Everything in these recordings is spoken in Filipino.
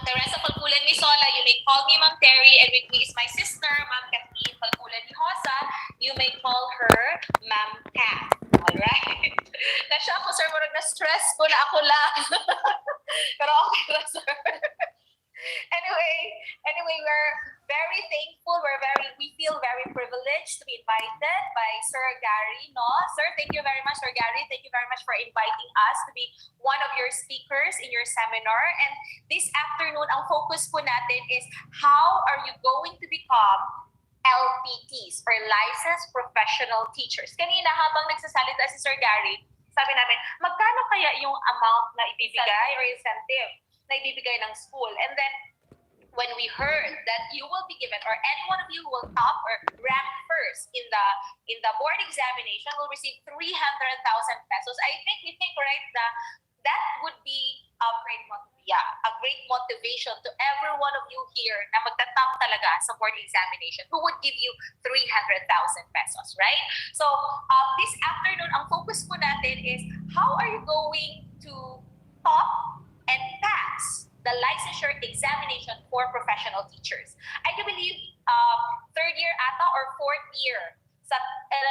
Teresa Falculan Misola, you may call me Ma'am Terry, and with me is my sister, Ma'am Kathleen Falculan Hijosa. You may call her Ma'am Kat. Alright? Na siya ako, sir, marag na-stress ko na ako lang. Pero okay lang, sir. Anyway, we're very thankful. We feel very privileged to be invited by Sir Gary. No, sir, thank you very much, Sir Gary. Thank you very much for inviting us to be one of your speakers in your seminar. And this afternoon, ang focus po natin is how are you going to become LPTs or Licensed Professional Teachers. Kanina habang nagsasalita si Sir Gary, sabi namin, magkano kaya yung amount na ibibigay or incentive na ibibigay ng school? And then, when we heard that you will be given, or any one of you will top or rank first in the board examination, will receive 300,000 pesos. We think right that would be a great motivation to every one of you here na magtatap talaga sa board examination, who would give you 300,000 pesos, right? So this afternoon, ang focus po natin is how are you going to top and pass the licensure examination for professional teachers. I do believe third year ata or fourth year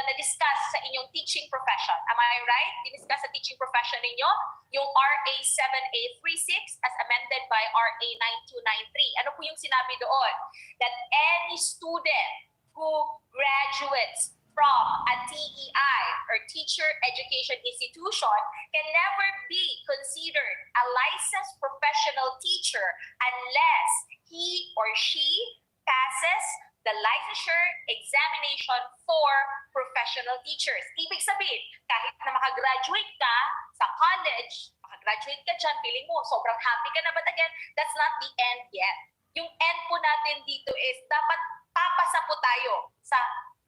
na-discuss sa inyong teaching profession. Am I right? Discuss sa teaching profession ninyo yung RA 7836 as amended by RA 9293. Ano po yung sinabi doon? That any student who graduates from a TEI or Teacher Education Institution can never be considered a licensed professional teacher unless he or she passes the licensure examination for professional teachers. Ibig sabihin, kahit na makagraduate ka sa college, makagraduate ka dyan, feeling mo, sobrang happy ka na, but again, that's not the end yet. Yung end po natin dito is dapat papasa po tayo sa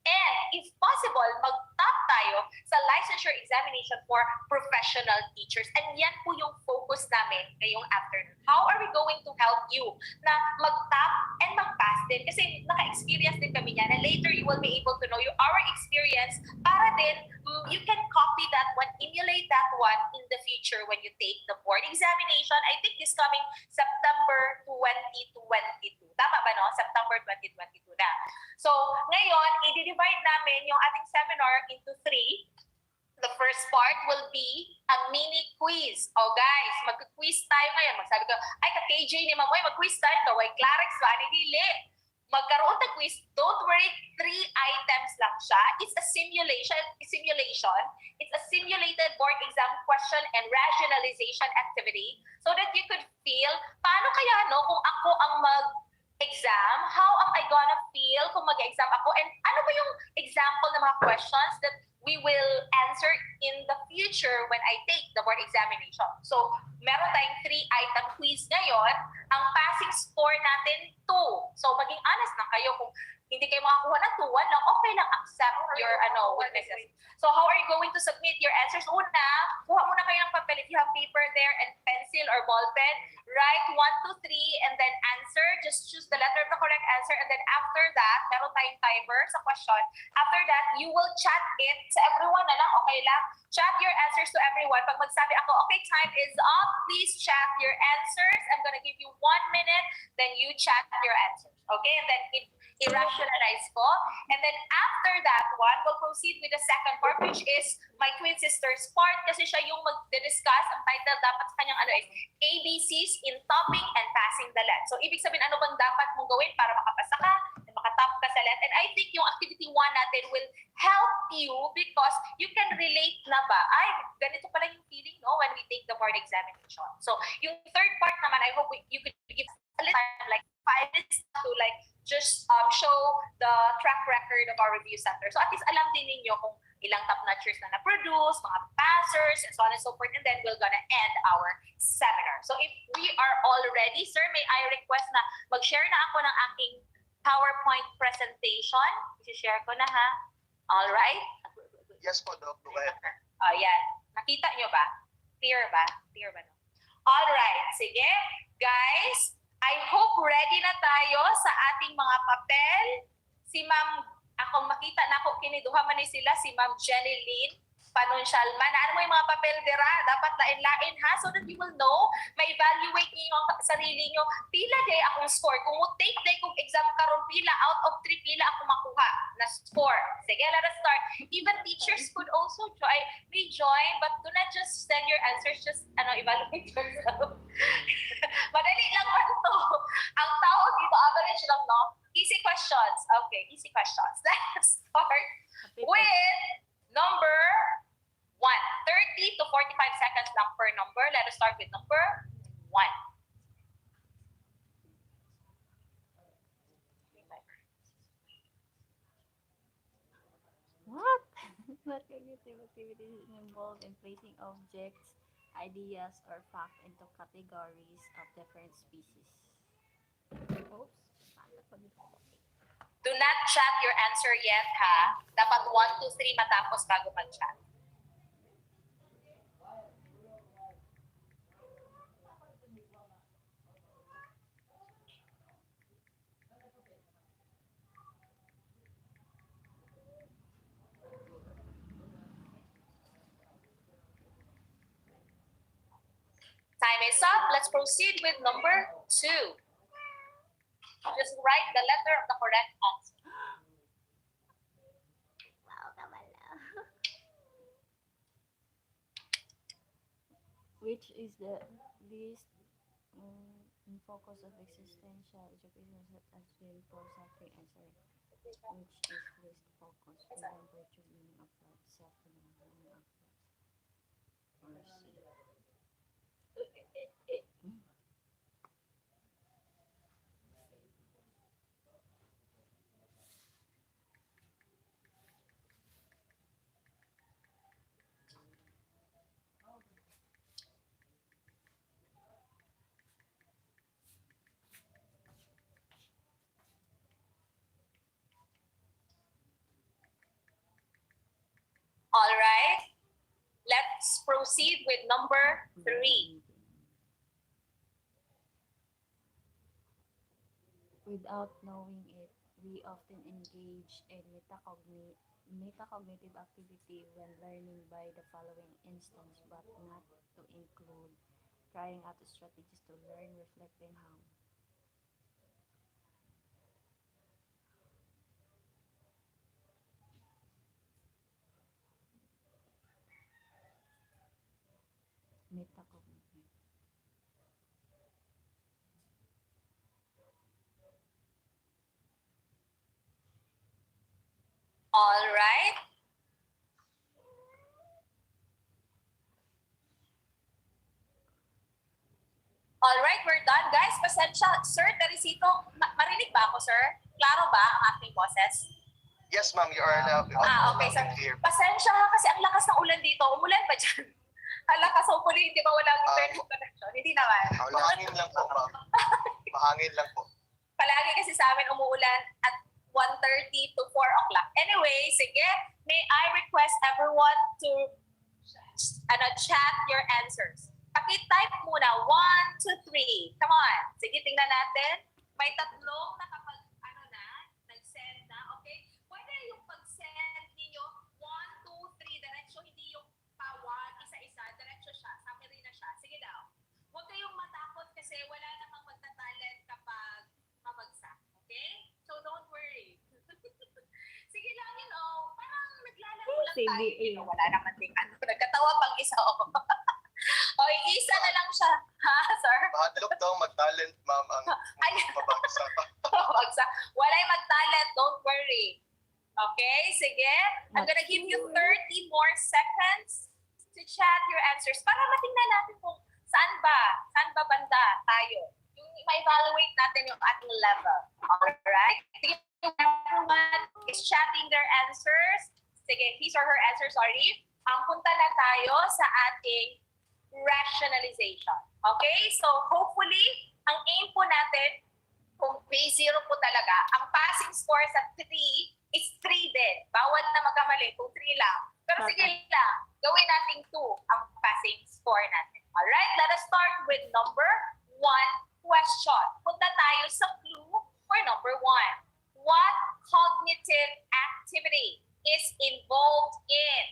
and if possible, mag-top tayo sa licensure examination for professional teachers. And yan po yung focus namin ngayong afternoon. How are we going to help you na mag-top and mag-pass din? Kasi naka-experience din kami niyan. And later, you will be able to know our experience para din you can copy that one, emulate that one in the future when you take the board examination. I think this coming September 2022. Tama ba, no? September 2022 na. So, ngayon, i-divide namin yung ating seminar into 3. The first part will be a mini quiz. Oh guys, mag-quiz tayo ngayon. Magsabi ko, ay ka-KJ ni Mamoy, mag-quiz tayo. Kaway Clarex, Vani Dili. Magkaroon ng quiz, don't worry, 3 items lang siya. It's a simulation. It's a simulated board exam question and rationalization activity so that you could feel, paano kaya kung ako ang mag-exam, how am I gonna feel kung mag-exam ako? And ano ba yung example ng mga questions that we will answer in the future when I take the board examination? So, meron tayong 3-item quiz ngayon. Ang passing score natin, 2. So, maging honest lang kayo. Kung hindi kayo makakuha ng 2, lang, okay lang, accept your witnesses. So, how are you going to submit your answers? Una, kuha muna kayo ng papel. If you have paper there and pencil or ball pen, write 1, 2, 3, and then answer. Just choose the letter of the correct answer. And then after that, meron tayong timer sa question. After that, you will chat it sa everyone na lang. Okay lang? Chat your answers to everyone. Pag magsabi ako, okay, time is up. Please chat your answers. I'm gonna give you 1 minute. Then you chat your answers. Okay? And then i-rationalize ko. And then after that one, we'll proceed with the second part, which is my twin sister's part, kasi siya yung mag-discuss. Ang title dapat sa kanyang is ABCs in topping and passing the LET. So ibig sabihin, ano bang dapat mong gawin para makapasa ka and makatop ka sa LET? And I think yung activity 1 natin will help you because you can relate na ba? Ay, ganito pala yung feeling, no, when we take the board examination. So yung third part naman, I hope you could give a little time, like 5 minutes to just show the track record of our review center. So at least alam din ninyo kung ilang top notchers na na-produce, mga passers, and so on and so forth. And then we're gonna end our seminar. So if we are all ready, sir, may I request na mag-share na ako ng aking PowerPoint presentation. I-share ko na, ha? All right? Yes po, Doc. Go ahead. Yan. Nakita nyo ba? Clear ba? Clear ba? No? All right. Sige. Guys, I hope ready na tayo sa ating mga papel. Si Ma'am, akong makita na ako, kiniduha man ni sila, si Ma'am Jenny Lynn Panunsyal man. Ano mo yung mga papel dira? Dapat lain-lain ha? So that you will know, ma-evaluate niyo yung sarili niyo. Pila day akong score. Kung take day kung exam karon pila, out of 3 pila ako makuha na score. Sige, let us start. Even teachers could also join, but do not just send your answers, just evaluate yourself. Madali lang man to. Ang tao dito, average lang, no? Easy questions. Okay, easy questions. Let's start with number 1. 30 to 45 seconds lang per number. Let us start with number 1. What? What cognitive activities is involved in placing objects, ideas, or facts into categories of different species? Oops. Paano pag ito? Do not chat your answer yet, ha? Dapat 1, 2, 3 matapos bago mag-chat. Time is up. Let's proceed with number 2. Just write the letter of the correct answer. Wow, kabala. Which is the least focus of existential education as the report three answer. Which is least focus? Remember to meaning of life, self-meaning of life. Or C. All right. Let's proceed with number 3. Without knowing it, we often engage in metacognitive activity when learning by the following instance, but not to include trying out strategies to learn, reflecting how. Metacognitive. All right. All right, we're done, guys. Pasensya. Sir Teresito, marinig ba ako, sir? Klaro ba ang aking boses? Yes, ma'am, you are now. Okay, sir. Pasensya ha, kasi ang lakas ng ulan dito. Umulan ba dyan? Ang lakas, hopefully, hindi ba walang internet connection? Hindi naman. Mahangin lang po, ma'am. Mahangin lang po. Palagi kasi sa amin umuulan at 1:30 to 4 o'clock. Anyway, sige, may I request everyone to chat your answers. Paki-type muna, 1, 2, 3. Come on. Sige, tingnan natin. May tatlong nag-send na. Okay? Pwede yung pag-send ninyo, 1, 2, 3, diretso, hindi yung pawan, isa-isa, diretso siya. Summary na siya. Sige daw. Huwag kayong matakot kasi wala namang magtatalent kapag mabagsak. Okay? So don't worry. Sige lang, parang naglalaro lang tayo. Wala naman din nagkatawa pang isa. Okay, isa na lang siya. Ha, sir? Mahadlok daw mag-talent, ma'am, ang mabagsak. Wala yung mag-talent, don't worry. Okay, sige. I'm gonna give you 30 more seconds to chat your answers para matingnan natin kung saan ba banda tayo. Yung ma-evaluate natin yung ating level. Alright? Sige, everyone is chatting their answers. Sige, his or her answer, sorry. Punta na tayo sa ating rationalization. Okay? So, hopefully, ang aim po natin, kung may 0 po talaga, ang passing score sa 3 is 3 din. Bawal na magkamali kung 3 lang. Pero sige lang, gawin natin 2 ang passing score natin. Alright? Let us start with number 1 question. Punta tayo sa clue for number 1. What cognitive activity is involved in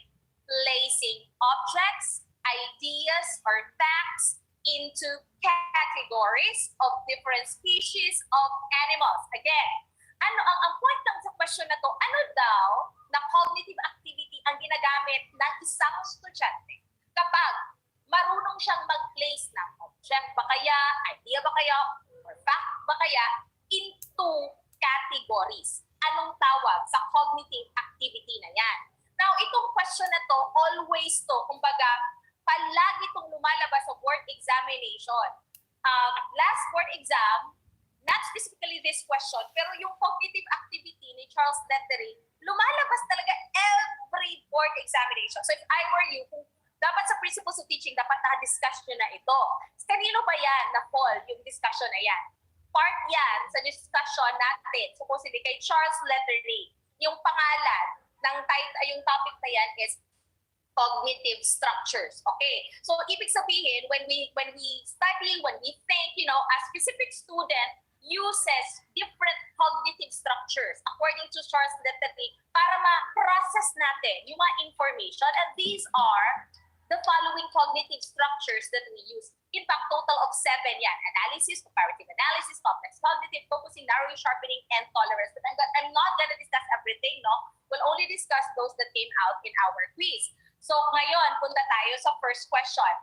placing objects, ideas, or facts into categories of different species of animals. Again, ang point lang sa question na to, ano daw na cognitive activity ang ginagamit ng isang estudyante kapag marunong siyang mag-place ng object ba kaya, idea ba kaya, or fact ba kaya into categories? Anong tawag sa cognitive activity na yan? Now, itong question na to, always to, kumbaga, palagi itong lumalabas sa board examination. Last board exam, not specifically this question, pero yung cognitive activity ni Charles Lettery, lumalabas talaga every board examination. So if I were you, kung dapat sa principles of teaching, dapat na-discuss nyo na ito. Kanino ba yan na-fall yung discussion na yan? Part yan sa discussion natin, supposedly kay Charles Lettery. Yung pangalan ng yung topic na yan is cognitive structures. Okay? So ibig sabihin, when we study, when we think, a specific student uses different cognitive structures according to Charles Lettery para ma-process natin yung mga information, and these are the following cognitive structures that we use. In fact, total of 7 yan. Analysis, comparative analysis, complex cognitive, focusing, narrowing, sharpening, and tolerance. But I'm not gonna discuss everything, no? We'll only discuss those that came out in our quiz. So ngayon, punta tayo sa first question.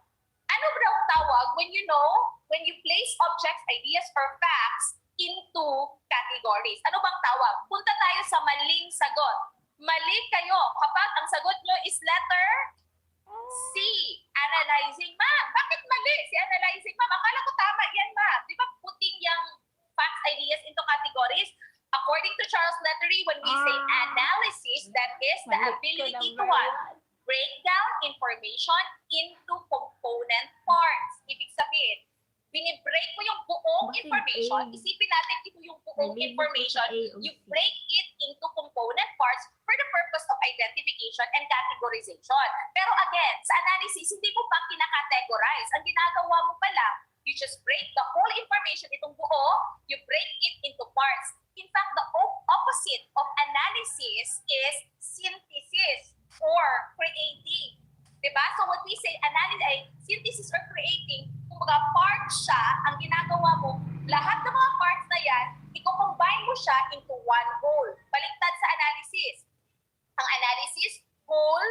Ano ba ang tawag when you place objects, ideas, or facts into categories? Ano bang tawag? Punta tayo sa maling sagot. Mali kayo kapag ang sagot nyo is letter C, analyzing. Ma'am, bakit mali si analyzing? Ma'am, akala ko tama yan, ma'am. Di ba putting yung facts, ideas into categories? According to Charles Lettery, when we say analysis, that is the ability to break down information into component parts. Ibig sabihin, binibreak mo yung buong information, isipin natin ito yung buong information, you break it into component parts for the purpose of identification and categorization. Pero again, sa analysis, hindi mo pa kinakategorize. Ang ginagawa mo pala, you just break the whole information, itong buo, you break it into parts. In fact, the opposite of analysis is synthesis or creating. Diba? So when we say synthesis or creating, kumbaga part siya, ang ginagawa mo, lahat ng mga parts na yan, i-combine mo siya into one whole. Baliktad sa analysis. Ang analysis, whole,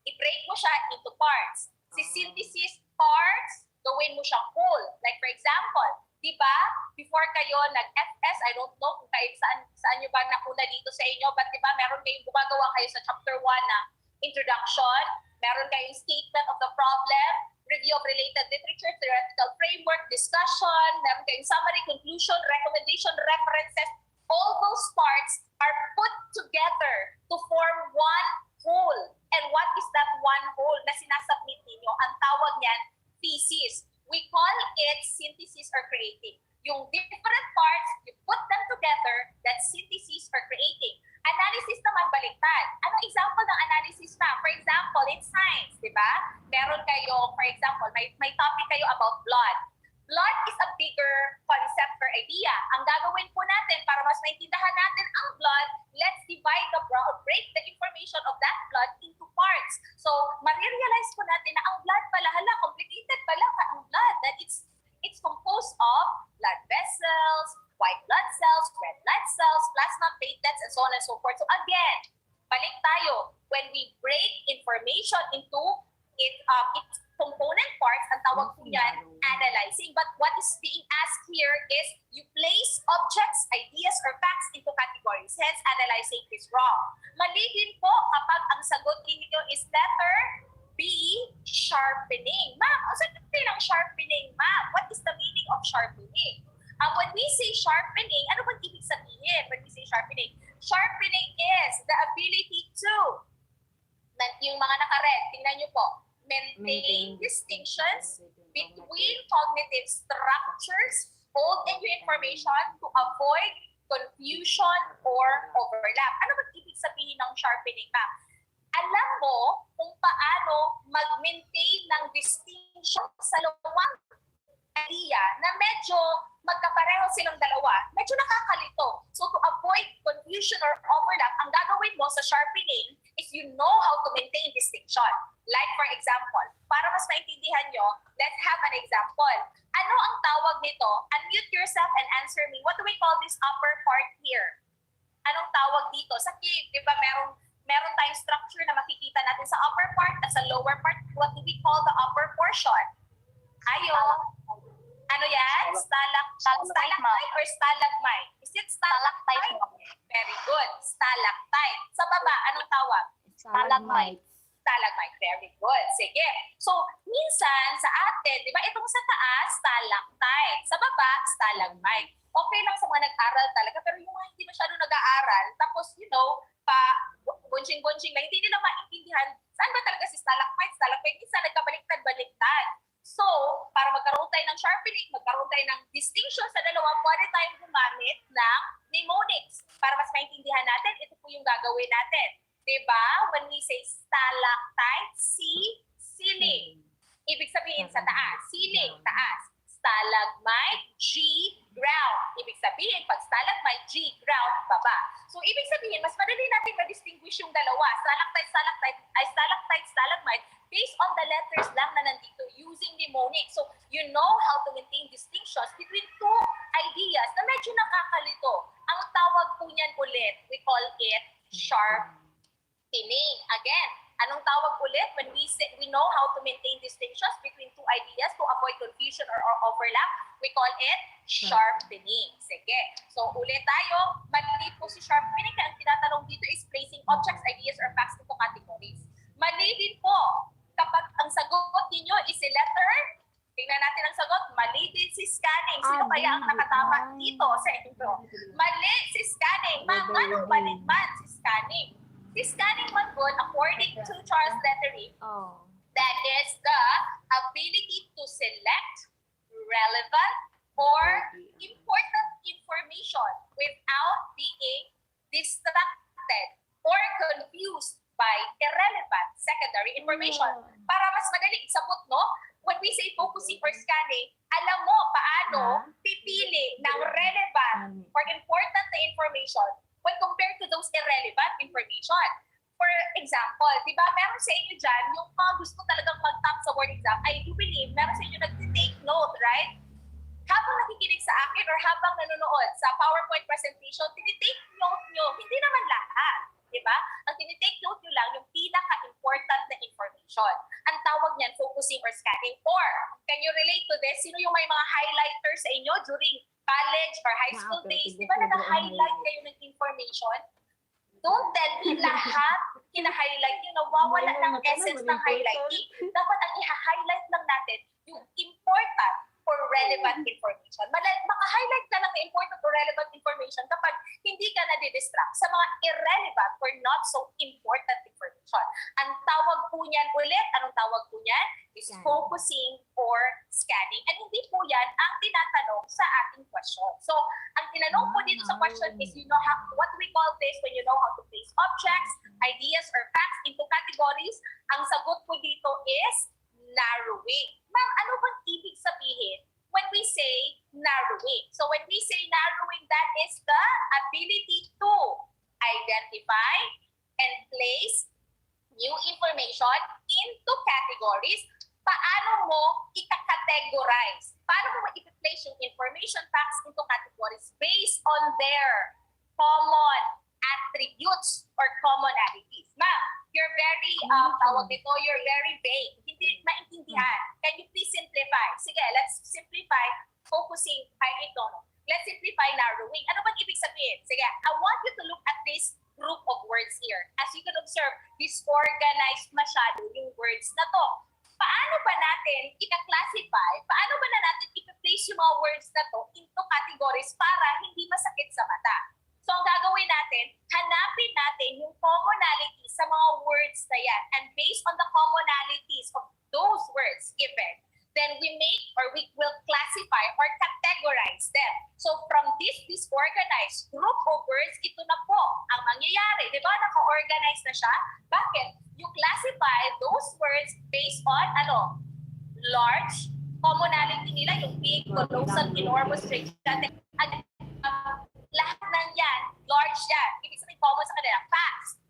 i-break mo siya into parts. Si synthesis, parts, gawin mo siyang whole. Like for example, di ba, before kayo nag-FS, I don't know kung saan nyo ba nakuna dito sa inyo, but di ba, meron kayong gumagawa kayo sa chapter 1 na introduction, meron kayong statement of the problem, review of related literature, theoretical framework, discussion, meron kayong summary, conclusion, recommendation, references. All those parts are put together to form one whole. And what is that one whole na sinasubmit ninyo? Ang tawag niyan, thesis. We call it synthesis or creating. Yung different parts, you put them together, that's synthesis or creating. Analysis naman baliktad. Anong example ng analysis na? For example, in science, di ba? Meron kayo, for example, may topic kayo about blood. Blood is a bigger concept or idea. Ang gagawin po natin para mas maintindihan natin ang blood, let's divide the blood, break the information of that blood into parts. So, marirealize po natin na ang blood pala, complicated pala ang blood. That it's composed of blood vessels, white blood cells, red blood cells, plasma, platelets, and so on and so forth. So again, balik tayo. When we break information into its component parts, ang tawag po yan, analyzing. But what is being asked here is you place objects, ideas, or facts into categories. Hence, analyzing is wrong. Mali din po kapag ang sagot ninyo is letter B, sharpening. Ma'am, saan ng sharpening, ma'am? What is the meaning of sharpening? When we say sharpening, ano ba ibig sabihin when we say sharpening? Sharpening is the ability to, yung mga naka-red, tingnan nyo po, maintain distinctions between cognitive structures, hold new information to avoid confusion or overlap. Ano ba ibig sabihin ng sharpening, ma'am? Alam mo kung paano mag-maintain ng distinction sa dalawang idea na medyo magkapareho silang dalawa, medyo nakakalito. So to avoid confusion or overlap, ang gagawin mo sa sharpening, is you know how to maintain distinction. Like for example, para mas maintindihan nyo, let's have an example. Ano ang tawag nito? Unmute yourself and answer me. What do we call this upper part here? Anong tawag dito? Sa cave, di ba meron tayong structure na makikita natin sa upper part at sa lower part. What do we call the upper portion? Ayo. Ano yan? Stalactite or stalagmite? Is it stalactite? Very good. Stalactite. Sa baba, anong tawag? Stalagmite. Stalagmite. Very good. Sige. So, minsan sa atin, di ba itong sa taas, stalactite. Sa baba, stalagmite. Okay lang sa mga nag-aral talaga, pero yung mga hindi masyado nag-aaral, tapos, bunching-bunching lang, hindi nila maintindihan saan ba talaga si stalagmite, stalagmite, minsan nagkabaliktad-baliktad. So, para magkaroon tayo ng sharpening, magkaroon tayo ng distinction sa dalawa, pwede tayong gumamit ng mnemonics. Para mas maintindihan natin, ito po yung gagawin natin. Diba? When we say stalactite, ceiling. Ibig sabihin sa taas, ceiling, taas. Stalagmite, G, ground. Ibig sabihin, pag stalagmite, G, ground, baba. So, ibig sabihin, mas madali natin ma-distinguish yung dalawa. Stalactite, stalagmite, based on the letters lang na nandito using mnemonics. So, you know how to maintain distinctions between two ideas na medyo nakakalito. Ang tawag po niyan ulit, we call it sharpening. Again, anong tawag ulit when we say we know how to maintain distinctions between two ideas to avoid confusion or overlap? We call it sharpening. Sige. So, ulit tayo. Mali po si sharpening. Kaya ang tinatanong dito is placing objects, ideas, or facts into categories. Mali din po kapag ang sagot ninyo is a letter. Tingnan natin ang sagot. Mali din si scanning. Sino kaya ang nakatama dito sa inyo? Mali si scanning. Ma'am, anong mali man si scanning? Si scanning man po, according to Charles Lettery, that is the ability to select relevant or important information without being distracted or confused by irrelevant secondary information. Para mas madali isabot, no? When we say focusing or scanning, alam mo paano pipili ng relevant or important na information when compared to those irrelevant information. For example, di ba, meron sa inyo dyan, yung mga gusto talagang mag-top sa board exam, I do believe, meron sa inyo nag-take note, right? Habang nakikinig sa akin or habang nanonood sa PowerPoint presentation, tinitake note nyo, hindi naman lahat. Di ba? Ang tinitake note nyo lang yung pinaka-important na information. Ang tawag niyan, focusing or scanning. Or, can you relate to this? Sino yung may mga highlighters sa inyo during college or high school days? Di ba nag-highlight kayo ng information? Don't tell me lahat kina-highlight yung nawawala ng essence ng highlighting. Dapat ang i-highlight lang natin yung important or relevant information. Maka-highlight ka lang ng important or relevant information kapag hindi ka na-distract sa mga irrelevant or not so important information. Ang tawag po niyan ulit, anong tawag po niyan? Is focusing or scanning. And hindi po yan ang tinatanong sa ating question. So, ang tinanong po dito sa question is, you know what we call this when you know how to place objects, ideas, or facts into categories. Ang sagot po dito is narrowing. Ma'am, ano bang ibig sabihin when we say narrowing? So when we say narrowing, that is the ability to identify and place new information into categories. Paano mo ika-categorize? Paano mo i-place yung information facts into categories based on their common attributes or commonalities? Ma'am, you're very, tawag nito, you're very vague. Hindi maintindihan. Can you please simplify? Sige, let's simplify focusing. Let's simplify narrowing. Ano bang ibig sabihin? Sige, I want you to look at this group of words here. As you can observe, disorganized masyado yung words na to. Paano ba natin ika-classify? Paano ba na natin i-place yung mga words na to into categories para hindi masakit sa mata? So, ang gagawin natin, hanapin natin yung commonalities sa mga words na yan. And based on the commonalities of those words given, then we will classify or categorize them. So, from this disorganized group of words, ito na po ang mangyayari. Di ba? Naka-organize na siya. Bakit? You classify those words based on, large commonality nila, yung big, colossal, enormous, strange, lahat ng yan, large yan. Ibig sabihin, common sa kanila. Facts.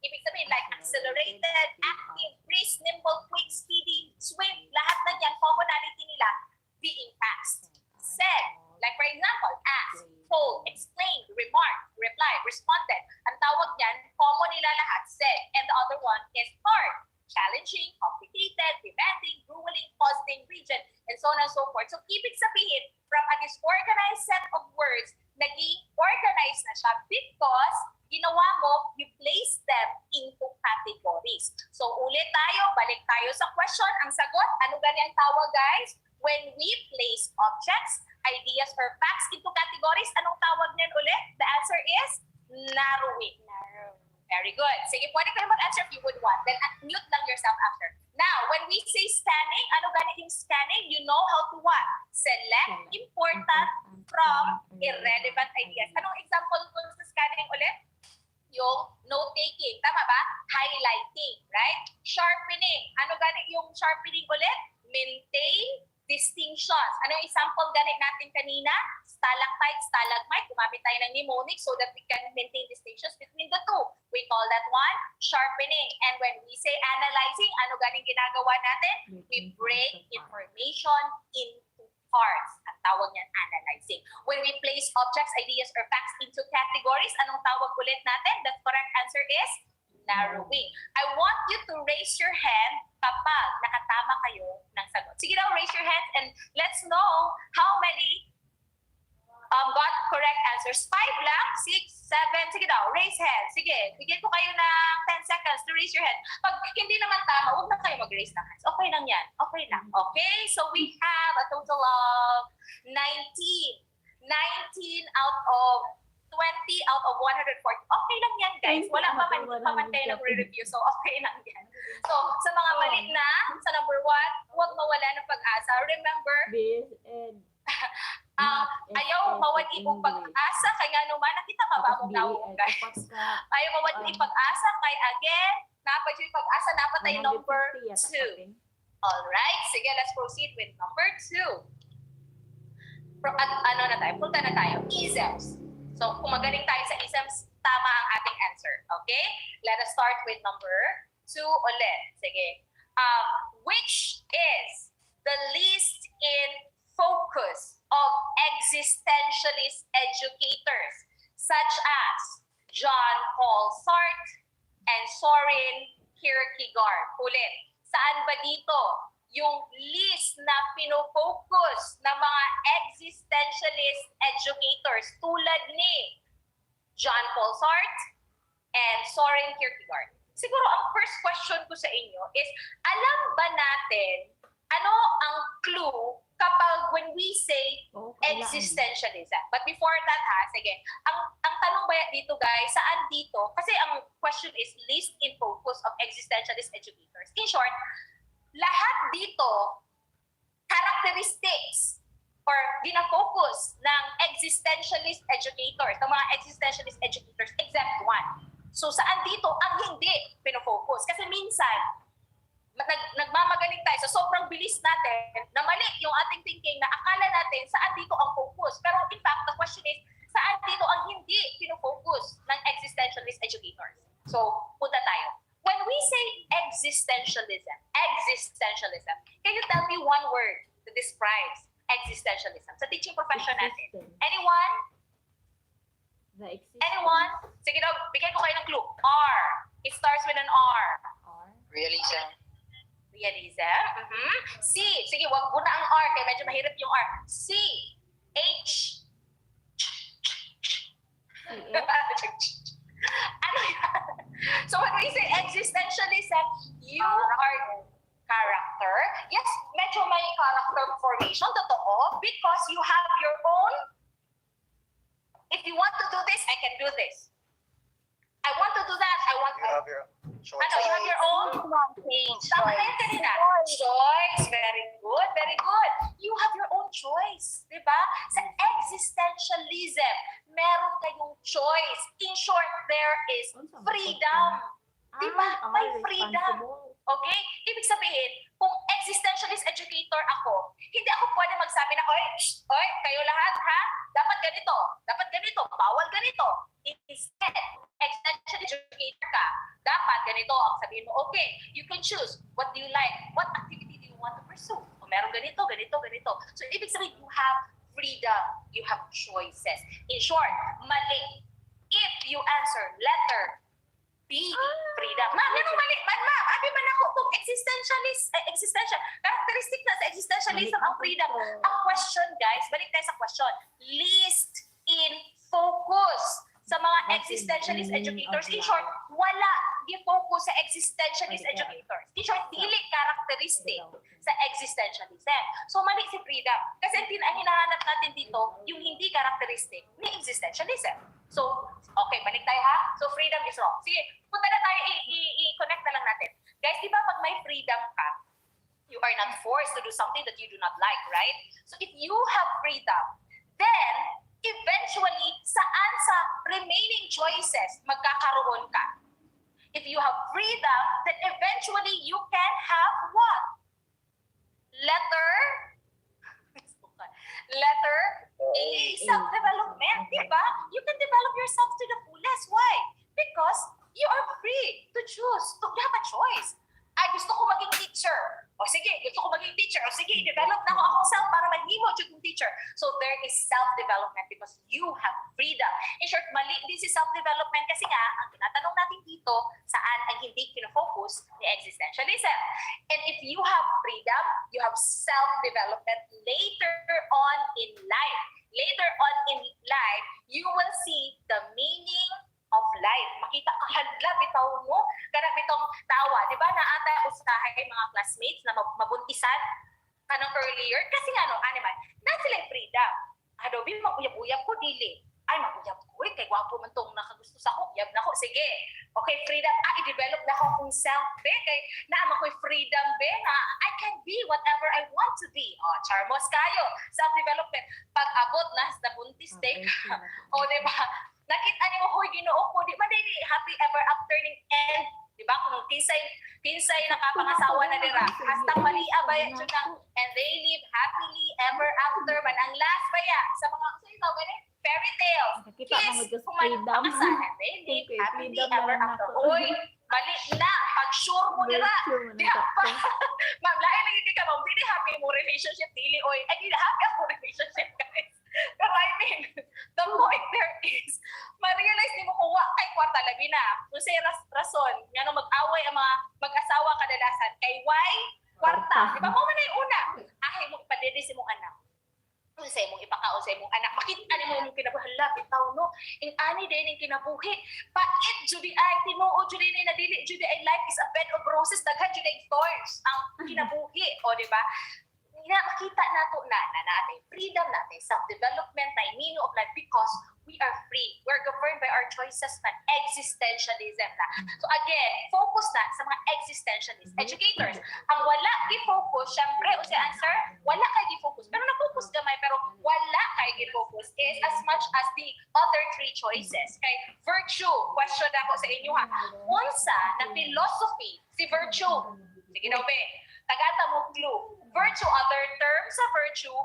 Ibig sabihin, like accelerated, active, brisk, nimble, quick, speedy, swift, lahat na yan, commonality nila, being fast. Said, like for example, ask, told, explained, remarked, replied, responded. Ang tawag niyan, common nila lahat, said. And the other one is hard, challenging, complicated, demanding, grueling, costing, rigid, and so on and so forth. So, ibig sabihin, from a disorganized set of words, naging organized na siya because ginawa mo, you place them into categories. So, ulit tayo, balik tayo sa question. Ang sagot, ano gani ang tawag, guys? When we place objects, ideas, or facts into categories, anong tawag niyan ulit? The answer is narrowing. Very good. Sige, pwede kayo mag-answer if you would want. Then mute lang yourself after. Now, when we say scanning, ano gani yung scanning? You know how to what? Select important from irrelevant ideas. Anong example ko sa scanning ulit? Yung note-taking. Tama ba? Highlighting, right? Sharpening. Ano gani yung sharpening ulit? Maintain distinctions. Ano yung example gani natin kanina? Stalactite, stalagmite. Gumamit tayo ng mnemonic so that we can maintain distinctions between the two. We call that one sharpening. And when we say analyzing, ano ganing ginagawa natin? We break information into parts. Ang tawag niyan, analyzing. When we place objects, ideas, or facts into categories, anong tawag ulit natin? The correct answer is narrowing. I want you to raise your hand kapag nakatama kayo ng sagot. Sige daw, raise your hand and let's know how many got correct answers. 5 lang, 6, 7, sige daw, raise hand. Sige, bigyan ko kayo ng 10 seconds to raise your hand. Pag hindi naman tama, huwag na kayo mag-raise ng hands. Okay lang yan. Okay lang. Okay, so we have a total of 19. 19 out of 20 out of 140. Okay lang yan, guys. Wala pa man kayo nag-review, so okay lang yan. So, sa mga mali na, sa number 1, huwag mawala ng pag-asa. Remember, ayaw mawali mong pag-asa, kaya naman, nakita ka ba mong tawag, guys? Ayaw mawali pag-asa, kay again, dapat yung pag-asa, dapat tayo number 2. Alright, sige, let's proceed with number 2. At ano na tayo, punta na tayo, isms. So, kung magaling tayo sa isms, tama ang ating answer. Okay? Let us start with number 2 ulit. Sige. Which is the least in focus of existentialist educators such as John Paul Sartre and Soren Kierkegaard? Ulit. Saan ba dito yung list na pinofocus ng mga existentialist educators tulad ni John Paul Sartre and Soren Kierkegaard? Siguro ang first question ko sa inyo is, alam ba natin ano ang clue kapag when we say existentialism? But before that sige, ang tanong ba dito guys, saan dito? Kasi ang question is list in focus of existentialist educators. In short, lahat dito, characteristics or gina-focus ng existentialist educators, ng mga existentialist educators, except one. So saan dito ang hindi pinofocus? Kasi minsan, nagmamagaling tayo. So sobrang bilis natin na mali yung ating thinking na akala natin saan dito ang focus. Pero in fact, the question is, saan dito ang hindi pinofocus ng existentialist educators? So, punta tayo. When we say existentialism, can you tell me one word that describes existentialism sa teaching profession natin? Anyone? Anyone? Sige daw, bigyan ko kayo ng clue. R. It starts with an R. Realism. Realism. C. Sige, wag muna ang R kaya medyo mahirap yung R. C. H. Ano yan? So when we say existentialism, you are character. Yes, medyo may character formation, totoo, because you have your own, if you want to do this, I can do this. I want to do that, I want to. You have your choice. Ano, you have your own? Tama na yun kanina. Choice. Very good, very good. You have your own choice. Diba? Sa existentialism, meron kayong choice. In short, there is freedom. Diba? May freedom. Okay? Ibig sabihin, kung existentialist educator ako, hindi ako pwede magsabi na, oy, kayo lahat, ha? Dapat ganito, bawal ganito. Instead, existentialist educator ka, dapat okay, you can choose. What do you like? What activity do you want to pursue? O meron ganito, ganito, ganito. So, ibig sabihin, you have freedom. You have choices. In short, mali. If you answer letter B, freedom. Ma'am, ano mali? Ma'am, abi man ako kung existential. Characteristic na sa existentialism ang freedom. Ang question, guys, balik tayo sa question. Least in focus sa mga existentialist educators. In short, wala i-focus sa existentialist educators. In short, dili characteristic sa existentialism. So, mali si freedom. Kasi ang hinahanap natin dito, yung hindi characteristic ni existentialism. So, okay, balik tayo ha. So, freedom is wrong. Sige, punta na tayo, i-connect na lang natin. Guys, di ba pag may freedom ka, you are not forced to do something that you do not like, right? So, if you have freedom, then, eventually, saan sa remaining choices magkakaroon ka? If you have freedom, then eventually you can have what? Letter A, self-development, di ba? You can develop yourself to the fullest. Why? Because you are free to choose. You have a choice. Ay, gusto ko maging teacher. O sige, gusto ko maging teacher. O sige, develop na ako akong self para maghimo yung teacher. So there is self-development because you have freedom. In short, mali din si self-development kasi nga, ang tinatanong natin dito, saan ang hindi pinofocus ni existentialism. And if you have freedom, you have self-development later on in life. Later on in life, you will see the meaning of life. Makita ka hadla bitaw mo, kana bitong tawa, di ba? Naata usahay mga classmates na mabuntisan kanang earlier kasi nga no, animal, na sila freedom. Adobe maguyab-uyab ko dili. Ay maguyab ko kay gwapo man tong nakagusto sa ako, uyab na ko. Sige. Okay, freedom. I-develop na ako akong self be kay naa makoy freedom be na I can be whatever I want to be. Oh, charmos kayo. Self-development. Pag abot na sa buntis day. O di ba? Nakita niyo hoy Ginoo ko, di man dili happy ever after ning end, di ba? Kung kinsay nakapangasawa na dira, hasta malia ba yan and they live happily ever after man ang last ba ya sa mga sa gani fairy tales. Kiss freedom and they live happily ever after. Oy, mali na pag sure mo dira. Di pa. Ma'am, lain lagi ka ma'am, dili happy mo relationship dili oy. Ay dili happy ako relationship guys. Pero I mean, the point there is, ma-realize ni mo kung kay kwarta labi na. Kung say rason, nga no mag-away ang mga mag-asawa kadalasan, kay why? Kwarta. Di ba mo man na yung una? Ahay mo ipadede si mong anak. Kung say mong ipakaon sa mong anak, makita ni mo yung kinabuhala, bitaw no? In ani din yung kinabuhi. Pait, judi ay, tinoo, judi na nadili, judi ay life is a bed of roses, daghan judi ay thorns, ang kinabuhi. O, di ba? Makita nato na natin freedom natin, self-development na meaning of life because we are free. We're governed by our choices na existentialism na. So again, focus na sa mga existentialist educators. Ang wala i-focus, syempre, o siya answer, wala kay i-focus. Pero na-focus gamay, pero wala kay i-focus is as much as the other three choices. Kay virtue, question ako sa inyo ha. Unsa na philosophy si virtue? Sige daw be. Tagata mo clue. Virtue, other terms sa virtue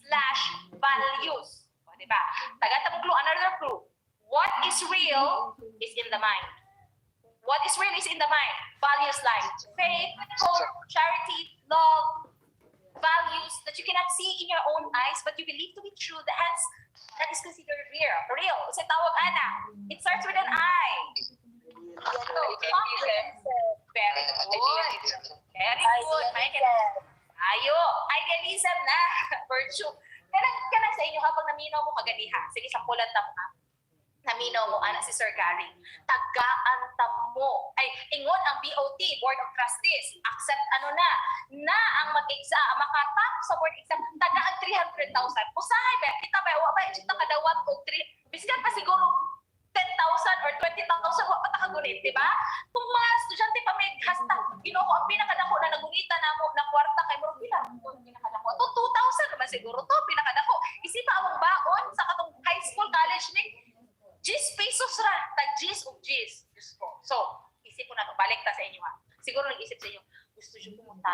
/ values. O, diba? Tagata mo clue, another clue. What is real is in the mind. What is real is in the mind. Values like faith, hope, charity, love, values that you cannot see in your own eyes but you believe to be true. That is considered real. Real. Kasi tawag ana. It starts with an I. So, confidence. Very good. Very good. Ayo, idealism na. Virtue. Kanang sa inyo habang naminaw mo kaganiha. Sige, sampulan ta mo ha. Naminaw mo, anak si Sir Gary. Tagaan ta mo. Ay, ingon ang BOT, Board of Trustees. Accept na ang mag-exam, makatap sa board exam, tagaan 300,000. Usahay ba? Kita ba? Wa ba? Kita kadawat o 3. Bisigan pa siguro 10,000 or 20,000 wa pa ta kagunit, di ba? Kung mga estudyante pa may hashtag, Ginoo ang pinakadako na nagunita namo na kwarta kay mo pila. Pinakadako to 2,000 naman siguro to pinakadako. Isipa among baon sa katong high school college ni 10 pesos ra, tag 10 og 10. Diyos ko. So, isip ko na to, balik ta sa inyo ha. Siguro nag-isip sa inyo, gusto nyo pumunta.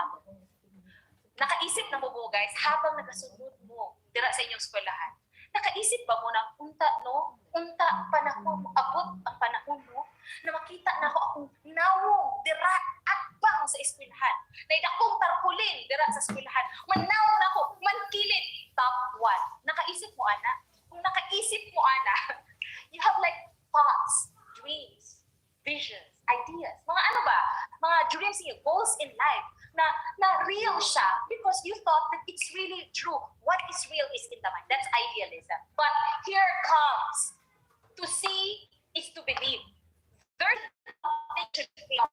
Nakaisip na mo guys, habang nagasunod mo dira sa inyong eskwelahan. Nakaisip ba mo na unta panahon mo, abot ang panahon mo, na makita na ako akong nawong, dira, at eskwelahan. Nay dakong tarpulin dira sa eskwelahan. Manaw na ko, mankilit. Top 1. Nakaisip mo ana? Kung nakaisip mo ana, you have like thoughts, dreams, visions, ideas. Mga ano ba? Mga dreams niyo, goals in life na real siya because you thought that it's really true. What is real is in the mind. That's idealism. But here comes, to see is to believe. There's nothing to fail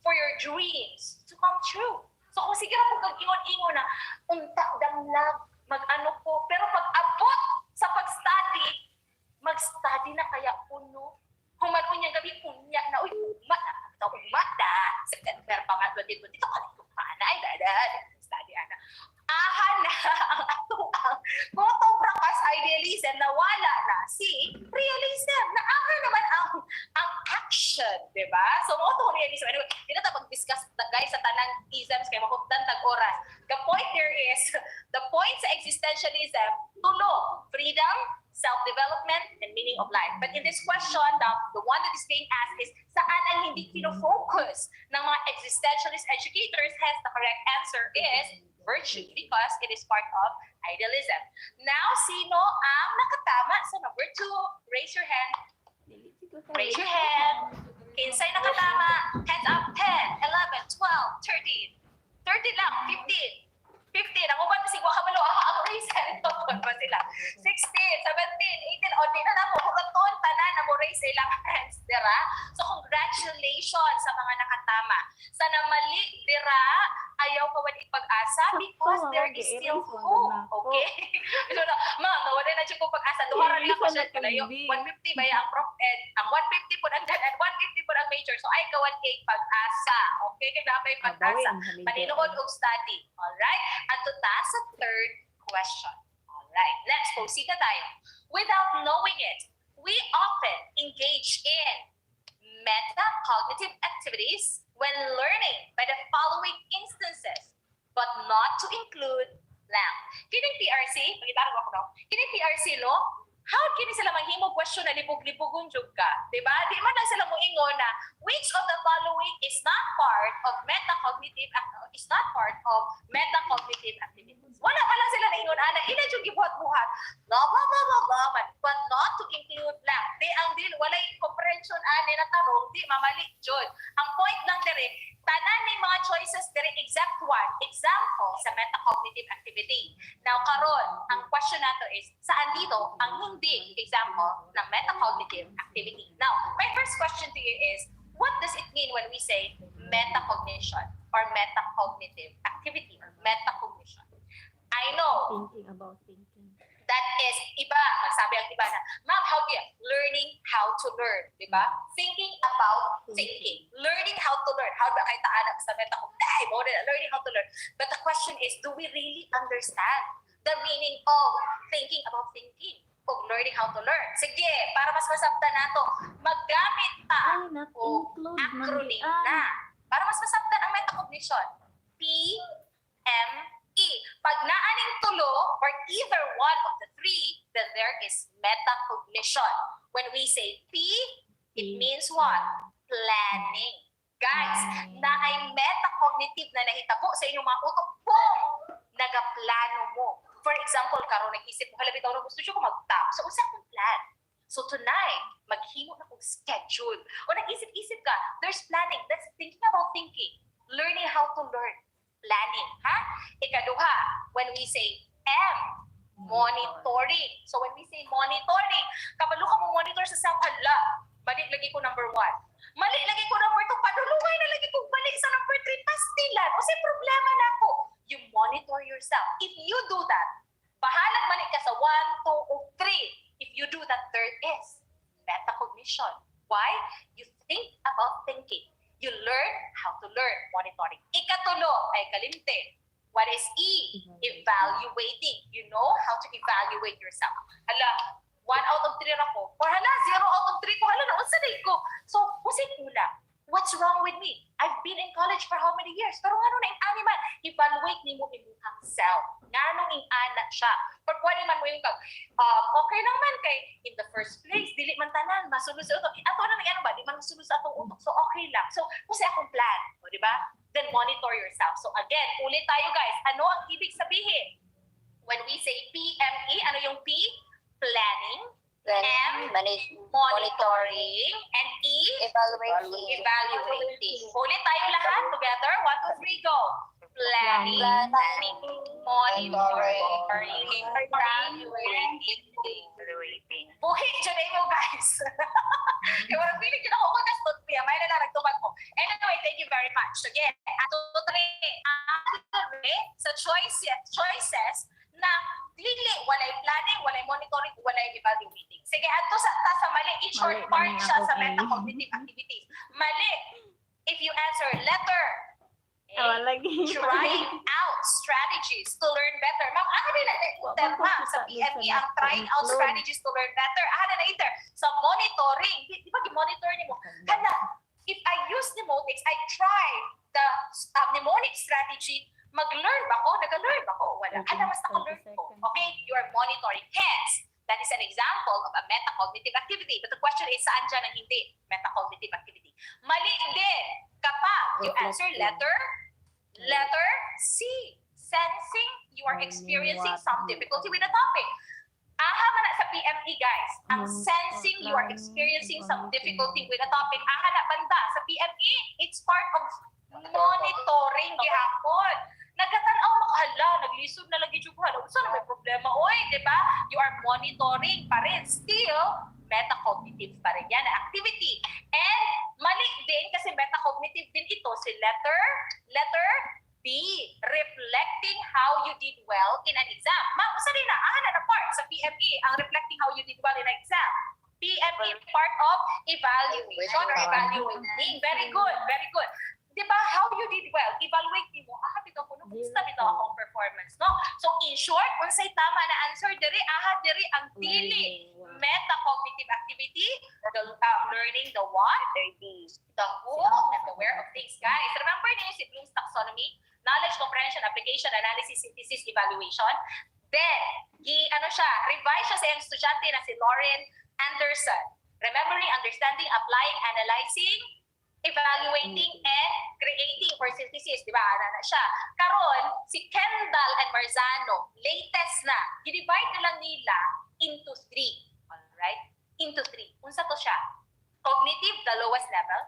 for your dreams to come true. So kung sige na kung ingon-ingon na, unta danglag, mag-ano ko, pero pag abot sa pag-study, mag-study na kaya puno. Human unyang gabi, unya na, uy, umata, September pa nga, 2020, dito ka dito pa na, ay dadad, study ana. Aha na ang atuang motobra kas idealism na wala na si realism na aha naman ang action, di ba? So moto realism, anyway, dito ta pag-discuss guys sa tanang isms kay mahutdan tag oras. The point here is, the point sa existentialism, tulo, freedom, self-development, and meaning of life. But in this question, the one that is being asked is, saan ang hindi pinofocus ng mga existentialist educators? Hence, the correct answer is virtue because it is part of idealism. Now, sino ang nakatama sa number 2? Raise your hand. Raise your hand. Kinsay nakatama? Hands up. 10, 11, 12, 13. 13 lang. 15. 15. Ang uban si Guacamalo, ang raise hand. Topon pa sila. 16, 17, 18. O, di na na mo. Hugaton, tanan na mo raise ilang hands. Dira? So, congratulations sa mga nakatama. Sa namali, dira, ayaw ka wala pag-asa because there is still hope. Okay? So, ma'am, nawala na siya kong pag-asa. Duharan lang ko siya. 150 ba ang prof ed? Ang 150 po ang danan, 150 po ang major. So, ay kawan kay pag-asa. Okay? Kaya na may pag-asa. Maninood og study. Alright? At to task sa third question. Alright, let's proceed na tayo. Without knowing it, we often engage in meta-cognitive activities when learning by the following instances, but not to include blank. Kining PRC, pagitaro ako no? Kining PRC lo, how kini sila manghimo question na libog-libogon jud ka? Diba? Di man lang sila moingon na which of the following is not part of meta-cognitive activities. Wala ka lang sila naingon ana, ina jud gibuhat-buhat. Blah blah blah blah blah man, but not to include blank. Di ang dil walay comprehension ani na tarong, di mamali jud. Ang point lang dire, tanan ning mga choices dire exact one example sa meta-cognitive activity. Now karon, ang question nato is saan dito ang hindi example ng meta-cognitive activity. Now, my first question to you is, what does it mean when we say metacognition or metacognitive activity or metacognition? I know Thinking about thinking. that is iba. Magsabi ang iba na, ma'am, how do you? Learning how to learn, di ba? Thinking about thinking. Learning how to learn. How ba kayo taanap sa metacognitive? Learning how to learn. But the question is, do we really understand the meaning of thinking about thinking? Of learning how to learn. Sige, para mas masabtan nato, maggamit ta o acronym na. Para mas masabtan ang metacognition. P-M-E. Pag naaning tulo or either one of the three, then there is metacognition. When we say P, it means what? Planning. Guys, na ay metacognitive na nahitabo sa inyong mga utok kung nagaplano mo. For example, karon nag-isip mo, halabit ako gusto ko mag-top. So, usa akong plan. So, tonight, maghimo na kong schedule. O nag-isip-isip ka, there's planning. That's thinking about thinking. Learning how to learn. Planning. Ha? Ikaduha, when we say M, monitoring. So, when we say monitoring, kabalo ka mo monitor sa self, hala, mali lagi ko number 1. Mali lagi ko number 2. Padulungay na lagi ko balik sa number 3. Pastilan. O say problema na ako. You monitor yourself. If you do that, bahalag mali ka sa 1, 2, o 3. If you do that, third is metacognition. Why? You think about thinking. You learn how to learn. Monitoring. Ikatulo ay kalimte. What is E? Evaluating. You know how to evaluate yourself. Hala, 1 out of 3 ako. Or hala, 0 out of 3 ko. Hala, naunsanay ko. So, usay kulang. What's wrong with me? I've been in college for how many years? Pero nga nung ani man, evaluate ni mo imong self. Nga nung ana siya. Pero pwede man mo yung okay lang man kay in the first place, dili man tanan, masulod sa utok. Ato na ano ba, di man masulod sa atong utok. So okay lang. So, kasi akong plan. O, di ba? then monitor yourself. So again, ulit tayo guys. Ano ang ibig sabihin? When we say PME, ano yung P? Planning. M, monitoring. And E, evaluating. Ulit tayo lahat together. 1, 2, 3, go. Planning, monitoring, evaluating. Buhi, dyan mo guys. Kaya walang piling yun ako magkastot niya. May nalaragtuman ko. Anyway, thank you very much. Again, sa choices na dili, walay planning, walay monitoring, walay evaluating. Sige, ato sa mali. In short part siya sa metacognitive activities. Mali. If you answer letter trying out strategies to learn better. Ma'am, ano rin na sa PME ang trying out strategies to learn better? Ano na iter? Sa monitoring. Di ba monitor ni mo? Kana, if I use mnemonics, I try the mnemonic strategy, mag-learn ba ko? Nag-learn ba ko? Wala. Ano mas naka-learn ko? Okay? You are monitoring. Hence, that is an example of a metacognitive activity. But the question is, saan dyan ang hindi metacognitive activity? Mali din kapag you answer letter C. Sensing you are experiencing some difficulty with the topic. Aha man sa PME guys. Ang sensing you are experiencing some difficulty with the topic. Aha na banda sa PME. It's part of monitoring gihapon. Nagkatanaw makahala, naglisod na lagi yung hala. Unsa na may problema? Oy, di ba? You are monitoring pa rin. Still, metacognitive pa rin yan na activity. And mali din kasi metacognitive din ito si letter B, reflecting how you did well in an exam. Ma'am, usa rin na part sa PME ang reflecting how you did well in an exam. PME part of evaluation or evaluating. Very good, very good. Diba, how you did well, evaluate mo, bitaw ko, kumusta bitaw akong performance, no? So, in short, unsay tama na answer, diri ang dili metacognitive activity, learning the what, the who, and the where of things, guys. Remember niyo si Bloom's taxonomy, knowledge, comprehension, application, analysis, synthesis, evaluation. Then, revise siya sa iyong estudyante na si Lauren Anderson. Remembering, understanding, applying, analyzing, evaluating, and creating for synthesis. Diba? Na siya. Karon, si Kendall and Marzano, latest na, i-divide na lang nila into 3. Alright? Into 3. Unsa to siya? Cognitive, the lowest level.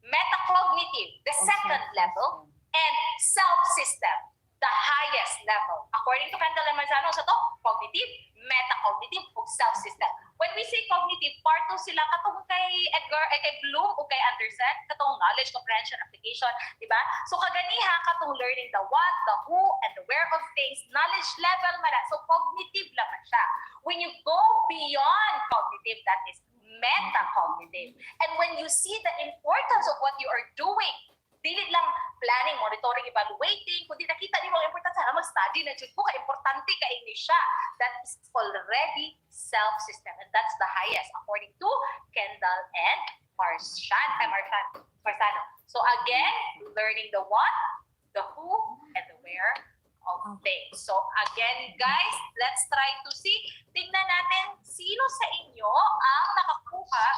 Metacognitive, the second level. And self-system, the highest level. According to Kendall and Marzano, sa to, cognitive, metacognitive, o self-system. When we say cognitive, part to sila katong kay kay Bloom o kay Anderson, katong knowledge, comprehension, application, di ba? So kaganiha katong learning the what, the who, and the where of things, knowledge level man. So cognitive lang siya. When you go beyond cognitive, that is metacognitive. And when you see the importance of what you are doing, dili lang planning, monitoring, evaluating, kundi nakita niyo ang importansya na mag-study na jud ko, ka-importante ka-ini siya. That is already self-system. And that's the highest according to Kendall and Marzano. So again, learning the what, the who, and the where of things. So again, guys, let's try to see. Tingnan natin sino sa inyo ang nakakuha.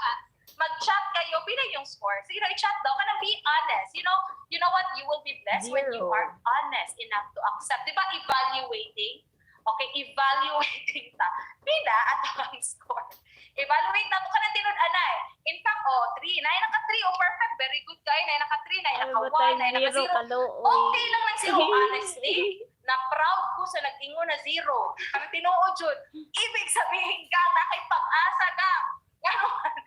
Mag-chat kayo, pila yung score. Sige na, i-chat daw ka na, be honest. You know what? You will be blessed when you are honest enough to accept. Diba, evaluating? Okay, evaluating ta. Pila at ang score. Evaluate na ito ka na tinun-anay. In fact, 3. Nay naka-3. Perfect. Very good kayo. Nay naka-3. Nay naka-1. Nay naka-0. Okay lang ng 0. Honestly, na proud ko sa nag-ingo na 0. Ang tinuod yun. Ibig sabihin ka, nakay pag-asa ka. Ganon.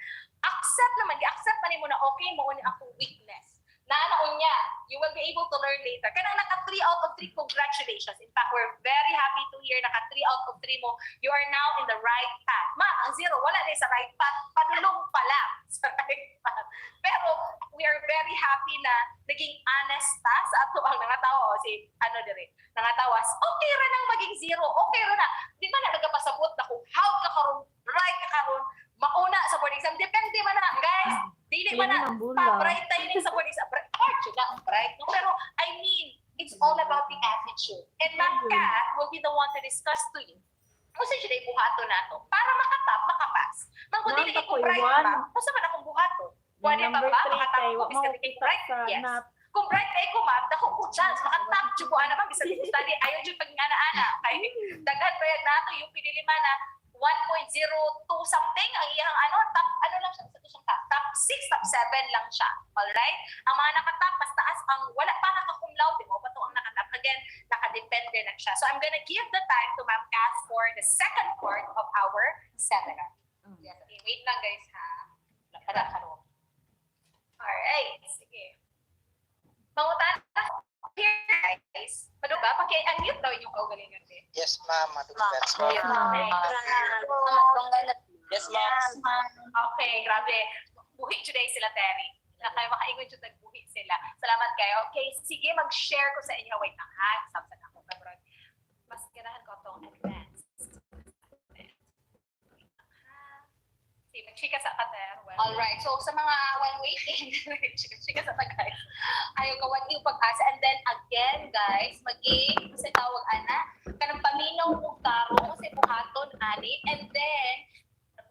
Accept naman, i-accept man mo na okay mo ni akong weakness. Naanaon niya, you will be able to learn later. Kaya naka 3 out of 3, congratulations. In fact, we're very happy to hear naka 3 out of 3 mo. You are now in the right path. Ma'am, ang 0, wala na sa right path. Padulong pa lang sa right path. Pero we are very happy na naging honest ta sa ato ang nangatawa. Nangatawa, okay rin ang maging 0. Okay rin na. Di ba na nagpasabot na kung how ka karon, right ka karon, mauna sa board exam. Depende man na, guys. Dili man na, pa-bright tayo sa board exam. Hard yun na, bright. No? Pero, I mean, it's all about the attitude. And MONCAST will be the one to discuss to you. Kung saan siya buhato na to? Para makatap, makapass. Mang kung dili ko bright ba, kung saan man akong buhato? Wala pa ba? Makatap ko, bis ka bright? Yes. kung bright ay ko ma'am, dako ko chance, maka-top jud ko ana ma'am, bisag ko study, ayaw jud pag ana-ana. Kay daghan bayag nato yung pinilima na 1.02 something ang iyang top lang siya sa tusong top 6, top 7 lang siya. Alright? Ang mga nakatap mas taas ang wala pa naka-cum laude mo, pa to ang nakatap again, nakadepende lang siya. So I'm gonna give the time to Ma'am Cass for the second part of our seminar. Yes, okay, wait lang guys ha. Alright, sige. Mangutan here guys. Ano ba? Paki-unmute daw yung kaugalingan din. Yes, ma'am. That's Okay. Yes, ma'am. Okay, grabe. Buhi today sila, Terry. Kaya makaingon yung nagbuhi sila. Salamat kayo. Okay, sige, mag-share ko sa inyo. Wait lang, ha? Samsan ako. Mas ganahan ko itong advance. Sige, mag-chika sa kater. Alright, so sa mga while waiting, chika sa tagay. Ayaw kawan yung pag-asa. And then again, guys, mag-game, kasi tawag ana, kanang paminaw mo taro, kasi buhaton, ani. And then,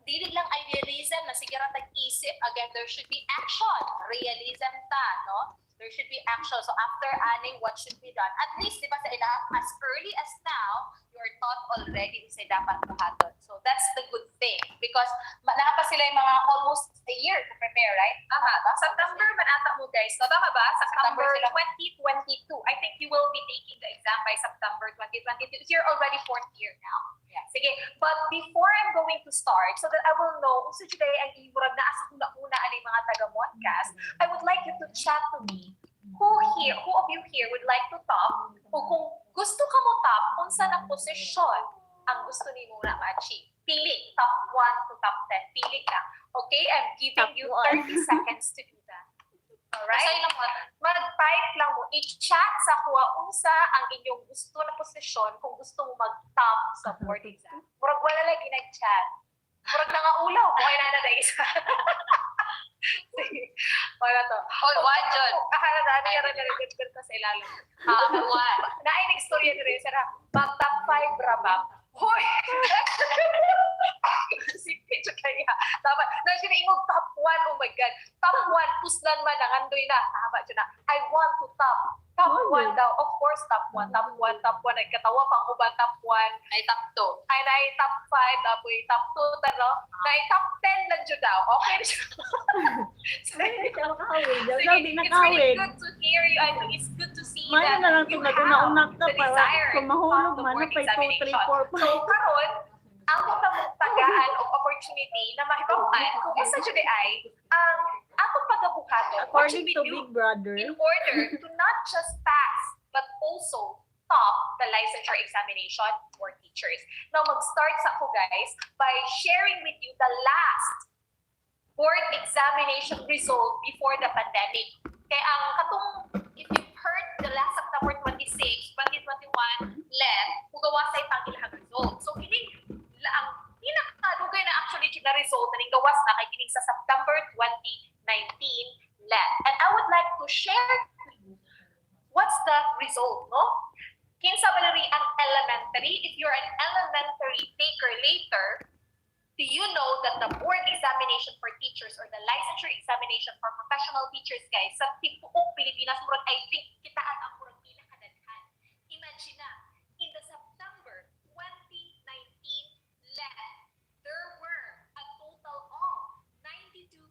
dili lang idealism na sige ra tag-isip, again, there should be action. Realism ta, no? There should be action. So after ani, what should be done? At least, di ba sa ila, as early as now, you are taught already sa dapat buhaton. So that's the good thing. Because naka pa sila yung mga almost a year to prepare, right? Tama ba? September man ata mo guys. So tama ba? September 2022. I think you will be taking the exam by September 2022. You're already 4th year now. Yeah. Sige. But before I'm going to start, so that I will know kung sa today ang imurag na asa una ani mga taga-MONCAST, I would like you to chat to me. Who of you here would like to top? O kung gusto ka mo top, unsa na posisyon ang gusto ni mo na ma-achieve? Pili, top 1 to top 10. Pili ka. Okay? I'm giving Top you 1. 30 seconds to do that. Alright? Mag-type lang mo. I-chat sa kuha unsa ang inyong gusto na posisyon kung gusto mo mag-top sa board exam. Murag wala lang ginag-chat. Murag nangaulaw mo. Ay na isa. Sige. Wala to. Hoy, one, John. Akala na, ano yung nalagagad ka sa ilalim. One. Nainig storya nila yung sana, mag-top 5 ra ba? Hoy! Si Picho kaya. Dapat, na siya ingog top 1, oh my God. Top 1, puslan man, nangandoy na. Tama siya na, I want to top. Top 1 daw. Of course, top 1. Top 1, top 1. Nagkatawa pang uban, top 1. Ay, top 2. Ay, na top 5, tapos top 2, talo. Na top 10 lang siya daw. Okay na siya. Sige, nakawid. Sige, it's really good to hear you. I think it's good to see Mano that na lang you kung have nag-una-unak ka the para desire kung to mahulog pass the man, board pa 2, 3, examination. 4, 5. So, karon, ang akong tagaan o opportunity na mahibawan kung isa dyan ay ang akong pagabuhaton, what should According we to do Big Brother, in order to not just pass but also top the licensure examination for teachers. Now, mag-start sa ako guys by sharing with you the last board examination result before the pandemic. Kaya ang katong, if you've heard the last September 26, 2021 left, hugawa sa itang ilahang result. So, kining ang pinakadugay na actually na result na gawas na kay kining sa September 2019 left. And I would like to share what's the result, no? Kinsa balari ang elementary. If you're an elementary taker later, do you know that the board examination for teachers or the licensure examination for professional teachers, guys, sa tibuok Pilipinas, murag I think kitaan ang murag pinakadaghan. Imagine na, in the September 2019 left, there were a total of 92,440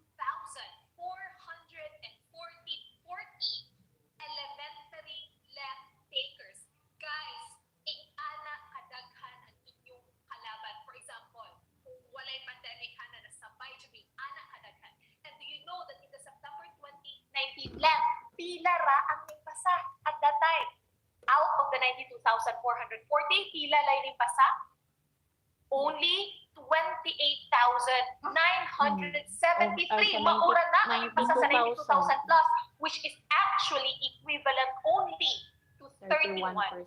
elementary left takers. Guys, ing-ana kadaghan ang inyong kalaban. For example, kung walay pandemic na nasabay to be ana kadaghan. And do you know that in the September 2019 left, pila ra ang nipasa at that time? Out of the 92,440, pila lay nipasa? Only 28,973. Maura na ang nipasa sa 92,000 plus, which is actually equivalent only to 31.34%.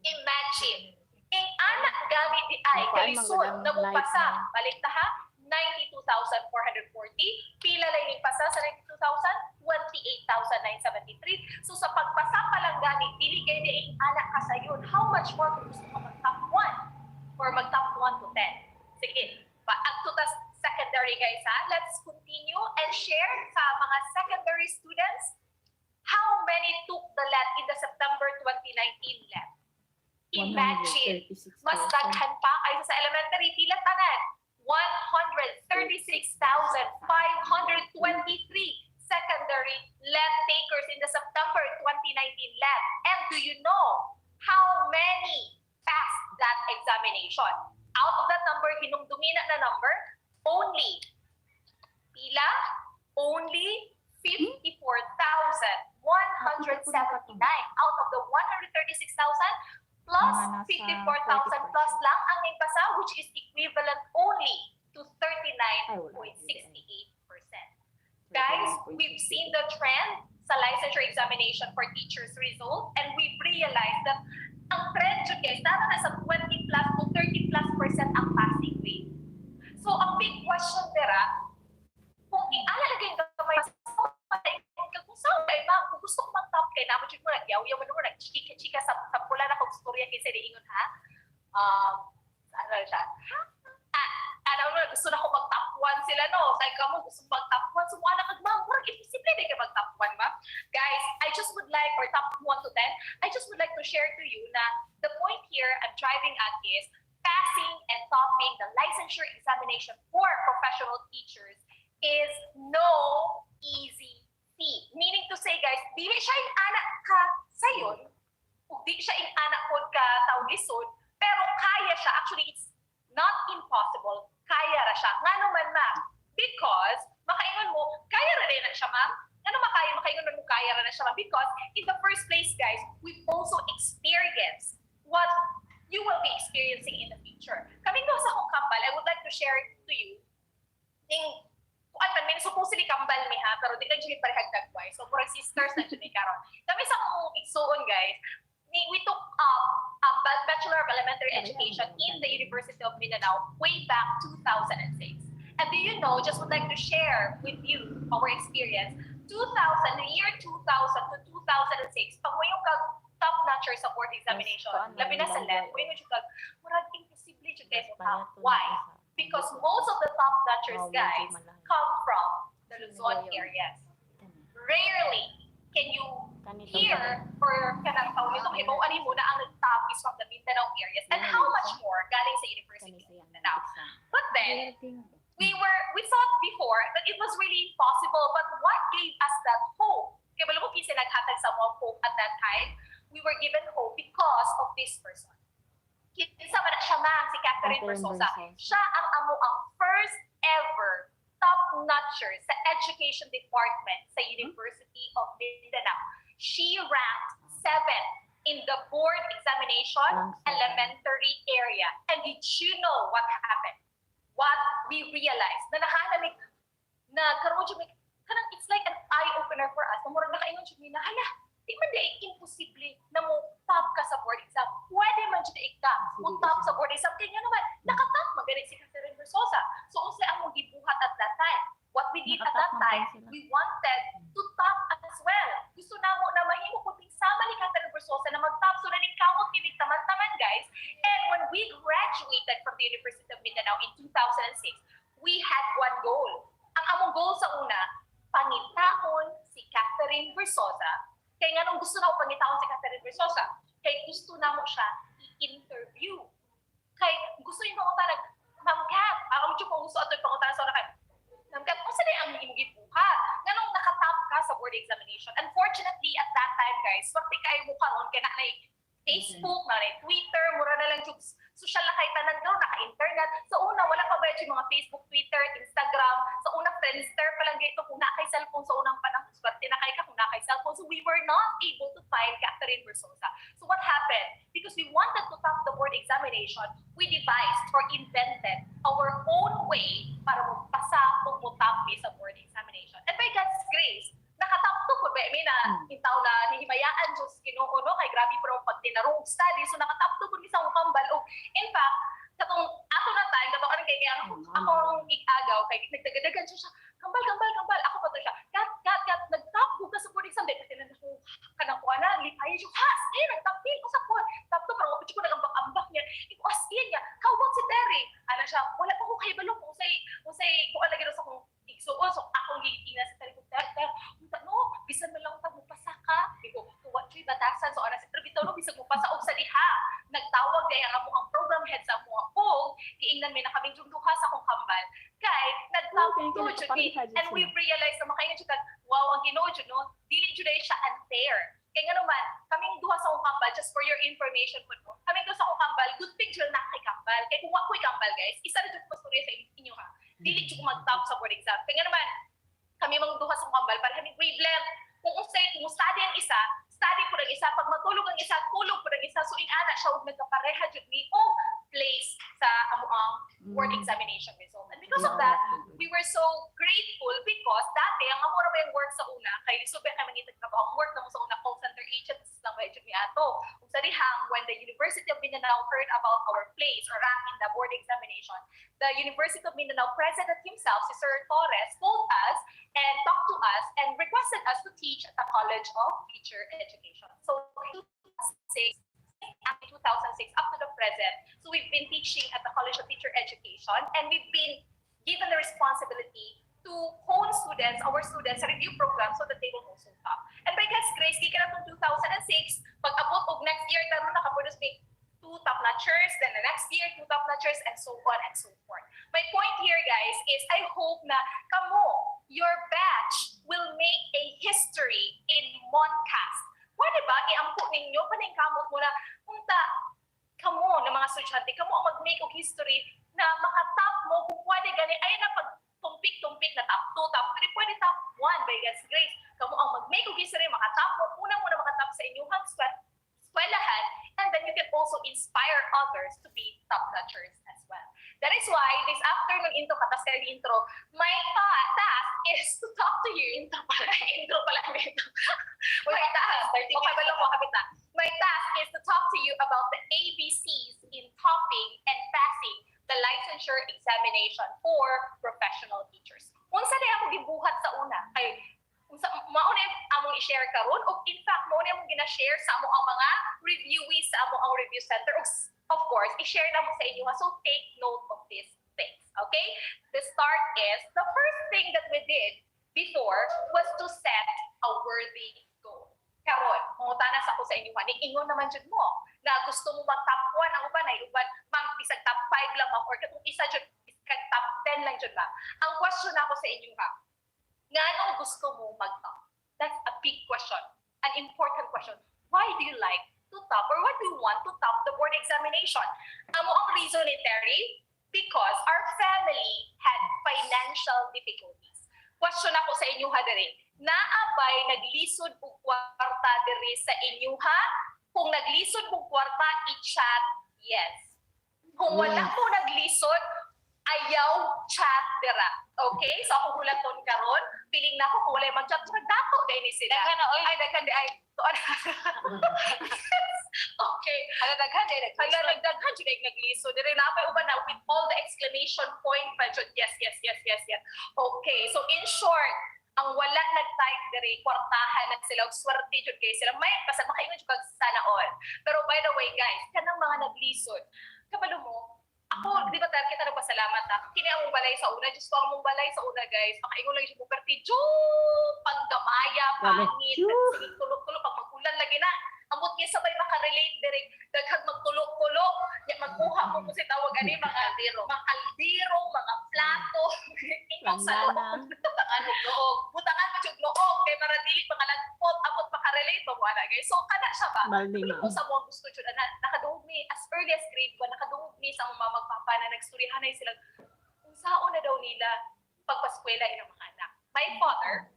Imagine, ang anak gamit di ay kalisod na mupasa, balik ta ha, 92,440, pila lang yung pasa sa 92,000, 28,973. So sa pagpasa pa lang gamit, dili kayo di ang anak ka sa yun. How much more kung gusto ka mag-top 1 or mag-top 1 to 10? Sige, ang tutas secondary elementary guys ha. Let's continue and share sa mga secondary students how many took the LET in the September 2019 LET. Imagine, mas daghan pa kaysa sa elementary pila tanan. 136,523 secondary LET takers in the September 2019 LET. And do you know how many passed that examination? Out of that number, hinumdumina na number, only pila? Only 54,179 out of the 136,000 plus 54,000 plus lang ang naipasa, which is equivalent only to 39.68%. Guys, we've seen the trend sa licensure examination for teachers result, and we've realized that ang trend yun guys, tama na sa 20 plus to 30 plus % ang passing rate. So, ang big question dira, kung ialala kayo kamay kung saan kayo ma'am, kung gusto ko mag-top kayo, naman yun mo, nagyaw-yaw mo naman, nag-chika-chika sa pula na kung storya kayo sa diingon ha? Ano siya? Ano mo, gusto na ko mag-top 1 sila, no? Sabi ka mo, gusto mag-top 1. So, anak ka, ma'am, murag imposible na kayo mag-top 1, ma'am. Guys, I just would like, or top 1 to 10, I just would like to share to you na the point here I'm driving at is passing and topping the licensure examination for professional teachers is no easy feat. Meaning to say, guys, dili siya yung anak ka sayon, o di siya yung anak ko ka tawlisod, pero kaya siya. Actually, it's not impossible. Kaya ra siya. Nga naman, ma'am. Because, makaingon mo, kaya ra rin na siya, ma'am. Ano makaingon mo, kaya ra na siya, ma'am. Because, in the first place, guys, we've also experienced what you will be experiencing in the future. Kaming daw sa akong kambal, I would like to share to you supposedly kambal mi ha, pero di lang dyan parehag dagway. So, murag sisters na dyan karon. Kami sa akong igsuon, guys, we took a Bachelor of Elementary Education in the University of Mindanao way back 2006. And do you know, just would like to share with you our experience, the year 2000 to 2006, pag mo yung top-notcher sa board examination, labi na sa LET, mo yung murag imposible dyan kayo top. Why? Because most of the top-notchers, guys, come from the Luzon areas. Rarely can you hear or kanang tawag itong ibaw ani mo na ang nag-top is from the Mindanao areas, and how much more galing sa University of Mindanao. But then, we thought before that it was really possible, but what gave us that hope? Kaya wala mo kinsa naghatag sa mga hope at that time, we were given hope because of this person. Kinsa man siya, ma'am, si Catherine Versosa. Siya ang first ever top-notcher sa education department sa University of Mindanao. She ranked 7th in the board examination elementary area. And did you know what happened? What we realized? Na nakalamig, na karoon siya, it's like an eye-opener for us. Na murang nakaingon siya, na hala, di man di imposible na mo top ka sa board exam. Pwede man siya ka mo top sa board exam. Kaya nga naman, nakatop magaling si Catherine Versosa. So, unsa ang mong gibuhat at that time? What we did at that time, we wanted to top as well. Gusto na mo na mahimo kung sama ni Catherine Versosa na mag-top. So, naning kamot kinig taman-taman, guys. And when we graduated from the University of Mindanao in 2006, we had one goal. Ang among goal sa una, pangitaon si Catherine Versosa. Kaya nga nung gusto na ako pangitaon si Catherine Versosa, kaya gusto na mo siya i-interview. Kaya gusto yung pangutanag, Ma'am Kat, ako mo kung gusto ito yung pangutanag sa una, Ma'am Kat, kung saan ang imugit buhat? Nga nung nakatap ka sa board examination. Unfortunately, at that time, guys, swerte kayo mo karon kaya na Facebook, na Twitter, mura na lang yung social na kayo tanan daw, naka-internet. Sa una, wala pa ba yung mga Facebook, Twitter, Instagram. Sa una, Friendster pa lang dito kung na kay cellphone sa unang panahon. Swerte na kayo ka kung na kay cellphone. So we were not able to find Catherine Versosa. So what happened? Because we wanted to top the board examination, we devised or invented our own way para magpasa o top sa board examination. And by God's grace, nakatap to po ba? I mean, intaw na hihimayaan Diyos Ginoo, no? Kay grabe pero pag tinarong study, so nakatap to po isang kambal. O, in fact, katong ato na time, katong ano kaya akong ig-agaw, kay nagdagadagan siya, kambal, ako pa to siya, kat, nag-top ko ka sa board exam, dahil kasi ko, kanang kuha na, lipay siya, nag-top ko sa board, top to, pero ko nag-ambak-ambak niya, iko as niya, how about si Terry? Ano siya, wala pa ko kayo balong kung say kung lagi sa akong igsuon so akong gitingnan sa talikod no bisan man lang tag mupasa ka digo tuwa choy batasan so ana sa pero bitaw no bisag mupasa og sa diha nagtawag kay ang amo ang program head sa mo og giingnan mi na kaming duha sa akong kambal kay nagtawag to and we realized na makaingon jud kag wow ang Ginoo jud no dili jud siya unfair kay nga naman kaming duha sa akong kambal just for your information po no kaming duha sa akong kambal good picture na kay kambal kay kung wa ko'y kambal guys isa ra jud ko storya sa inyo ha dili jud ko mag-top sa board exam kay nga naman kami mga duha sa kambal para kami wavelength kung study ang isa study po ang isa pag matulog ang isa tulog po ang isa so ana siya og nagkapareha jud ni og place sa amo ang board examination result and because of that we were so grateful because dati ang amo ra ba yung work sa una kay so ba kay mangitag trabaho ang work na mo sa una call center agents lang ba jud mi ato ug sa dihang when the University of Mindanao heard about our place or rank in the board examination the University of Mindanao president himself si Sir Torres told us and talked to us and requested us to teach at the College of Teacher Education so 2006 up to the present. So we've been teaching at the College of Teacher Education and we've been given the responsibility to hone students, our students, sa review program so that they will also top. And by God's grace, kika na itong 2006, pag abot og next year, karon nakaproduce may 2 top-notchers, then the next year, 2 top-notchers, and so on and so forth. My point here, guys, is I hope na kamo, your batch will make a history in MONCAST. Pwede ba, iampo ninyo, paningkamot mo na, punta, kamo na mga estudyante, kamo ang mag-make of history na makatap mo, kung pwede gani, ay na pag tumpik-tumpik na top 2, top 3, pwede top 1 by God's grace. Kamo ang mag-make of history, makatap mo, una muna makatap sa inyong eskwelahan, and then you can also inspire others to be top-notchers as well. That is why this afternoon intro, katas kayo intro, my task is to talk to you. Intro pala. My task, okay ba lang ko kapita? My task is to talk to you about the ABCs in topping and passing the licensure examination for professional teachers. Unsa na ako gibuhat sa una? Kay mauna among i-share karon o in fact mauna among gina-share sa amo ang mga reviewees sa amo ang review center of course i-share na mo sa inyo so take note of these things okay the start is the first thing that we did before was to set a worthy goal karon mangutana sa ako sa inyo ni ingon naman jud mo na gusto mo mag top 1 ang uban ay uban ma'am bisag top 5 lang ma'am or katong isa jud bisag top 10 lang jud ba ang question ako sa inyo ha nga anong gusto mo mag-top? That's a big question, an important question. Why do you like to top or what do you want to top the board examination? Amo ang reason ni Terry? Because our family had financial difficulties. Question ako sa inyo ha dere. Naabay naglisod og kwarta dere sa inyo ha? Kung naglisod og kwarta, i-chat yes. Kung wala po naglisod, ayaw chat dira. Okay? So ako hulaton karon, piling na ako kung wala mag-chat, dako dahil ni sila. Daghan na, oy. Ay, daghan di ay. Okay. Daghan di, nagdaghan di naglisod. Diri na pa uban na with all the exclamation point pa jud. Yes. Okay. So in short, ang wala nag-type diri kwartahan na sila og swerte jud kay sila may pasag makaingon jud kag sana all. Pero by the way guys, kanang mga naglisod, kabalo mo ako, di ba tayo kita nagpasalamat ha? Kini ang balay sa una, just ko ang balay sa una guys. Makaingon lang yung puberty, panggamaya, pangit, sige tulog-tulog, pag magulan lagi na. Amot niya sabay makarelate direk, daghang magtulog-tulog, magkuha mo kung si tawag ani mga kaldero, mga plato, inyong sa loob, butangan og loob, butangan mo yung loob, kay para dili pangalagpot, amot makarelate mo wala guys. So kana siya ba? Kung sa mga gusto jud nakadungog ni as early as grade 1, nakadungog ni sa mga magpapa na nagstoryahan ay sila kung saon na daw nila pagpaskwela ilang mga anak. My father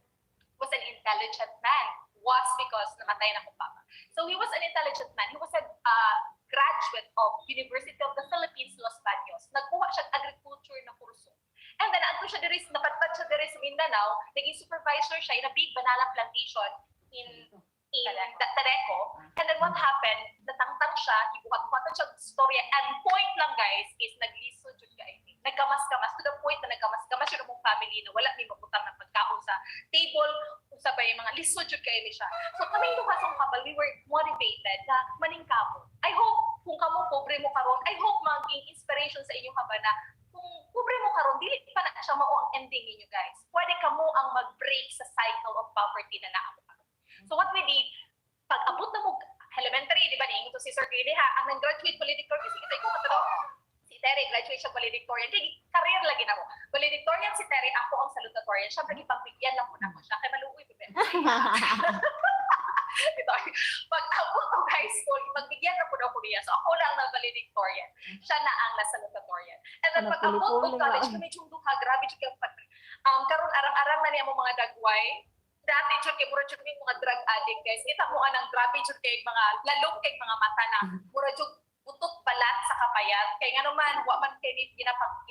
was an intelligent man. Was because namatay na akong papa. So he was an intelligent man. He was a graduate of University of the Philippines, Los Baños. Nagkuha siya agriculture na kurso. And then, adto siya diri, napadpad siya diri sa Mindanao, naging supervisor siya in a big banana plantation in Tareco. And then what happened, natangtang siya, ibuhat-buhatan siya storya. And point lang guys, is naglisod yun guys. Nagkamas-kamas, to the point na nagkamas-kamas yun ng family na wala may mabutang na pagkaon sa table, usabay yung mga lisod yun kayo siya. So kaming duha sa kabal, we were motivated na maningkamo. I hope, kung kamo pobre mo karon, I hope maging inspiration sa inyong haba na kung pobre mo karon, dili pa na siya mao ang ending ninyo guys. Pwede ka mo ang mag-break sa cycle of poverty na naamo. So what we did, pag abot na mo elementary, di ba, niingon to si Sir Kede ha, ang nag-graduate valedictorian, kasi kita ko matalo, si Terry, graduate siya valedictorian, kaya career lagi na mo. Valedictorian si Terry, ako ang salutatorian, siya, pagbigyan lang muna ko siya, kaya maluoy, bebe. Ito, pag abot ng high school, magbigyan na po na ko niya, so ako lang na valedictorian, siya na ang salutatorian. And then pag abot ng college, medyo duha, grabe siya kaya karon arang-arang na niya mo mga dagway, dati jud kay mura jud may mga drug addict guys. Kita mo anang grabe jud kay mga lalong kay mga mata na mura jud utot balat sa kapayat. Kay nga naman wa man kay ni ginakaon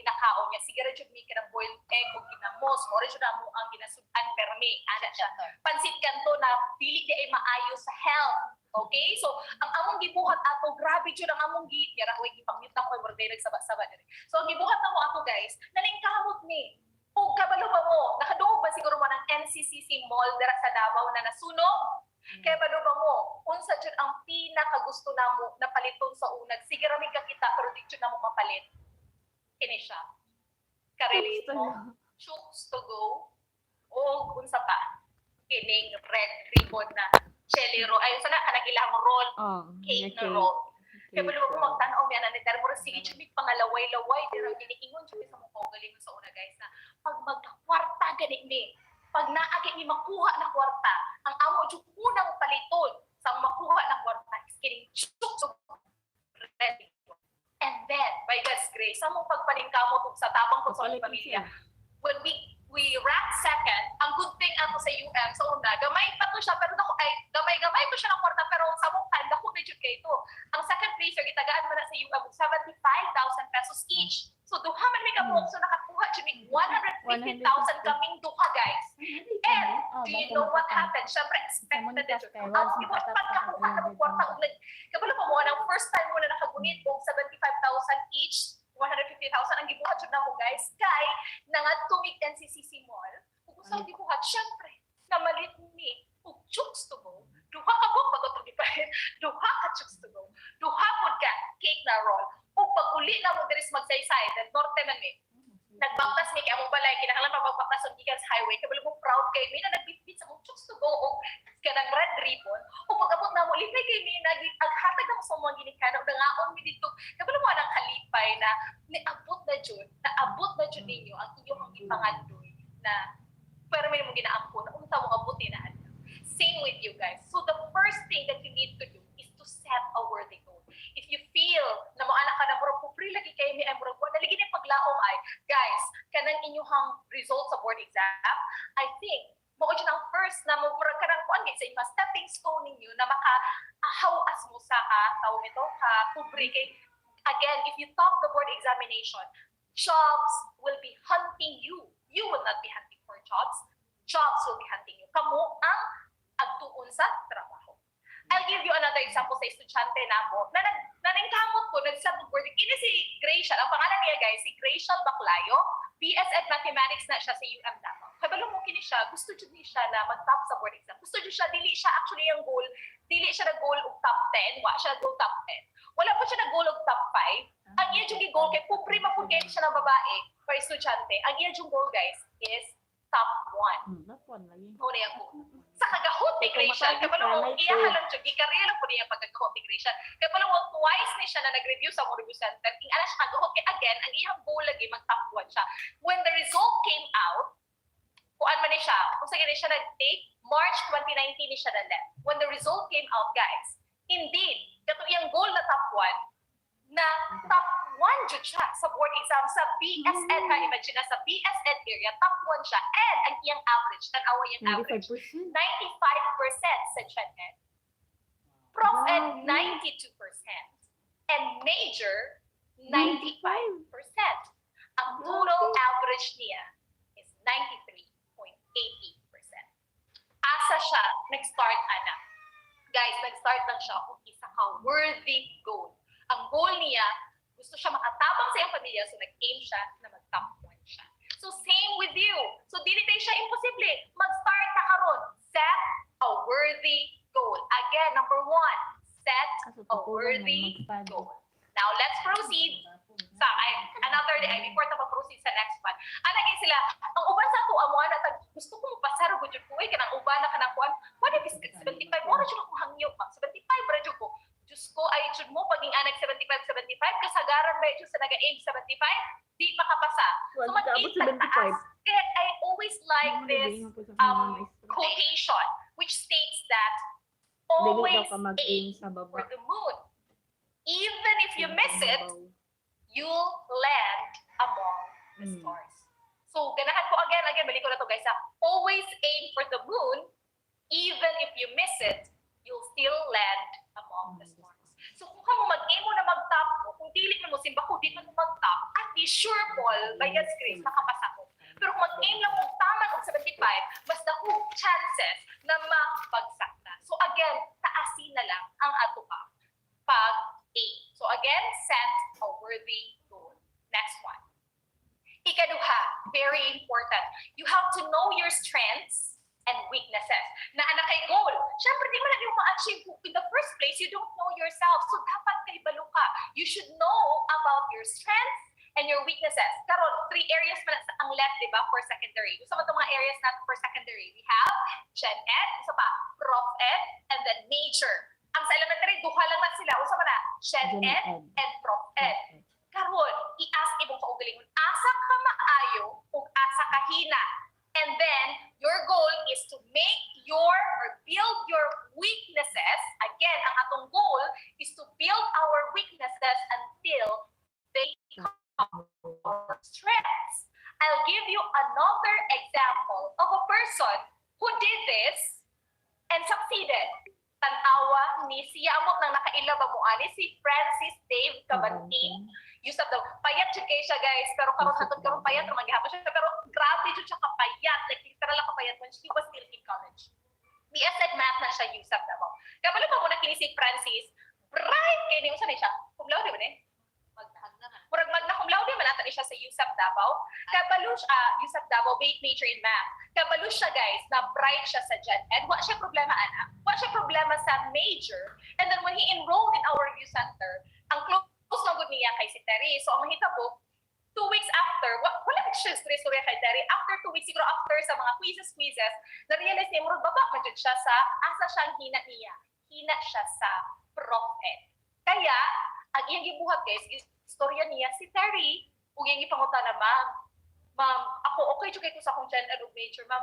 niya. Sigara jud mi kana boiled egg o ginamos. Mura jud amo ang ginasudan permi. Ana siya. Pansit kanto na dili di ay maayo sa health. Okay? So, ang among gibuhat ato, grabe jud ang among yara way ipangit na ko mura day nagsaba-saba diri. So, ang gibuhat na mo ato guys, nalingkamot ni o kabalo ba mo, nakadungog ba siguro mo ng NCCC Mall dira sa Davao na nasunog? Kaya balo ba mo, unsa jud ang pinakagusto namo na paliton sa unag? Sige ra mi kakita pero di jud namo mapalit. Kini siya. Karelate mo. Chooks to go. O unsa pa? Kining red ribbon na jelly roll. Ay sana kanang ilang roll. Cake na roll. Kaya balo mo magtanaw mi ana ni Terry mo sige jud mi pangalaway-laway dira giniingon jud sa mong galing sa una guys na pag magkwarta gani ni, pag naagi ni makuha na kwarta, ang amo jud unang paliton sa makuha na kwarta is kining chuk ready. And then, by God's grace, sa mong pagpalingkamot sa tabang ko sa mong pamilya, when we rank second, ang good thing ato sa UM, sa una, gamay pa to siya, pero gamay pa siya ng kwarta, pero sa mong kanda ko na jud kay ito. Ang second place, yung itagaan mo na sa UM, 75,000 pesos each. So, duha man may kabuk, so nakakuha jud mig 150,000 kaming duha, guys. And, do you know what happened? Siyempre, expected na jud. Ang iba, pagkakuha na ng kwarta, kabalo pa mo, ang first time mo na nakagunit og 75,000 each, 150,000 ang gibuhat jud namo guys. Kay nangadto mig NCCC Mall, ug usa ang gibuhat syempre namalit ni og chooks to go. Duha ka buk pag gipahin. Duha ka chooks to go. Duha pod ka cake na roll. Ug pag uli na mo diri sa Magsaysay, then norte man mi. Nagbaktas mi kay among balay kinahanglan pa magbaktas og gikan sa highway. Kabalo mo proud kay mi na nagbitbit sa mong chooks to go og kanang red ribbon. Ug pag abot na mo lipay kay mi aghatag na mo sa mga ginikanan ug nangaon mi dito. Kabalo mo anang kalipay na naabot na jud ninyo ang inyong ipangandoy na pero may mo ginaampon na unta mo abuti na adto. Same with you guys. So the first thing that you need to do is to set a worthy goal. If you feel na mo anak ka na murag pupri lagi kay mi ay murag wa lagi ni paglaom ay guys kanang inyong results sa board exam, I think mo ang first na mo murag kanang kuan sa inyo stepping stone ninyo na maka-ahawas mo sa tawag nito ka pupri kay again if you top the board examination, jobs will be hunting you. You will not be hunting for jobs. Jobs will be hunting you. Kamo ang agtuon sa trabaho. I'll give you another example sa estudyante na mo na naningkamot ko, nag-set of word. Ini si Gracial. Ang pangalan niya guys, si Gracial Baclayo. BSEd Mathematics na siya sa UM Davao. Kabalo mo kini siya, gusto jud ni siya na mag-top sa board exam. Gusto jud siya, dili siya actually ang goal. Dili siya na goal og top 10. Wa siya goal top 10. Wala po siya na goal og top 5. Ang iya jud goal kay pupri mapugay siya ng babae for estudyante. Ang iya jud goal guys is top 1. Top 1 lagi. Muna yung goal. Sa kagahot ni Gracial, kabalo mo, iyahalan siya, gikarya lang po niya pagkagahot ni Gracial. Kabalo mo, twice ni siya na nag-review sa mga review center. King ala siya kagahot kay again, ang iyang goal lagi mag-top 1 siya. When the result came out, kuan man ni siya, kung sa ganyan siya nag-take, March 2019 ni siya na-left. When the result came out, guys, indeed, kato iyang goal na top 1, na top 1 jud siya sa board exam sa BSEd. Imagine na sa BSEd area, top 1 siya. And ang iyang average, tanawa yung average, 95% sa Gen-Ed. Prof-Ed, 92%. And major, 95%. Ang total average niya is 93.80%. Asa siya, nag-start anak. Guys, nag-start lang siya kung isa ka worthy goal. Ang goal niya, gusto siya makatabang sa iyong pamilya, so nag-aim siya na mag-top 1 siya. So same with you. So dili tayo siya imposible. Mag-start ka karon. Set a worthy goal. Again, number 1, set a worthy goal. Now let's proceed stop. Another day, before ta mag-proceed sa next one. Anagay sila, ang uban sa ako, amo na, gusto ko magpasaro ko dyan ko, kanang uban na kanang kuan, what if 75? Mura dyan ako hangyo, ma'am. 75 ra dyan ko. Diyos ko, ay dyan mo, paging anak 75, kasagaran ba dyan sa nag-aim 75? Di makapasa. So, mag-aim sa taas. Kaya I always like this quotation, which states that always aim for the moon. Even if you miss it, you'll land among the stars. So, ganahan ko again, balik ko na to guys ha. Always aim for the moon, even if you miss it, you'll still land among the stars. So, kung ka mo mag-aim mo na mag-top mo, kung dili mo simba ko, dito mo mag-top, at least sure Paul, by God's grace, makapasa ko. Pero kung mag-aim lang kung tama kung 75, mas dakong chances na mapagsak na. So, again, taasin na lang ang ato ka pag-aim. So, again, set a worthy goal. Next one. Ikaduha, very important. You have to know your strengths and weaknesses. Na anak kay goal. Siyempre, di mo na yung ma-achieve. In the first place, you don't know yourself. So, dapat kay balo ka. You should know about your strengths and your weaknesses. Karon, 3 areas pa ang left, di ba, for secondary. Yung sa mga areas natin for secondary, we have Gen Ed, isa pa, Prof Ed, and then Major. Ang sa elementary, duha lang na sila. Usa pa na, Gen Ed and Prof Ed. Karon, i-ask ibong kaugalingon, asa ka maayo o asa ka hina. And then, your goal is to make or build your weaknesses. Again, ang atong goal is to build our weaknesses until they become our strengths. I'll give you another example of a person who did this and succeeded. Tanawa ni siya mo nang nakaila ba mo ani si Francis Dave Cabanting. Yusap daw, payat siya kay siya guys, pero karon hatod karon payat ra maghapon siya, pero grabe jud siya kapayat, like literal lang kapayat when she was still in college. BSed math na siya Yusap daw. Kabalo pa mo na kini si Francis, bright kay ni usa ni siya. Cum laude ba ni? Murag magna cum laude man ata ni siya sa Yusap Davao. Kabalo siya Yusap Davao major in math. Kabalo siya guys, na bright siya sa Gen Ed. Wa siya problema ana. Wa siya problema sa major. And then when he enrolled in our review center, ang close na good niya kay si Terry. So ang mahitabo, 2 weeks after, wala siya story kay Terry. After 2 weeks, siguro after sa mga quizzes, na-realize niya, murag baba man jud siya sa asa siyang hina niya. Hina siya sa Prof Ed. Kaya, ang iyang gibuhat guys, istorya niya si Terry, ug iyang ipangutan na, ma'am, ako okay jud kay ko sa akong Gen Ed major, ma'am.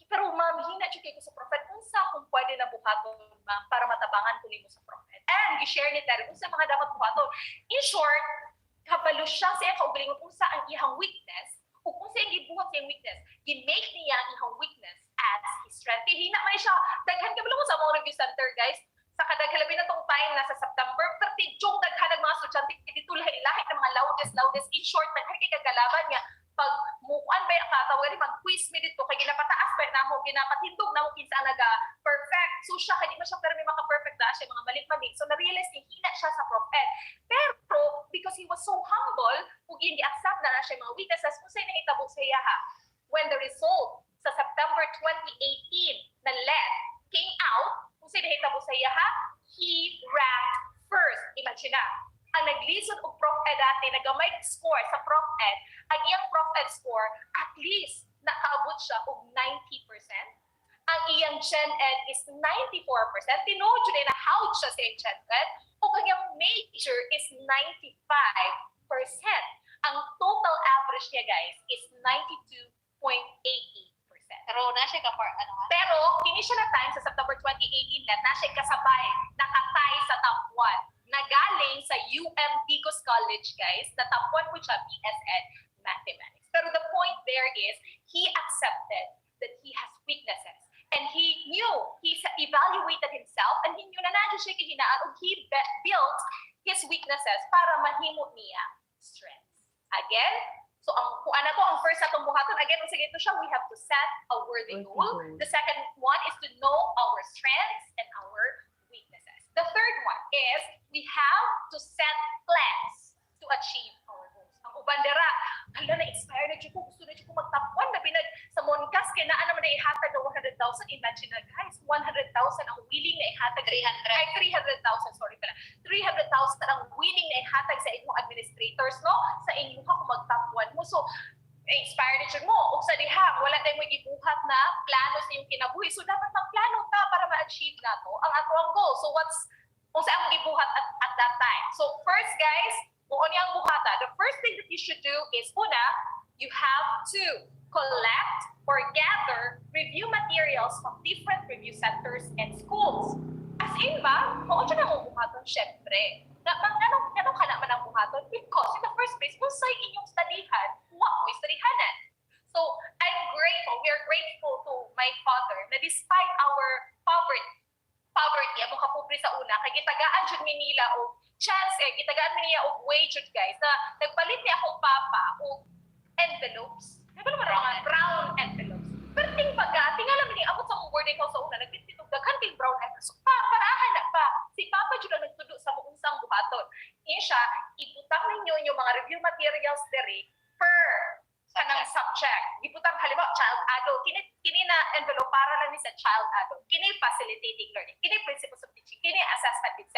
Pero ma'am, hina jud kay ko sa Prof Ed. Unsa kung pwede na buhaton, ma'am, para matabangan ko nimo sa Prof Ed. And gi-share ni Terry unsa mga dapat buhaton. In short, kabalo siya sa iyang kaugalingon unsa ang iyang weakness, ug unsa ang gibuhat sa iyang weakness. Gi-make niya ang iyang weakness as his strength. Hina man siya. Daghan kabalo mo sa mga review center, guys. Sa kadaghan na tong time nasa September 30, jung daghan ng mga estudyante dito lahi ng mga loudest. In short, daghan kay kagalaban niya. Pag mukuan ba yung katawag ni mag-quiz mi dito kay ginapataas ba na mo ginapatindog na mo kinsa naga perfect. So siya kay di man siya pero may maka-perfect na siya mga malit-malit. So na-realize ni hina siya sa Prof Ed. Pero because he was so humble, ug hindi accept na siya mga weaknesses kung sa'yo nahitabo sa iya ha. When the result sa September 2018 na LED came out, kung sa'yo nahitabo sa iya ha, he ranked first. Imagine na. Ang naglisod og Prof Ed dati, nagamay score sa Prof Ed, ang iyang Prof Ed score, at least nakaabot siya og 90%. Ang iyang Gen Ed is 94%. Tinood yun na how siya sa iyang Gen Ed. O kanyang major is 95%. Ang total average niya guys is 92.88%. Pero na siya ka for ano ha? Pero, kini siya na time sa September 2018 na siya kasabay, nakatay sa top 1. Nagaling sa UM Digos College, guys, na top 1 po siya, BSed Mathematics. Pero the point there is, he accepted that he has weaknesses. And he knew, he evaluated himself, and he knew na nandiyan siya kahinaan, and he built his weaknesses para mahimo niya strengths. Again, so kung ano to, ang first atong buhaton, again, kung sige ito siya, we have to set a worthy goal. The second one is to know our strengths and our weaknesses. The third one is we have to set plans to achieve our goals. Ang ubandera, hala na-inspire na ko, gusto na ko mag-top 1, na binag sa MONCAST, kaya naan naman na ihatag ng 100,000. Imagine na guys, 100,000 ang willing na ihatag. 300,000, sorry pala. 300,000 ang winning na ihatag sa inyong administrators, no? Sa inyong kung mag-top 1 mo. So, inspired na mo. O sa dihang, wala tayong may ibuhat na plano sa iyong kinabuhi. So, dapat magplano ka para ma-achieve na to ang ato ang goal. So, kung saan mo ibuhat at that time. So, first guys, kung ano yung buhata, the first thing that you should do is, una, you have to collect or gather review materials from different review centers and schools. As in ba, kung ano na mo buhaton, syempre. Ano ka naman ang buhaton? Because in the first place, kung sa inyong studyhan, huwag mo studyhanan. So, we are grateful to my father na despite our poverty, among kapobre sa una, kay gitagaan jud mi nila og chance, gitagaan mi niya og way jud guys, na nagpalit niya akong papa og envelopes. Ano naman mga brown envelopes. Pero tingala mi ni abot sa mong boarding house sa una, nagtititog daghan kay brown envelopes. So, parahan na pa. Si papa jud ang nagtudo sa muungsang buhaton. Iyan siya, ibutang ninyo yung mga review materials diri per kanang subject. Ibutang halimbawa child adult, kini na envelope para lang ni sa child adult. Kini facilitating learning, kini principles of teaching, kini assessment, etc.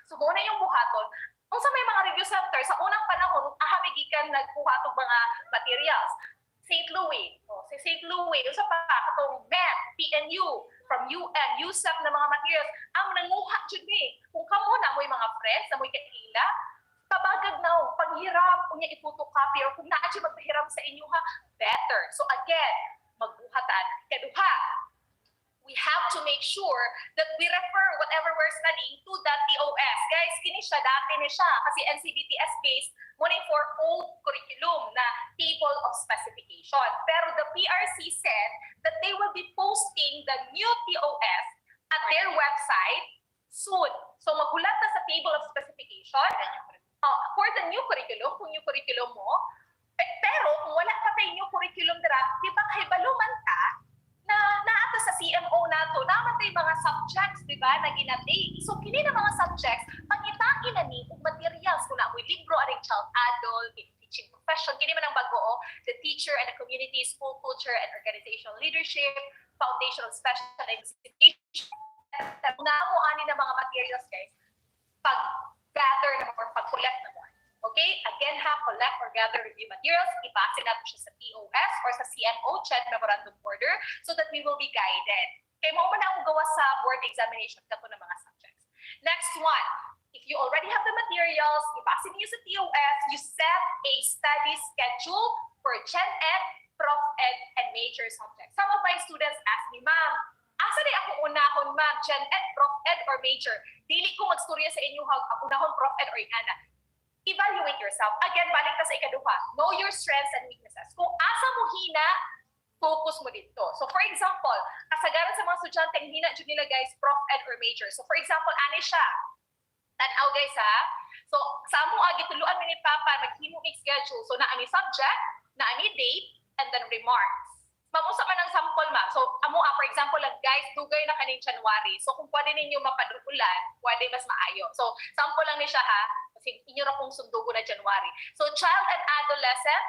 So muna yung buhaton. Kung sa may mga review center sa unang panahon, ahamigikan nagbuhat og mga materials. St. Louis, si St. Louis, usa pa katong MET, PNU, from UN, USAP na mga materials, ang nanguha jud ni. Kung kamo na mo'y mga friends, na mo'y kaila, kabagag na, paghiram, kung niya i-photocopy, or kung naa-dyan magpahiram sa inyo ha, better. So again, magbuhatan. Kaduha, we have to make sure that we refer whatever we're studying to the TOS. Guys, kini siya, dati na siya, kasi NCBTS based, muna for old curriculum na table of specification. Pero the PRC said that they will be posting the new TOS at their website soon. So magulat na sa table of specification, for the new curriculum, kung new curriculum mo, pero kung wala ka tayo new curriculum dira, di ba kahibaluman ka na naata sa CMO nato, naman tayo mga subjects, di ba, na ginatay. So, kini na mga subjects, pangitangin na ni materials, kung na amoy libro, aring child adult, teaching profession, kini man ang bago, the teacher and the community, school culture and organizational leadership, foundational special institution, na mo ani na mga materials, guys, pag-gather na or pag-collect na mo. Okay? Again ha, collect or gather review materials, ipase natin siya sa POS or sa CMO, Chat Memorandum Order, so that we will be guided. Kaya mo na akong gawa sa board examination kato ng mga subjects. Next one, if you already have the materials, ipase niyo sa TOS, you set a study schedule for Gen Ed, Prof Ed, and major subjects. Some of my students ask me, Ma'am, asa di ako unahon, Ma'am, Gen Ed, Prof Ed, or major? Dili ko magstorya sa inyo ako unahon Prof Ed or Ingana. Evaluate yourself. Again, balik ka sa ikaduha. Know your strengths and weaknesses. Kung asa mo hina, focus mo dito. So for example, kasagaran sa mga estudyante, hina dyan nila guys, Prof Ed or major. So for example, ani siya. Tanaw guys ha. So sa amo agi tuluan mi ni Papa, naghimo mig schedule. So naani subject, naani date, and then remarks. Mamusa man ang sample ma. So amo for example lang guys, dugay na kaning January. So kung pwede ninyo mapadukulan, pwede mas maayo. So sample lang ni siya ha. Kasi inyo ra kong sundugo na January. So child and adolescent,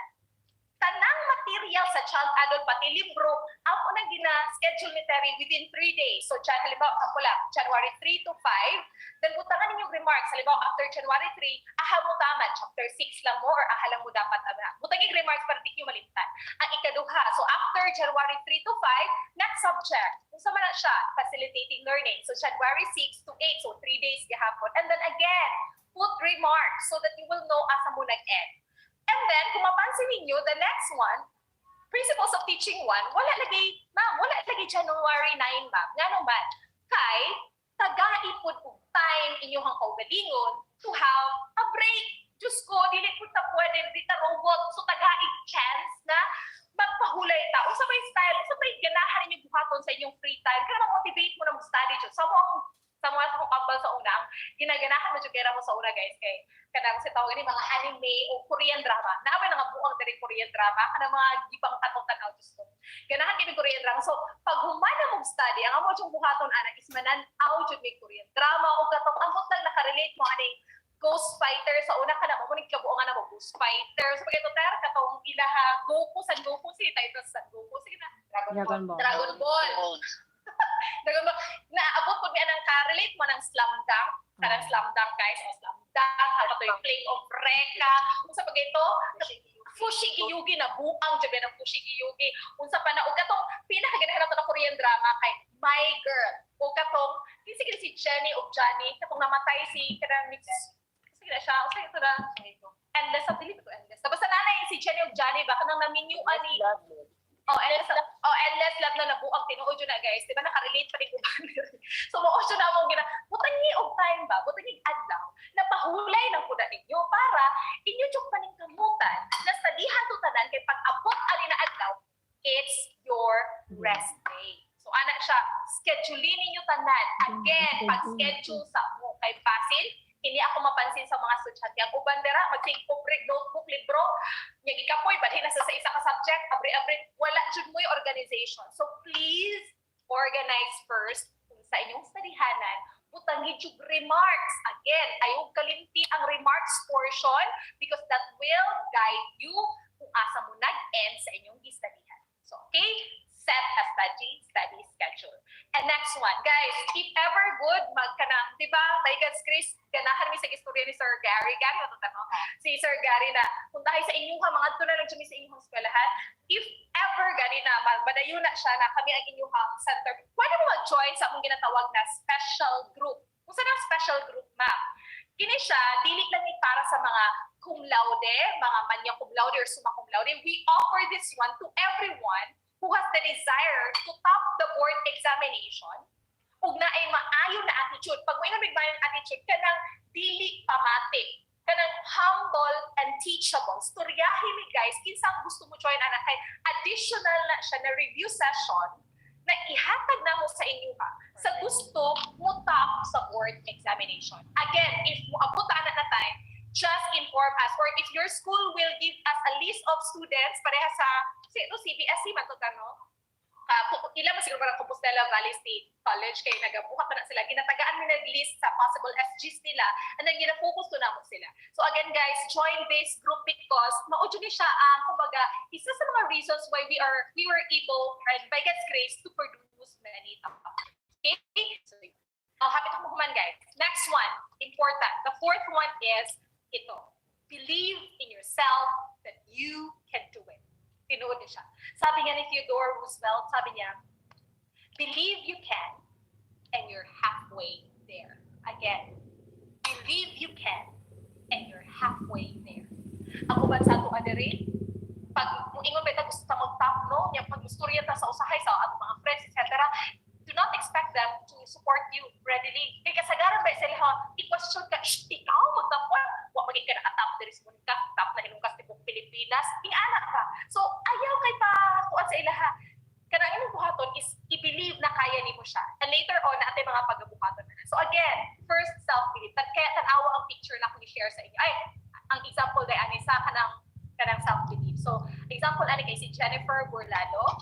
tanang material sa child adult pati libro, ako na gina-schedule ni Terry within 3 days. So halimbawa, sample lang, January 3 to 5, then butangan ninyong remarks. Halimbawa, after January 3, aha mo taman, chapter 6 lang mo or aha lang mo dapat ama. Butangin remarks para di nyo malimtan. Ang ikaduha, so after January 3 to 5, next subject, kung sama na siya, facilitating learning. So January 6 to 8, so 3 days gihapon. And then again, put remarks so that you will know asa mo nag-end. And then, kung mapansin ninyo, the next one, Principles of Teaching 1, wala lagi January 9, ma'am. Nga naman, kay taga-ipod og time inyong kaugalingon to have a break. Diyos ko, dili po ta pwede, di ta robot, so taga-ig chance na magpahulay ta. O sabay style, o sabay ganahan ninyong buhaton sa inyong free time. Kaya motivate mo na mag-study dyan. Sa mga akong kambal sa una, ginaganahan mo dyan kaya mo sa una guys, kay kanang si tawag ni mga anime o Korean drama. Naabay na nga buang dari Korean drama, kanang mga gibang tanong-tanaw dyan ko. Ganahan kini Korean drama. So, pag humana mong study, ang amo dyan buhaton, ana, is manan-aw dyan may Korean drama o katong amot lang nakarelate mo, aning Ghost Fighter, sa una ka na mo, munig kabuangan na mo, Ghost Fighter. So, pag ito tayo, katong ilaha, Goku, San Goku, si Titus San Goku, sige na, Dragon Ball. Dragon Ball. Naabot po niya ng ka-relate mo ng slam dunk. Kanang slam dunk guys, o slam dunk, ako to yung play of reka. Kung sa pag ito, fushigi-yugi na buang dyan ng fushigi-yugi. Kung sa panahon, katong pinakaganahan na Korean drama kay My Girl. O katong, sige si Jenny o Johnny, katong namatay si kanang mix. Sige na siya, sige ito na. Endless, sa Pilipino endless. Tapos sa nanay si Jenny o Johnny, baka nang naminyuan ni... Endless love na nabuang tinuod yun na guys. Di ba nakarelate pa rin ko so mo siya na mong gina, butang niyo og time ba? Butang niyo adlaw na pahulay ng kuda ninyo para inyo yung paning kamutan na studihan to tanan kay pag-abot ali na adlaw, it's your rest day. So anak siya, schedulein ninyo tanan. Again, pag-schedule sa mo kay Basil, hindi ako mapansin sa mga estudyante. Ang uban dira, mag-take break, notebook, libro, yung ikapoy, balhin na sa isa ka subject, abri-abri, wala dyan mo yung organization. So please, organize first kung sa inyong studihanan, butangin yung remarks. Again, ayaw kalimti ang remarks portion because that will guide you kung asa mo nag-end sa inyong studihan. So, okay? Set a study schedule. And next one, guys, if ever good, magkanang, di ba, by God's grace, ganahan mi sa istorya ni Sir Gary. Gary, matutano? Si Sir Gary na, kung dahil sa inyong mga tunay lang sa inyong eskwelahan, if ever gani na, madayo na siya na kami ang inyong center, pwede mo mag-join sa akong ginatawag na special group. Kung saan ang special group, ma'am? Kini siya, dili lang ni para sa mga cum laude, mga manya cum laude or summa cum laude. We offer this one to everyone who has the desire to top the board examination ug na ay maayo na attitude. Pag may nabigbayon attitude, kanang dili pamatik, kanang humble and teachable. Storyahin ni guys, kinsang gusto mo join anak kay additional na siya na review session na ihatag na mo sa inyo ha, sa gusto mo top sa board examination. Again, if mo abot anak na time, just inform us. Or if your school will give us a list of students, pareha sa CBSE man to no? Ilan mo siguro parang Compostela Valley State College kay nagabuhat pa na sila. Ginatagaan mo nag-list sa possible SGs nila and then gina-focus to na mo sila. So again guys, join this group because maudyo ni siya kumbaga, isa sa mga reasons why we were able and by God's grace to produce many topics. Okay? So, happy to kumahan guys. Next one, important. The fourth one is ito. Believe in yourself that you can do it. Tinuod niya siya. Sabi niya ni Theodore Roosevelt, sabi niya, believe you can and you're halfway there. Again, believe you can and you're halfway there. Ako ba sa ito, Adere? Pag ingon ba gusto ta mag-top, no? Yung pag-istorya ta sa usahay, sa ating mga friends, etc., do not expect them to support you readily. Kaya kasagaran ba sila i-question ka, ikaw magtapon, huwag maging ka nakatap dari sa munika, top na hinungkas tipong Pilipinas, anak ka. So, ayaw kay pa kuan sa ilaha. Kanang imong buhaton is i-believe na kaya nimo siya. And later on, na atay mga pagabuhaton na. So again, first self-belief. Kaya tanawa ang picture na akong i-share sa inyo. Ay, ang example kay ani sa kanang self-belief. So, example ani kay si Jennifer Burlado.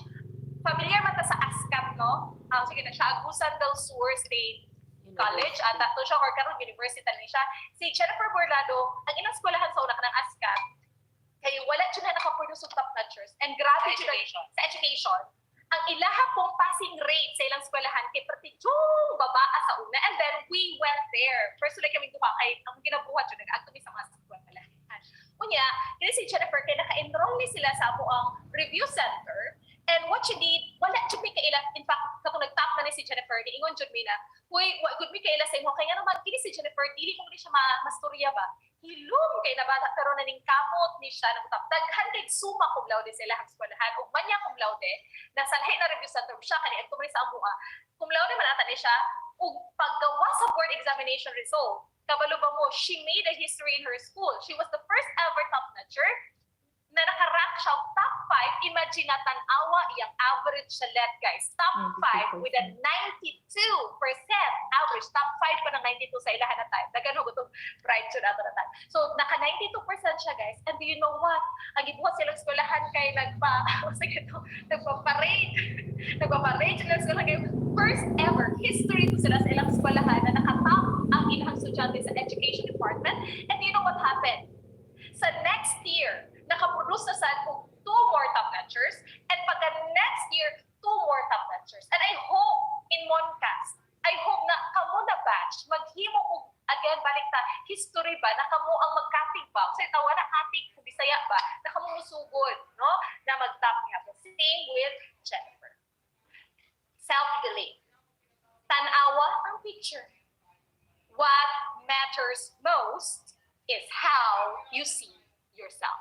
Familiar man ta sa ASCAP, no? Sige na siya, Agusan del Sur State College, ata to siya, or karon university na siya. Si Jennifer Burlado, ang inang eskwelahan sa una kanang ASCAP, kaya wala siya na nakaproduce of top notchers. And grabe siya sa education. Ang ilaha pong passing rate sa ilang eskwelahan kay partidong babaa sa una. And then we went there. Personally kami duha kay ang ginabuhat siya, nag-agto sa mga eskwelahan. Unya, kaya si Jennifer, kaya naka-enroll ni sila sa ang review center. And what she did, wala jud mi kaila. In fact, katong nag-top na ni si Jennifer, niingon jud mi na, "Hoy, wa gud mi kaila sa imo kaya naman kini si Jennifer, dili mo ni siya mastorya ba? Hilom kay na bata pero naning kamot ni siya na top. Daghan kay summa cum laude sila sa eskwelahan ug manya cum laude, nasanhay na review center siya kani adto sa amua. Cum laude man ata ni siya ug paggawa sa board examination result. Kabalo ba mo, she made a history in her school. She was the first ever top notcher na nakarank siya top 5. Imagine na tanawa iyang average sa let guys. Top 5 with a 92% average. Top 5 pa ng 92 sa ilahan na time. Nagano ko itong pride siya nato na time. So, naka 92% siya guys. And do you know what? Ang ibuhat silang eskwelahan kay nagpa-parade. Nagpa-parade silang eskwelahan kay first ever history ko sila sa ilang eskwelahan na nakatop ang ilang estudyante sa education department. And do you know what happened? Sa next year, nakaproduce na saan kung 2 more top notchers, and pagka next year, 2 more top notchers. And I hope in ba? Kasi tawa na atik, kung Bisaya ba, nakamumusugod, no? Na mag-top niya. Same with Jennifer. Self-belief. Tanawa ang picture. What matters most is how you see yourself.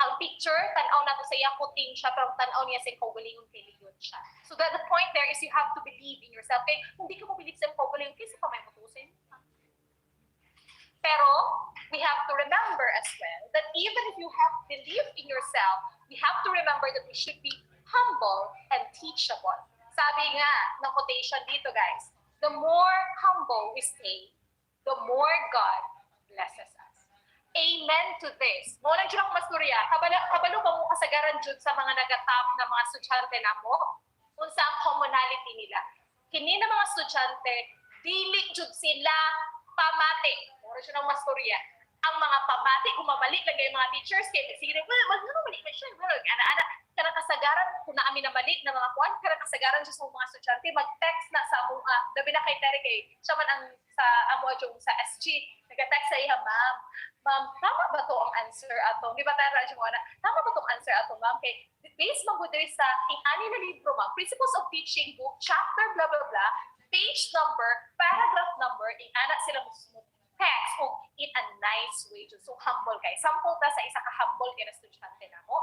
Ang picture, tanaw na to sa iya, kuting siya, pero tanaw niya sa kaugalingon kay Leon siya. So the point there is you have to believe in yourself. Kaya kung di ka mo believe sa kaugalingon, kaysa pa may mutusin. Pero we have to remember as well that even if you have belief in yourself, we have to remember that we should be humble and teachable. Sabi nga ng quotation dito, guys, the more humble we stay, the more God blesses us. Amen to this. Mo lang dyan akong masturya. Kabalo ba mo kasagaran dyan sa mga nagatap na mga estudyante na mo? Kung sa ang commonality nila. Kini na mga estudyante, dili dyan sila pamati. Mo dyan ang masturya. Ang mga pamati, kung mamali lang yung mga teachers, kaya sige, well, wag na mamali na siya. Well, ana-ana, karang kasagaran, kung naami na mali na mga kuwan, karang kasagaran dyan sa mga estudyante, mag-text na sa among, labi na kay Terry, kay siya man ang sa amo yung sa SG, nag-text sa iya, ma'am, tama ba to ang answer ato? Di ba tayo radyo mo na, tama ba to ang answer ato, ma'am? Kay, based mag-udiri sa ing-ani na libro, ma'am, Principles of Teaching book, chapter, blah, blah, blah, page number, paragraph number, ing-anak sila mo text o in a nice way. So, humble guys. Sample ta sa isa ka-humble kaya na estudyante na mo.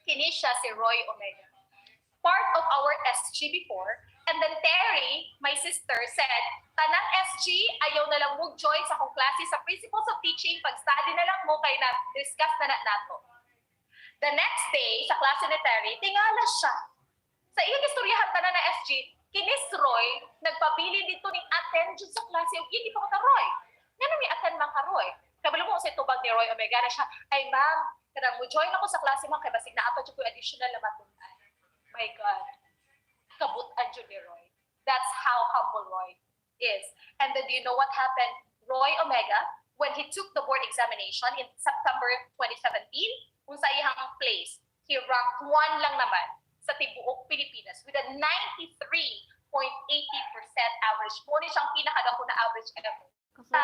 Kini siya si Roy Omega. Part of our SG before. And then Terry, my sister, said, tanang SG, ayaw na lang mo join sa akong klase sa Principles of Teaching. Pag-study na lang mo kay na-discuss na nato. The next day, sa klase ni Terry, tingala siya. Sa iyong istoryahan tanan na SG, kinis Roy, nagpabili dito ng attend sa klase. O hindi pa ko Roy. Nga na may attend man ka Roy. Kabalo mo sa tubag ni Roy Omega na siya, ay ma'am, kanang mo join ako sa klase mo kay basig na ato ko additional na matunan. My God. Kabutan dyan ni Roy. That's how humble Roy is. And then do you know what happened? Roy Omega, when he took the board examination in September 2017, kung sa iyang place, he ranked 1 lang naman sa tibuok Pilipinas with a 93.80% average. Muna siyang pinakadako na average ever. 93.60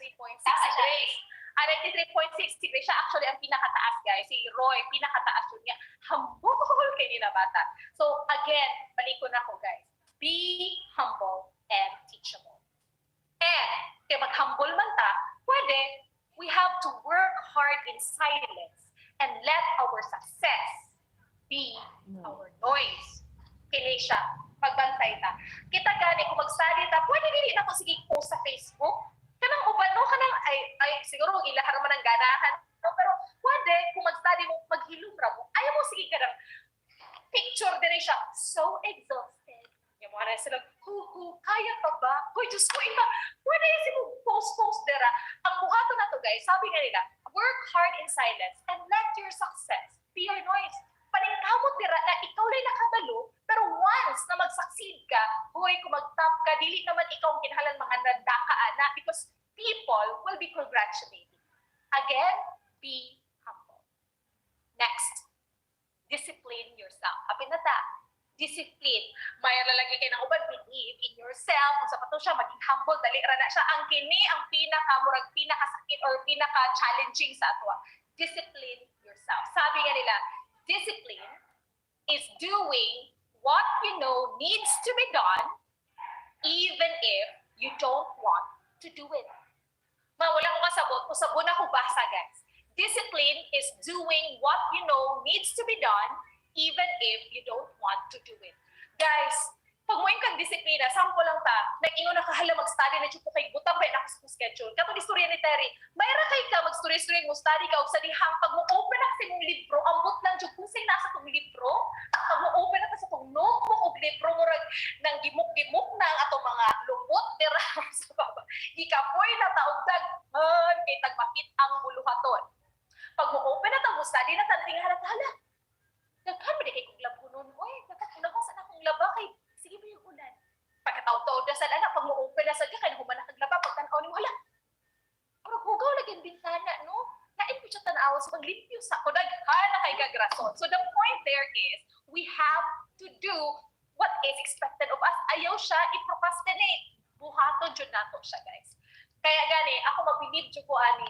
grades. 93.60 grades. Siya actually ang pinakataas, guys. Si Roy, pinakataas yun niya. Humble kay nila bata. So, again, balik ko na ko, guys. Be humble and teachable. And, kaya mag-humble man ta, pwede, we have to work hard in silence and let our success be our noise. Kini siya. Pagbantay ta. Kita gani, kung mag-study ta, pwede dili na ko sige post sa Facebook. Kanang uban, no? Kanang, ay siguro ilahar man ang ganahan. No? Pero pwede, kung mag-study mo, maghilom ra mo, ayaw mo sige ka ng picture din siya. So exhausted. Yung mga na sila, kaya pa ba? Hoy, Diyos ko, iba. Pwede yung mo post dira. Ang buhato na to, guys, sabi nga nila, work hard in silence and let your success be your noise. Paningkamot dira na ikaw lang nakabalo, pero once na mag-succeed ka, hoy, kung mag-top ka, dili naman ikaw ang kinahanglan mga nandaka na because people will be congratulating. Again, be humble. Next, discipline yourself. Apin na ta, discipline. May lalagay kayo ng uban, believe in yourself. Kung sa pato siya, maging humble, dali ra na siya. Ang kini, ang pinakasakit or pinaka-challenging sa atwa. Discipline yourself. Sabi nga nila, discipline is doing what you know needs to be done even if you don't want to do it. Wala ko kasabot. Usabon ako basa, guys. Discipline is doing what you know needs to be done even if you don't want to do it. Guys, pag mo yung kang disiplina, sample lang ta, nag-ingo na kahala mag-study na chupo kay butang ba na sa schedule. Katong istorya ni Terry, mayra kay ka mag-story mo study ka og sa dihang pag mo open na sa imong libro, ambot lang jud kung say nasa tong libro, pag mo open na sa tong notebook og libro mo rag nang gimuk-gimuk na ang atong mga lubot dira sa baba. Ikapoy na taog daghan kay tagmakit ang buluhaton. Pag mo open na ta mo study na ta ting hala. Daghan ba di kay kog labunon oy, dapat ulabas na akong laba kay sige ba yung ulan? Pagkataw-taw na sa lana, pag mo-open na sa kaya human na kaglaba, pagtanaw ni mo, hala, parang hugaw lagi ang bintana, no? Nain ko siya tanawa sa paglimpyo sa ako, na kay gagrason. So the point there is, we have to do what is expected of us. Ayaw siya i-procrastinate. Buhaton dyan nato siya, guys. Kaya gani, ako mag-believe ko ani.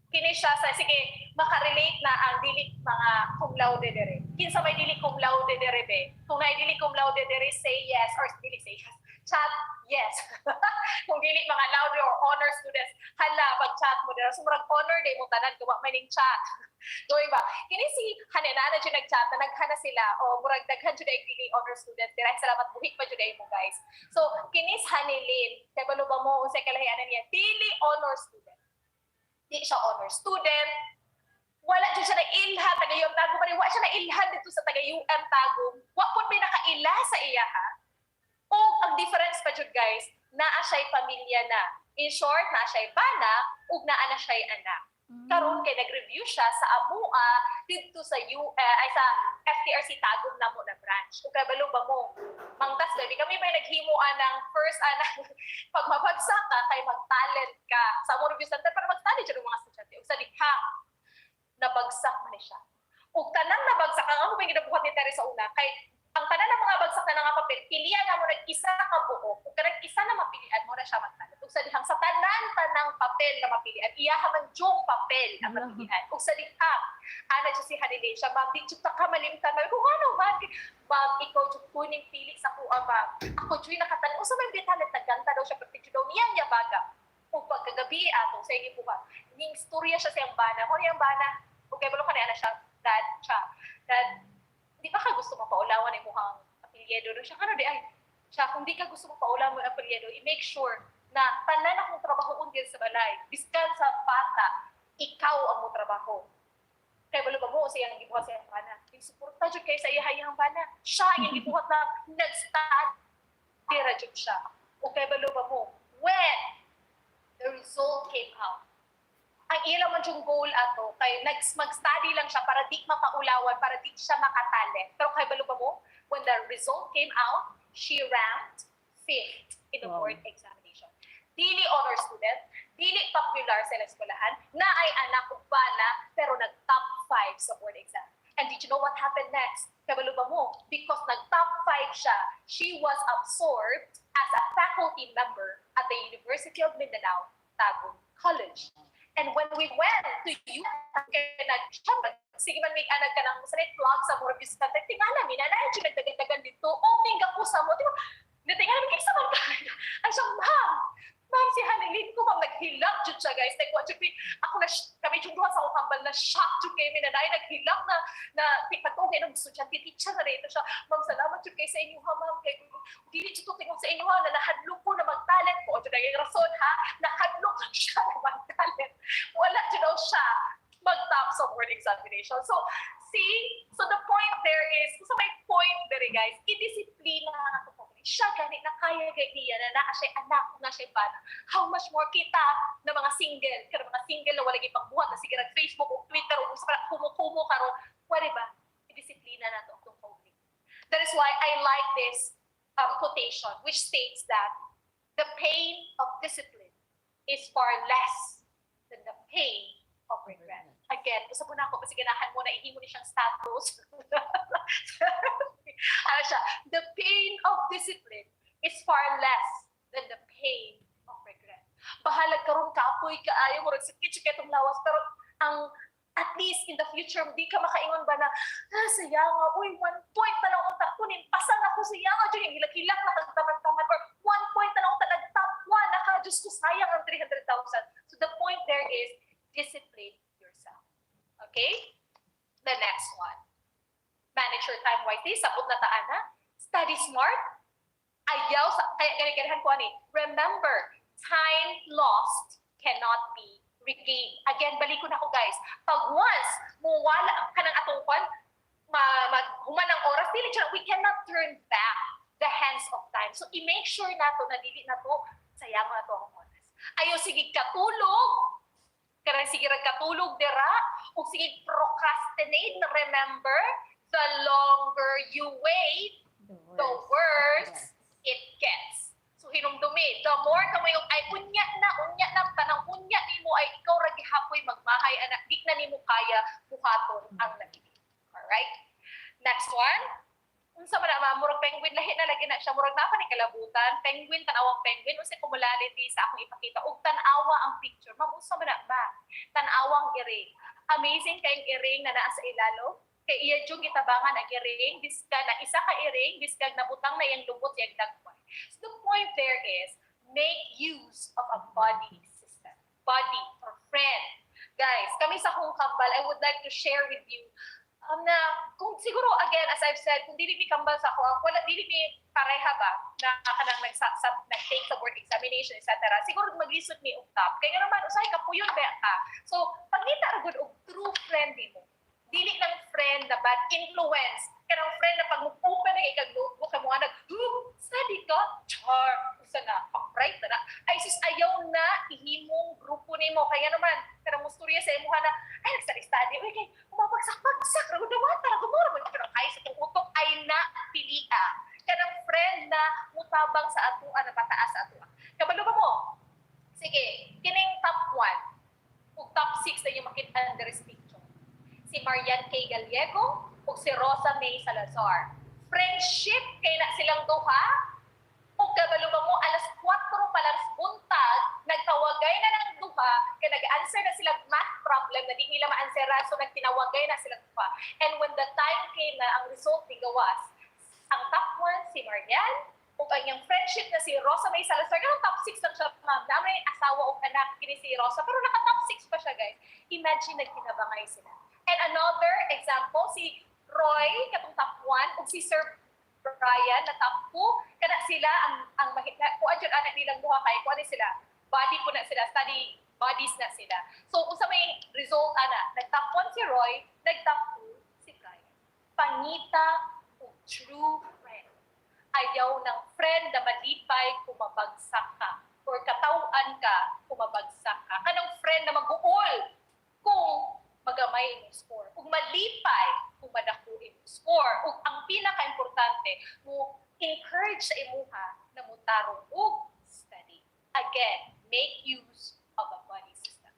Kini siya sa, sige, makarelate na ang dili mga cum laude dere. Kinsa may dili cum laude dere be. Kung may dili cum laude dere, say yes or dili say yes. Chat, yes. Kung dili mga laude or honor students, hala, pag-chat mo dere. Sumurag honor day mo tanan, gawa may ning chat. Doy ba? Kini si Hanenana dyan nag-chat na naghana sila o murag daghan dyan ay dili honor students. Dira salamat buhik pa dyan mo guys. So, kinis Hanilin, kaya ba mo, unsay kalahianan niya, dili honor student. Di siya honor student, wala dyan siya na-ilha, taga-UM Tagum, wala siya na-ilhan dito sa taga-UM Tagum, wala po may nakaila sa iya ha. O ang difference pa dyan guys, naa siya'y pamilya na. In short, naa siya'y bana, ug naa na siya'y anak. Karon kay nag-review siya sa AMUA dito sa sa FTRC Tagum na mo na branch. Ug kay balo ba mo? Mangtas baby kami may naghimuan ng first pag mabagsak ka kay mag-talent ka sa mo review center para mag-study jud mga estudyante. Ug sa dikha nabagsak man siya. Ug tanang nabagsak ang mo ginabuhat ni Terry sa una kay ang tanan ng mga bagsak na nga papel, pilihan na mo nag-isa ka buo. Kung kanang isa na mapilian mo na siya magtalat. Kung sa dihang sa tanang papel na mapilian, iyahaman yung papel na mapilian. Kung sa dihang, ana siya si Hanilin siya, ma'am, di siya ka malimtan. Kung ano, ma'am, ikaw yung kuning pili sa kuha, ma'am. Ako yung nakatalan. Sa may bitalit, naganta daw siya, pati daw niyan niya baga. Kung pagkagabi ato, sa inyo po ba, ning storya siya siyang bana. Kung yung bana, kung kayo balo ka na siya, dad, di ba ka gusto mapaulawan ng mukhang apelyedo doon siya? Kano di ay, siya, kung di ka gusto mapaulawan ng apelyedo, i-make sure na tanan akong trabahoon din sa balay. Biskan sa bata, ikaw ang mo trabaho. Kaya balo ba mo, siya ang gibuhat sa iyang bana. Yung suporta dyan kayo sa iyang bana. Siya yung gibuhat na nag-study radyo siya. O kaya balo ba mo, when the result came out, ang ilang man yung goal ato, kay mag-study lang siya para di mapaulawan, para di siya makatali. Pero kay balo ba mo, when the result came out, she ranked 5th in the board examination. Dili honor student, dili popular sa eskwelahan, na ay anak o bana, pero nag-top 5 sa board exam. And did you know what happened next? Kay balo ba mo? Because nag-top 5 siya, she was absorbed as a faculty member at the University of Mindanao, Tagum College. And when we went to you, sige man may anag ka ng sa vlog sa mga reviews natin, tingala, minanay, nagdagan-dagan dito, opening ka po sa mo, natingala, may kisa man tayo. Ay siya, ma'am, si Hanilin ko, ma'am, naghilak dyan siya, guys. Like, what, ako na, kami yung duha sa ukambal na shock dyan kayo, minanay, naghilak na pagkong ng gusto dyan, tititsa na rito siya, ma'am, salamat dyan kayo sa inyo, ha, ma'am, kaya, hindi dito tingong sa inyo, ha, na nahadlok ko na mag-talent ko, o dyan na yung rason, ha, nahadlok siya na mag-talent. Wala dyan daw siya mag-top sa board examination. So, see, so the point there is, so may point there, guys, i-disiplina na ito po. Siya ganit na kaya gay niya na siya anak na siya bana. How much more kita na mga single, kaya mga single na wala pagbuhat na sige Facebook o Twitter o sa kumukumo karon, wala ba? I-disiplina na ito itong COVID. That is why I like this quotation which states that the pain of discipline is far less than the pain of regret. Again, gusto po na ako, kasi ganahan mo na ihimo ni siyang status. Ano siya? The pain of discipline is far less than the pain of regret. Bahalag karon kaapoy kaayo mo sakit siya itong lawas, pero ang at least in the future, di ka makaingon ba na, sayang nga, uy, 1 point na lang ang tapunin, pasang ako sayang nga, dyan, yung hilak-hilak na kagtaman-taman, or 1 point na lang ang nag-top 1, naka-Diyos ko, sayang ang 300,000. So the point there is, discipline yourself. Okay? The next one. Manage your time wisely, sabot na taan na. Study smart. Ayaw, kaya ganyan ko ani. Remember, time lost cannot be regained. Again, balik ko na ako guys. Pag once, muwala ka ng atungkon, human ang oras, we cannot turn back the hands of time. So, i-make sure na to, na dili na to, sayang na to ang oras. Ayaw, sige katulog. Karang sige katulog dira, o sige procrastinate. Remember, the longer you wait, the worse it gets. So hinumdumi, the more ka mo yung ay unya na tanang unya nimo ay ikaw ra gihapoy magmahay anak di na nimo kaya buhaton ang lagi. All right? Next one. unsa man na murag penguin lahi na lagi na siya murag napa ni kalabutan penguin tanawang penguin unsa cumularity sa akong ipakita ug tan-awa ang picture ma'am unsa man na ba tan-awang earring amazing kayong earring na naa sa ilalo kay iya jud gitabangan ang earring biska na isa ka earring biska nabutang na iyang lubot yang dagway so the point there is make use of a body system body or friend guys kami sa kong kambal I would like to share with you na kung siguro again as I've said kung dili mi kambal sa ako wala dili mi pareha ba na kanang nag-take sa board examination etc. siguro maglisod mi og top kaya naman usahay ka puyon ba ka so pangita ra gud og true friend mo dili lang friend na bad influence kanang friend na pag mo-open na kay notebook kay mo nag study ka char usa na right na ay sis ayaw na ihimong grupo nimo kaya naman kanang musturya sa imuha na ay nagstudy uy kay umapagsak ra gud naman para gumura mo pero ay sa tong utok ay na pilia kanang friend na mutabang sa atoa na pataas sa atoa kabalo ba mo sige kining top 1 ug top 6 na yung makita under picture si Marian K. Gallego ug si Rosa May Salazar friendship kay na silang duha ug kabalo ba mo alas 4 pa lang buntag nagtawagay na ng duha kay nag-answer na sila math problem na di nila ma-answeran so nagtinawagay na sila duha and when the time came na ang result ni gawas ang top 1 si Marian ug ang iyang friendship na si Rosa May Salazar kanang top 6 lang siya ma'am na may asawa ug anak kini si Rosa pero naka top 6 pa siya guys imagine nagtinabangay sila and another example si Roy katong top 1 ug si Sir Brian na top 2 kana sila ang mahita ko adjud anak nilang duha kay ko sila body po na sila study bodies na sila so unsa may result ana nag top 1 si Roy nag top 2 si Brian pangita ug true friend ayaw ng friend na malipay kung mabagsak ka or katawan ka kung mabagsak ka kanang friend na mag-uol kung magamay ang score ug malipay kung madako ang score ug ang pinaka-importante mo encourage sa imuha na mutarong ug study again make use of a body system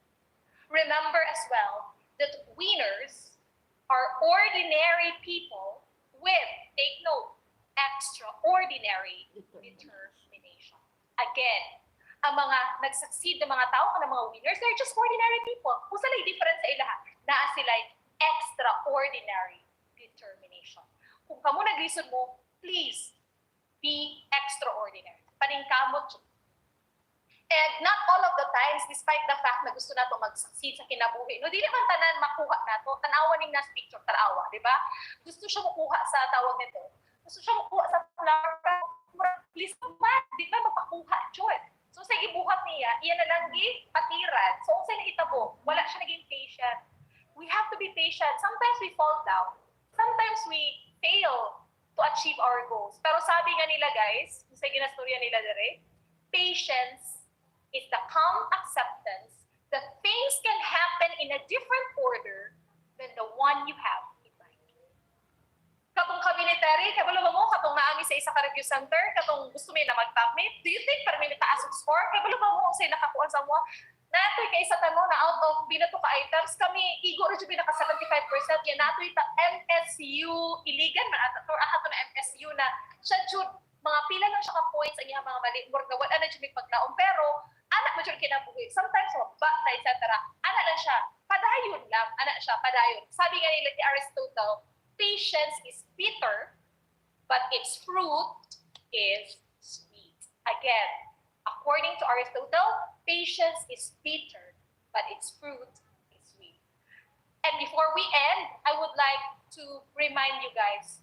remember as well that winners are ordinary people with take note extraordinary determination again ang mga nag-succeed na mga tao kanang mga winners they're just ordinary people kung saan different sa ilaha naa sila extraordinary determination kung kamo naglisod mo please be extraordinary paningkamot yun. And not all of the times despite the fact na gusto nato mag-succeed sa kinabuhi no dili man tanan makuha nato tanawa ning nas picture tanawa di ba gusto siya makuha sa tawag nito gusto siya makuha sa flower please man di ba mapakuha jud so sa ibuhat niya iya na lang patiran so sa itabo wala siya naging patient we have to be patient sometimes we fall down sometimes we fail to achieve our goals pero sabi nga nila guys sa ginastorya nila dire patience is the calm acceptance that things can happen in a different order than the one you have in mind. Katong ka-military, kabalo mo, katong naami sa isa ka review center, katong gusto mo na mag-top mate, do you think para may taas ang score? Kabalo mo sa nakakuan sa mo? Natoy kay sa tanong na out of binato ka items, kami igo rin naka 75%, yan natoy ta MSU, iligan man at or ahato na MSU na siya jud mga pila lang siya ka points ang iyang mga mali, murag na wala na jud paglaom pero anak mo jud kinabuhi. Sometimes bata etc. Anak lang siya, padayon lang, anak siya, padayon. Sabi nga nila ni Aristotle, patience is bitter, but its fruit is sweet. Again, according to Aristotle, patience is bitter, but its fruit is sweet. And before we end, I would like to remind you guys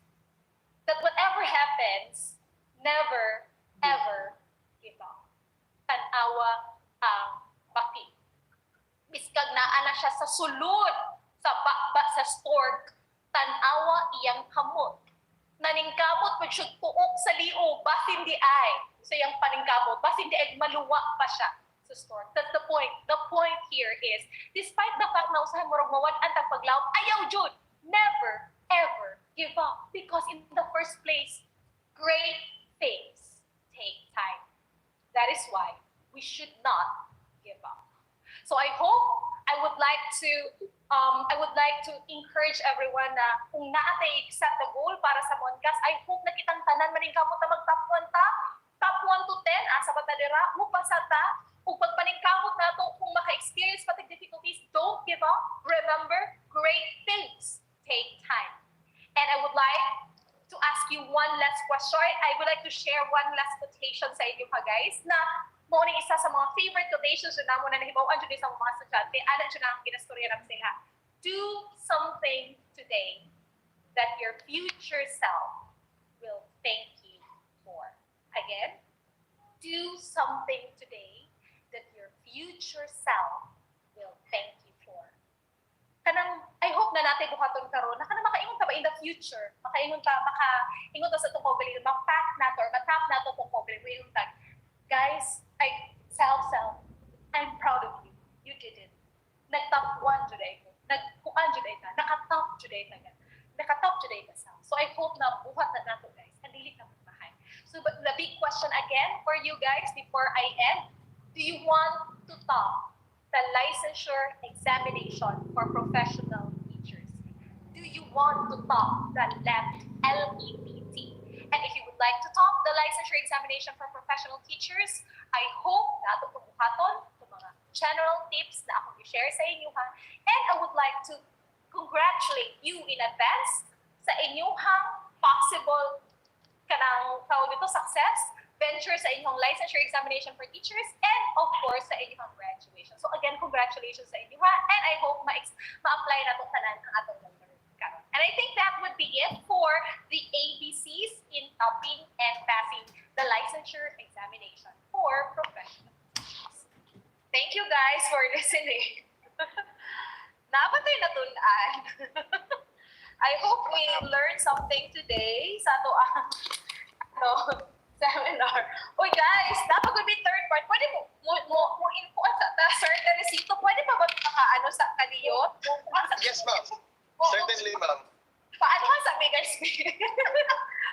that whatever happens, never, ever give up. Tanawa ang baki. Biskag naa na siya sa sulod, sa bakba, sa stork, tanawa iyang kamot. Naningkamot mo siya tuok sa liog, basin di ay sa iyang paningkamot, basin di ay maluwa pa siya sa stork. That's the point. The point here is, despite the fact na usahay morog mawad ang tagpaglaw, ayaw jud, never, ever give up. Because in the first place, great things take time. That is why we should not give up. So I hope I would like to I would like to encourage everyone na kung naatay set the goal para sa MONCAST, I hope na kitang tanan maning kamot na mag-top 1 ta, top 1 to 10, asa ba ta dira, mupasa ta, kung pagpaningkamot na to, kung maka-experience pa tag difficulties, don't give up. Remember, great things take time. And I would like to ask you one last question. I would like to share one last quotation sa inyo ha guys, na mo ni isa sa mga favorite quotations na namo na nahibawan jud sa mga estudyante, ana jud na ang kinastorya na sila. Do something today that your future self will thank you for. Again, do something today that your future self will thank you for. Kanang, I hope na natin buhaton karon na kanang makaingon ta ba in the future, makaingon ta sa itong problem, ma-pack na to or ma-tap na to itong problem, yung tag, guys, self, I'm proud of you. You did it. Nag-top 1 today ko. Nag-kuan today ka. Naka-top today ka. Naka-top today ka self. So I hope na buhat na nato guys. Kandilit na magmahay. So but the big question again for you guys before I end, do you want to top the licensure examination for professional teachers? Do you want to top the LEPT? And if you would like to top the licensure examination for professional teachers, I hope na ito pumuhaton itong mga general tips na akong i-share sa inyo ha. And I would like to congratulate you in advance sa inyong possible kanang tawag ito success venture sa inyong licensure examination for teachers and of course sa inyong graduation. So again, congratulations sa inyo ha. And I hope ma-apply na itong tanan ang atong number. And I think that would be it for the ABCs in topping and passing the licensure examination for professional teachers. Thank you guys for listening. Napatay na tunan. I hope we learned something today sa ato seminar. Uy guys, dapat could be third part. Pwede mo info sa certain receipt. Pwede pa ba sa kaliyot? Yes, ma'am. Certainly, ma'am. Paano ka sabi guys?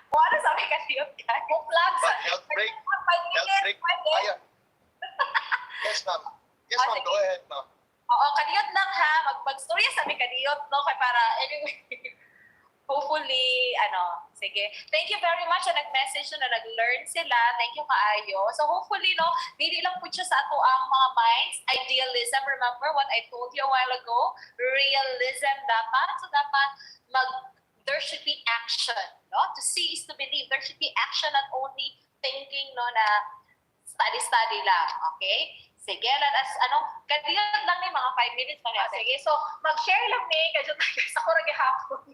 Paano sabi kasi yun guys? Kung flag sa... Health break. Ayan. Yes, ma'am. Yes, ma'am. Go ahead, ma'am. Oo, kaniyot lang ha. Mag-storya sabi kaniyot, no? Kaya para, anyway, hopefully, sige. Thank you very much na nag-message na nag-learn sila. Thank you kaayo. So hopefully, no, dili lang po siya sa ato ang mga minds. Idealism, remember what I told you a while ago? Realism dapat. So dapat there should be action, no? To see is to believe. There should be action, not only thinking, no, na study lang, okay? Sige, let us, kandiyan lang ni mga 5 minutes pa niya. Sige, so, mag-share lang ni, kadyo tayo sa kurang hapon.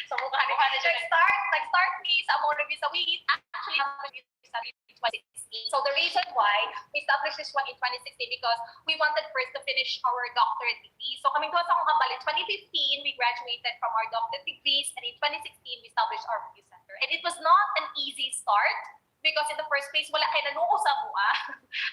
So, mukha ni nag-start ni sa among review sa week. Actually, review sa 2016. So, the reason why we established this one in 2016 because we wanted first to finish our doctorate degree. So, kaming doon sa akong hambal, in 2015, we graduated from our doctorate degrees, and in 2016, we established our review center. And it was not an easy start, because in the first place, wala kayo nanuo sa mua.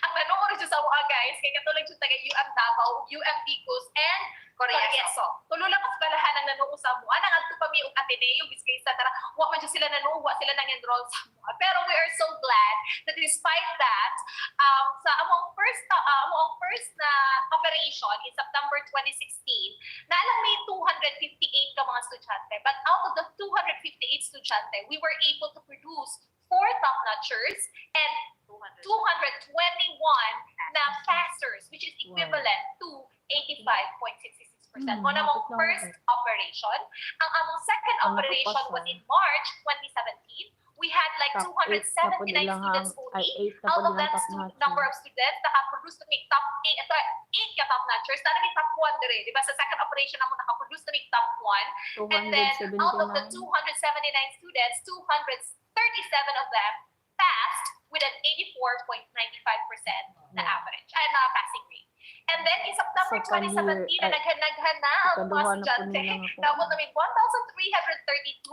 Ang nanuo rin sa mua, guys, kaya katulad yung taga UM Davao, UM Picos, and Corieso. Tulo lang mas balahan ang nanuo sa mua. Nanganto pa may Ateneo, Biscay, etc. Wa man sila nanuo, wa sila nang-enroll sa mua. Pero we are so glad that despite that, sa among first na operation in September 2016, naalang may 258 ka mga estudyante. But out of the 258 estudyante, we were able to produce 4 top-notchers and 221 na passers, which is equivalent to 85.66%. Mo namang first operation. Ang among second operation was in March 2017. We had like 279 students only. Out of that number of students, nakaproduce to make top 8 ka top-notchers. Tara may top 1 dire. Diba sa second operation naman nakaproduce to make top 1. And then out of the 279 students, 237 of them passed with an 84.95% na average, na passing rate. And then in September 2017, na naghanaghan na ang mga estudyante, tapos na may 1,332.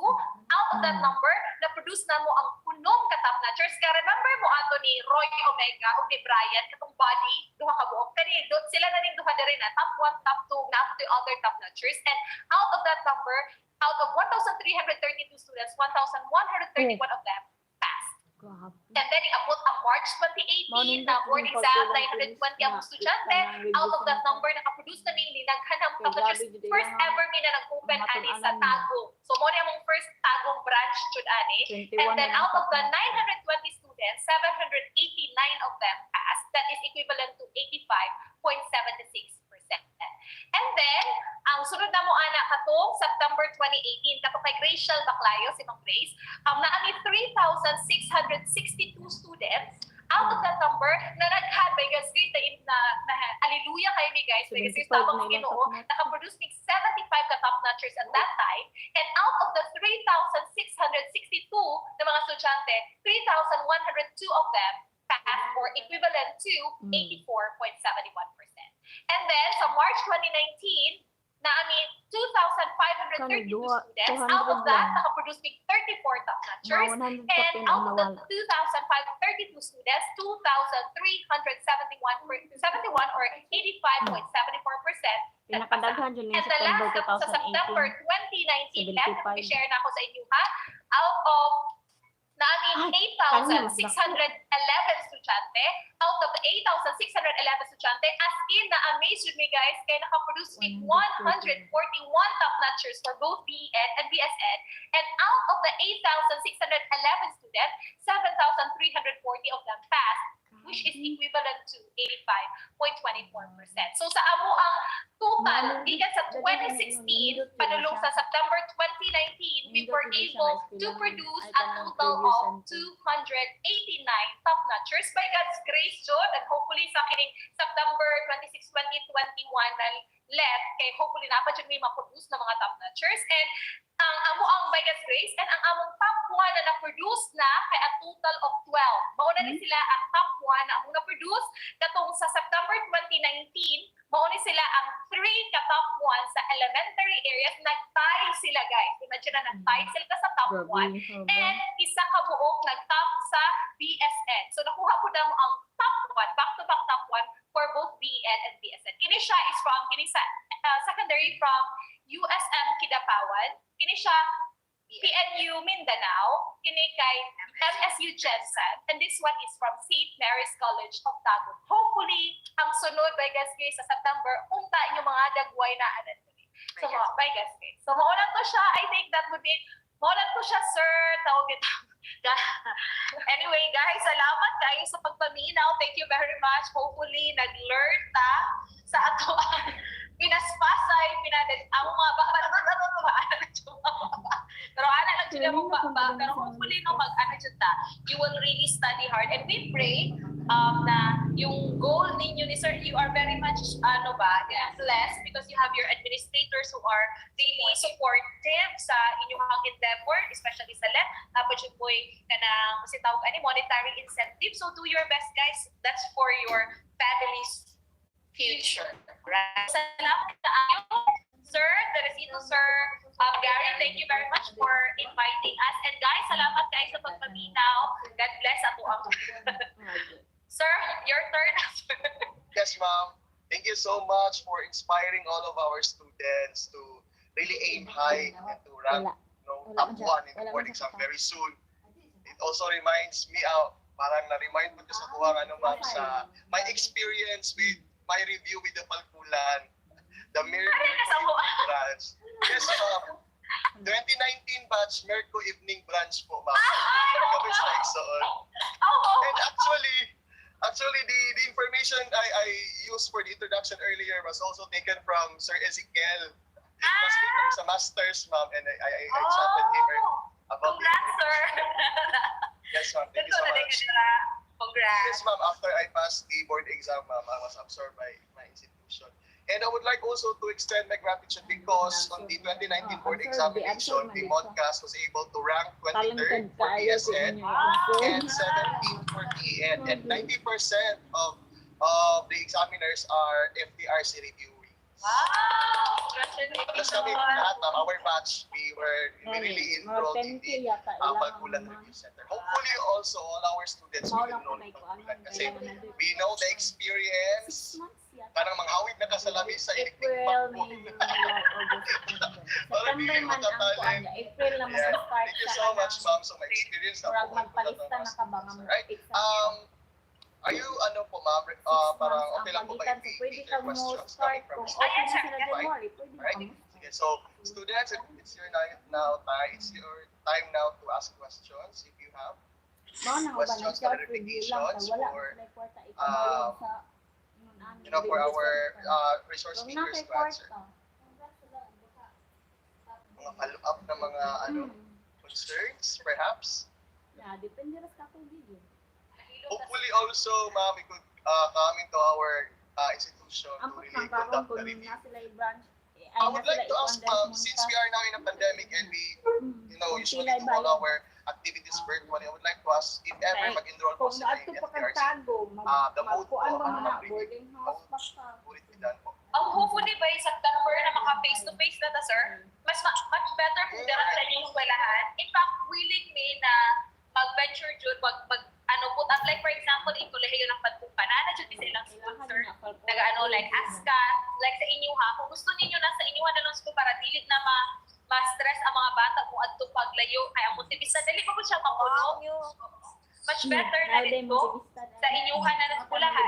Out of that number, na-produce na mo ang punong ka-top-notchers. Kaya remember mo ato ni Roy Omega o ni Brian, katong body, duha ka buok. Kani, sila na rin duha na rin na top 1, top 2, na the other top-notchers. And out of that number, out of 1,332 students, 1,131 of them passed. Grabe. And then, iabot ang March 2018 na board exam, 920 ang estudyante. Out of that number, nakaproduce na may linaghan ng top notchers. First ever may na nag-open ani sa Tagum. So, mo na yung first Tagum branch, jud ani. And then, out of the 920 students, 789 of them passed. That is equivalent to 85.76%. And then, ang sunod na mo ana katong September 2018, katong kay Rachel Baclayo, si Ma'am Grace, naami 3,662 students. Out of that number, na nag-had by guys, na hallelujah kayo ni guys, because yung tabang Ginoo, nakaproduce ng 75 ka-top notchers at that time. And out of the 3,662 na mga estudyante, 3,102 of them passed or equivalent to 84.71%. And then, sa March 2019, naami 2,532 students. Out of that, nakaproduce ng 34 top notchers. And out of the 2,532 students, 2,371 or 85.74%. Pinakadaghan dyan And yung the last, September sa September 2018. 2019, left, i-share na ako sa inyo ha. Out of namin 8,611 estudyante. Out of the 8,611 estudyante, as in na-amaze yun me guys, kaya nakaproduce with 141 top notchers for both BEd and BSed. And out of the 8,611 students, 7,340 of them passed, which is equivalent to 85.24%. So sa amo ang total, gikan sa 2016, padulong sa September 2019, we were able to produce a total of 289 top notchers by God's grace, Jod, and hopefully sa kining September 26, 2021 na left, kay hopefully napadyan may maproduce na mga top notchers. And ang amo ang by God's grace, and ang among top 1 na na-produce na kay a total of 12. Mauna ni sila ang top 1 na among na-produce katong sa September 2019, mauna sila ang 3 ka-top 1 sa elementary areas. Nag-tie sila guys. Imagine na nag-tie sila sa top 1. And isa ka buok nag-top sa BSN. So nakuha po na mo ang top 1, back-to-back top 1 for both BEd and BSN. Kini siya is from, kini sa secondary from USM Kidapawan. Kini siya PNU Mindanao, kini kay MSU Jensen, and this one is from St. Mary's College of Tagum. Hopefully, ang sunod by guys sa September, unta yung mga dagway na anan. So, by guys. So, maulan ko siya, I think that would be, maulan ko siya, sir, tawag ito. Anyway, guys, salamat kayo sa pagpaminaw. Thank you very much. Hopefully, nag-learn ta sa ato pinaspasay, ang mga pero ana lang sila mong pero hopefully no mag-ano ta, you will really study hard, and we pray na yung goal ninyo ni sir, you are very much blessed because you have your administrators who are really supportive sa inyong endeavor, especially sa LEP. Tapos yung boy kanang sitawag ani monetary incentive, so do your best guys, that's for your family's future. Right? Salamat kaayo, sir, Teresito, sir. Gary, thank you very much for inviting us. And guys, salamat kayo sa pagpaminaw. God bless ato ang sir, your turn. Yes, ma'am. Thank you so much for inspiring all of our students to really aim high and to rank top 1 in the board exam very soon. It also reminds me, parang na-remind ko sa kuha ma'am, sa my experience with my review with the Palpulan, the branch. Yes, ma'am. 2019 batch, Merco evening branch po, ma'am. Kami sa Exxon. And actually, the information I used for the introduction earlier was also taken from Sir Ezekiel. Mas kami sa masters, ma'am, and I chatted him about congrats, sir. Yes, ma'am. Thank you so much. Congrats. Yes, ma'am. After I passed the board exam, ma'am, I was absorbed by my institution. And I would like also to extend my gratitude because on the 2019 board examination, the MONCAST was able to rank 23rd for BSN and 17th for BEd. And 90% of the examiners are FTRC reviewing. Wow! Plus kami, lahat ng our batch, we really enrolled in the Palkulan Review Center. Hopefully also all our students will enroll in Palkulan kasi we know the experience. Parang manghawid na kasalamin sa iliktik April, pagpun. May, June, July, August, September. Parang September hindi man ang matatali. kuan. April na Yeah. mag-start Thank you so much, ma'am. So, my experience na Murag po. magpalista na ka ba nga mo Right? exam. Are you, po, ma'am, parang okay lang po ba if Pwede we ka take mo questions start coming from kung the okay na students? sila January. Pwede ka Right? mo. Sige, so, students, it's your time now to ask questions if you have. Mao na ba Questions, nag-start review lang clarifications kay wala for, sila kwarta ikabayad sa for our resource speakers to answer. Mga follow-up na mga concerns, perhaps. Yeah, depende ra sa akong video. Hopefully also, ma'am, we could come into our institution to Ang really pagkakaroon conduct ko the nung review. na sila i-branch. I would like to ask, ma'am, since we are now in a pandemic and we, usually do all our activities virtually, I would like to ask if ever mag-enroll po Kung sila ato in pa FTRC, kagtago, the mode po magkuan of ba na mag-review, boarding house pa ka. would it be done po? Ang hopefully ba sa September na maka face-to-face na ta, sir? Much better kung dara sa inyong eskwelahan. In fact, willing me na mag-venture jud, put up, like for example, in kolehiyo ng Pagkumpanan, jud sa ilang school, sir. Like ASCA, like sa inyo ha. Kung gusto ninyo nasa inyo na lang school para dili na ma-stress ang mga bata kung adto paglayo, ay ang motivista dili ko siya mapuno. Much better na dito sa inyuhan na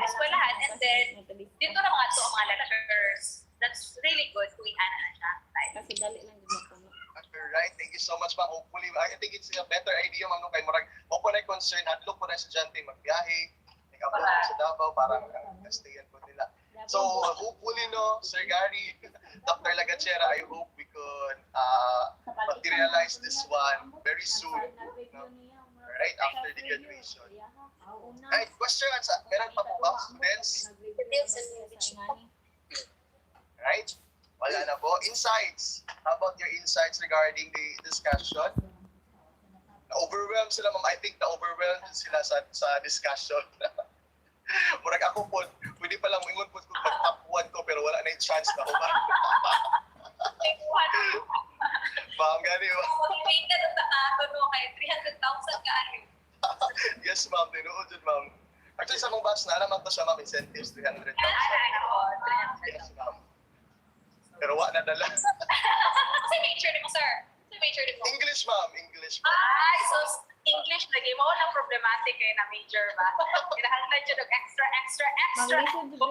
eskwelahan, and then dito na mga to ang mga lecturers. That's really good kung ana na siya. Kasi dali lang din mapuno. Right, thank you so much, ma'am. Hopefully, I think it's a better idea, ma'am, kay Murag. Opo na concern, hadlok po na estudyante magbiyahe, nag-abot sa Davao, para stayan po nila. So, hopefully, no, Sir Gary, Dr. Lagachera, I hope we could materialize this one very soon, no? Right after the graduation. Right, questions? Meron pa po ba, students? Right? Wala na po. Insights. How about your insights regarding the discussion? Na-overwhelmed sila, ma'am. I think na-overwhelmed sila sa discussion. Murag ako po, pwede pa lang ingon po kung mag-top 1 ko, pero wala na yung chance na ako ba? Ma'am, gani ba? Motivated sa ato no kay 300,000 ka ano. Yes, ma'am. Tinuod yun, ma'am. Actually, sa mong batch na, naman to siya, ma'am, incentives, 300,000. Yes, ma'am. Pero wala na dala. Kasi major ni mo, sir. Kasi major ni mo. English, ma'am. English, ma'am. Ay, so English lagi mo lang problematic kay na major ba? Kinahanglan jud og extra. Mag-listen jud ko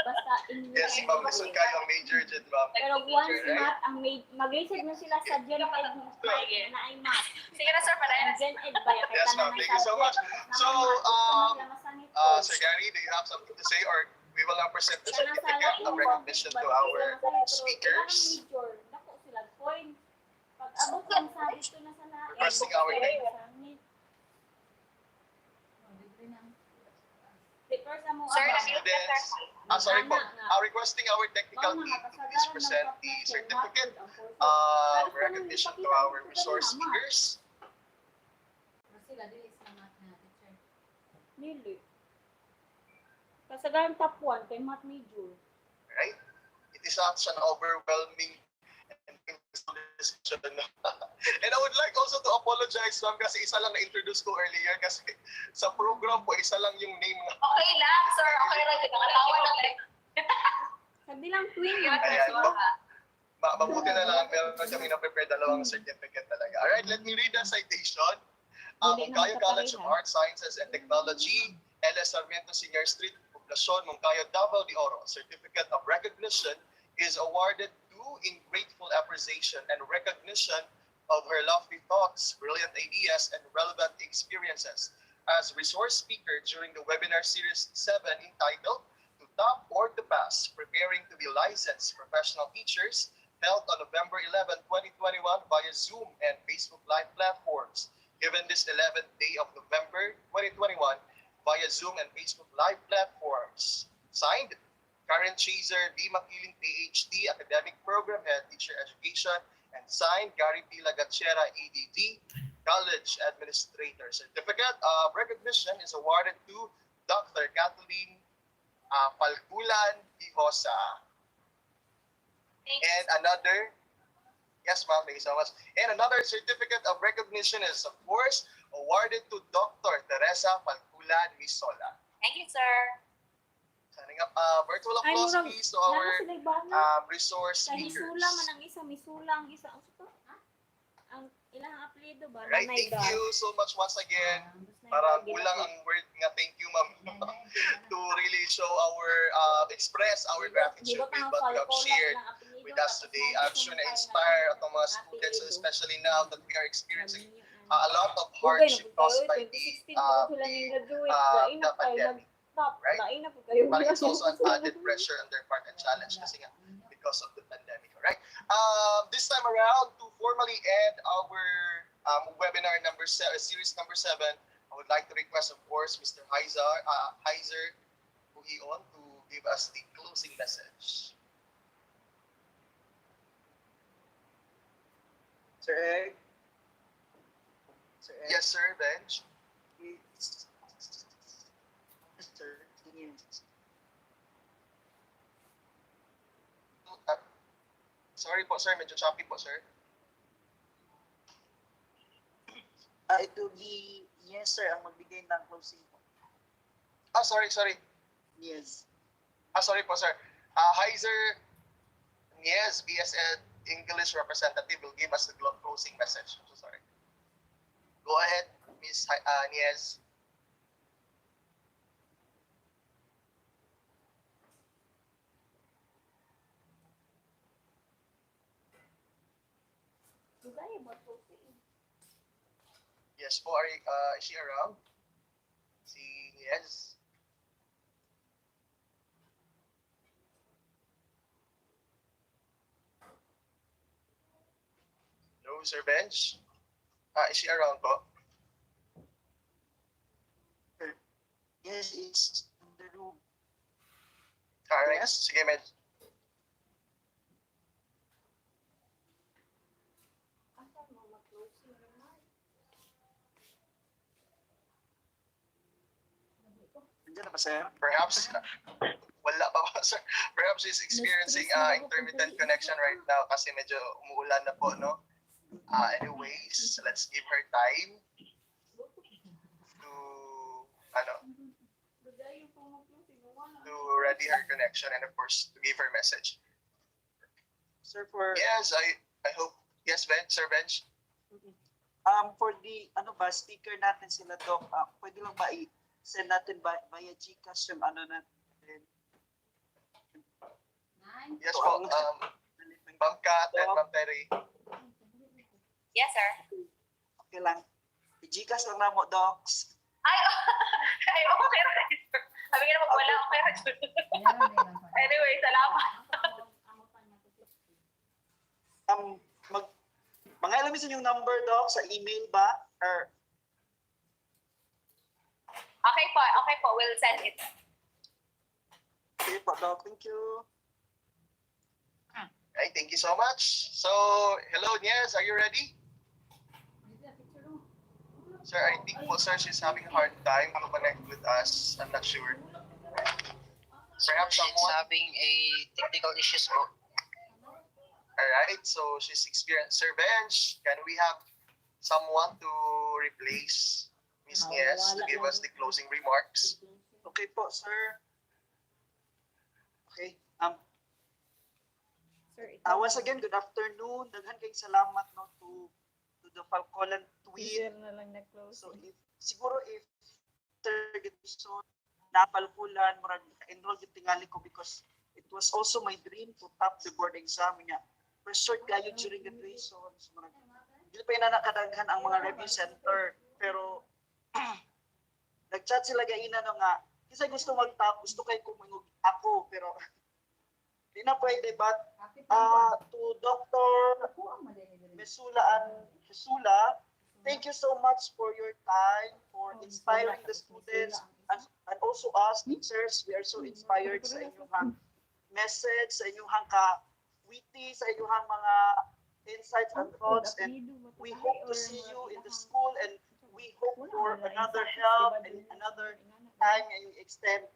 basta English. Yes, ma'am. Listen kayo ang major dyan, ma'am. Pero once math ang mag-listen mo sila sa Gen Ed na ay math. Sige na, sir, para Ang Gen Ed ba ya Yes, ma'am. Thank you so much. So, Sir Gary, do you have something to say, or we will now present the certificate of recognition to our speakers? Dako sila point. Pag abot lang sa dito na sa lain. Requesting our Sir, students. Sorry po. Requesting our technical team to please present the certificate of recognition to our resource speakers. Nili. Kasagaran top 1 kay math major. Right? It is such an overwhelming and painful decision. And I would like also to apologize, ma'am, kasi isa lang na-introduce ko earlier kasi sa program po, isa lang yung name na. Okay lang, sir. Okay lang. Nakatawa na lang. Sabi lang twin. Ayan, mabuti na lang, meron kami na-prepare dalawang certificate talaga. Alright, let me read the citation. Moncayo College of Arts, Sciences, and Technology, L.S. Sarmiento Senior Street, Poblacion, Moncayo, Davao de Oro. Certificate of recognition is awarded to in grateful appreciation and recognition of her lofty thoughts, brilliant ideas, and relevant experiences as resource speaker during the webinar series 7 entitled To Top or to Pass, Preparing to be Licensed Professional Teachers, held on November 11, 2021 via Zoom and Facebook Live platforms. Given this 11th day of November 2021 via Zoom and Facebook Live platforms. Signed, Karen Chaser, D. Makiling, PhD, Academic Program Head, Teacher Education, and signed, Gary P. Lagachera, EDD, College Administrator. Certificate of recognition is awarded to Dr. Kathleen Palkulan Tihosa. Thank you. And another, yes ma'am, thank you so much. And another certificate of recognition is of course awarded to Dr. Teresa Palculan Misola. Thank you, sir. Signing up, virtual Ay, applause murag, please to our sila ibana. resource Kay speakers. misula man ang isa, misula ang isa. Ang suto? Ang ilang apelyido ba? Right, thank you so much once again. Para kulang ang word nga thank you ma'am to really show our express our gratitude with what you have shared with us today. I'm sure na-inspire atong mga students, especially now that we are experiencing a lot of hardship caused by the pandemic. Right? But it's also an added pressure on their part and challenge kasi nga because of the pandemic. Alright? This time around, to formally end our webinar number 7, series number 7, I would like to request, of course, Mr. Heiser Buhion to give us the closing message. Sir Egg? Sir Egg? Yes, sir, Benj. Sir, yes. Sorry po, sir. Medyo choppy po, sir. It will be, yes sir, ang magbigay ng closing po. Sorry. Yes. Sorry po, sir. Heiser Niez, BSN English representative, will give us the closing message. I'm so sorry. Go ahead, Ms. Niez. Yes po, is she around? Si Niez. Hello, Sir Benj. Is she around po? Yes, it's in the room. Alright, Yes. sige, med. Nandiyan na ba sir? Perhaps, wala pa ba, sir? Perhaps she's experiencing intermittent connection right now kasi medyo umuulan na po, no? Anyways, let's give her time to, to ready her connection and of course, to give her message. Sir, for Yes, I hope, yes, Sir Benj? for the sticker natin sila Doc, pwede lang ba i-send natin via GCash yung natin? Yes po, Ma'am Kat and Ma'am Terry. Yes, sir. Okay lang. I-GCash lang na mo, Docs. Ay, okay ra sir. Sabi nga naman wala, okay ra sir. Anyway, salamat. Mangailamin sa yung number, Doc, sa email ba? Or Okay po, we'll send it. okay po, Doc. Thank you. Okay, thank you so much. So, hello, Niez, are you ready? Sir, I think po, sir, she's having a hard time to connect with us. I'm not sure. Perhaps She's someone. having a technical issues po. Alright, so she's experienced. Sir Benj, can we have someone to replace Miss Niez to give us the closing remarks? Okay po, sir. Okay. Once again, good afternoon. Daghan kayong salamat to the Falcolan tweet. na lang na close. So siguro if so napalkulan murag enroll gid tingali ko because it was also my dream to top the board exam niya. Pressured kayo during graduation. So murag dili pa na nakadaghan ang mga review center pero nag-chat sila gaina nga kasi gusto mag-top, gusto kay kumingog ako pero di na pwede but to Dr. Mesula, thank you so much for your time, for inspiring the students, and also us teachers. We are so inspired sa inyong message, sa inyong ka-witty, sa inyong mga insights and thoughts. And we hope to see you in the school and we hope for another help and another time and you extend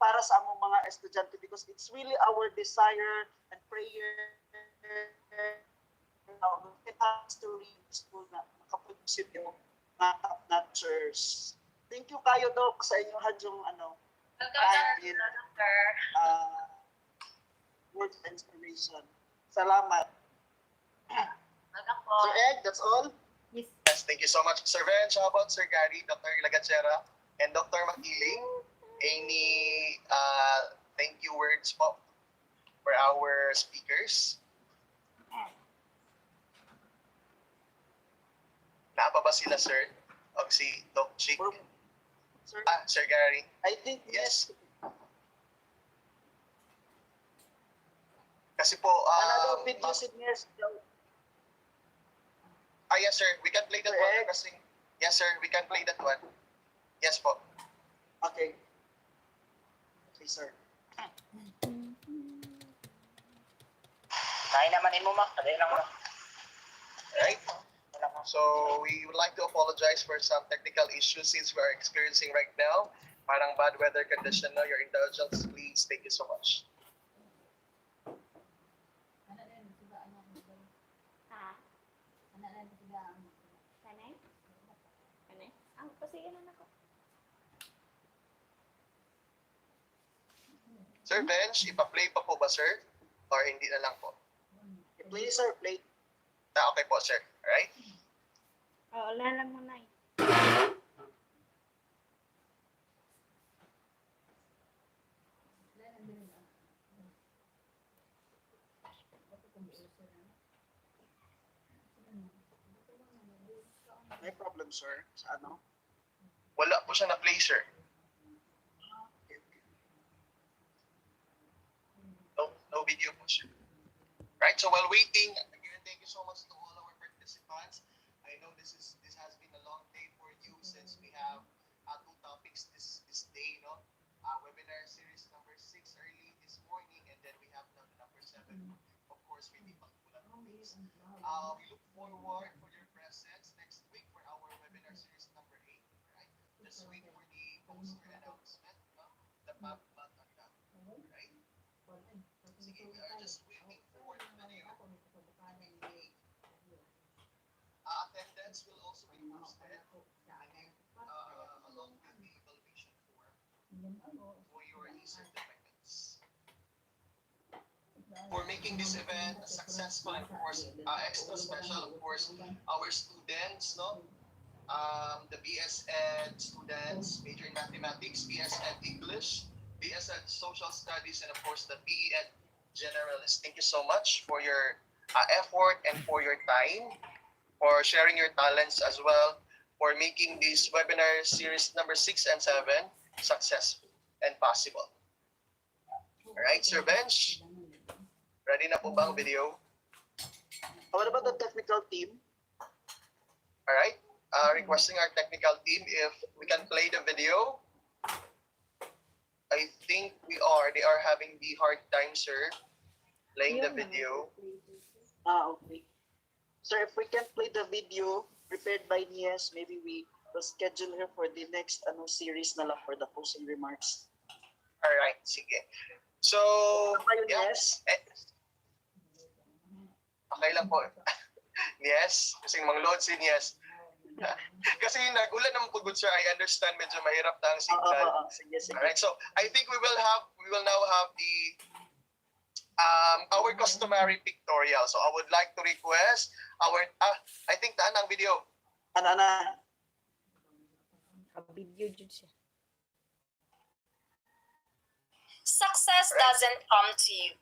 para sa among mga estudyante because it's really our desire and prayer it has to read school na makaproduce yung mga top-notchers. Thank you kayo, Doc, sa inyong hadyong time in words and inspiration. Salamat. Sir Ed, that's all? Yes. Yes, thank you so much, Sir Bench. How about Sir Gary, Dr. Lagachera, and Dr. Makiling? Any thank you words po for our speakers? Naapa ba sila, sir? O si Doc Chick? Sir, Sir Gary. I think Yes. Kasi po, another video signals daw. yes, sir. We can play that one. Kasi, yes, sir. We can play that one. Yes po. Okay. Okay, sir. Kaya naman mo, ma. Kaya lang mo. Right? So, we would like to apologize for some technical issues since we are experiencing right now. Parang bad weather condition, no? Your indulgence, please. Thank you so much. Kanay? Kanay? Pasigalan ako. Sir Bench, ipa-play pa po ba, sir? Or hindi na lang po? Play, sir. Play. Okay po, sir. Alright? Oo, lang mo na eh. May problem, sir. Sa ano? Wala po siya na-play, sir. No video po siya. Right, so while waiting, again, thank you so much to all our participants. I know this has been a long day for you since we have two topics this day, no? Webinar series number 6 early this morning, and then we have number 7, of course, with the Pagkulan topics. We look forward for your presence next week for our webinar series number 8, right? Just wait for the poster announcement, no? The map button, right? Sige, we are just waiting for the video. Attendance will also be posted along with the evaluation form for your e-certificates. For making this event successful, and of course, extra special, of course, our students, no? The BS Ed students, major in mathematics, BS Ed English, BS Ed Social Studies, and of course, the BE Ed Generalist. Thank you so much for your effort and for your time, for sharing your talents as well, for making this webinar series number 6 and 7 successful and possible. Alright, Sir Bench, ready na po ba ang video? What about the technical team? Alright, requesting our technical team if we can play the video. I think they are having the hard time, sir, playing the video. Okay. Sir, if we can play the video prepared by Nies, maybe we will schedule her for the next series na lang for the closing remarks. Alright, sige. So, yes. Okay lang po. Yes, kasi mang-load si Yes. Kasi nagulan naman po, good sir, I understand medyo mahirap na ang signal. Sige, sige. Alright, so I think we will now have the our customary pictorial. So I would like to request our I think taan ang video. Ano na? Video jud siya. Success doesn't come to you.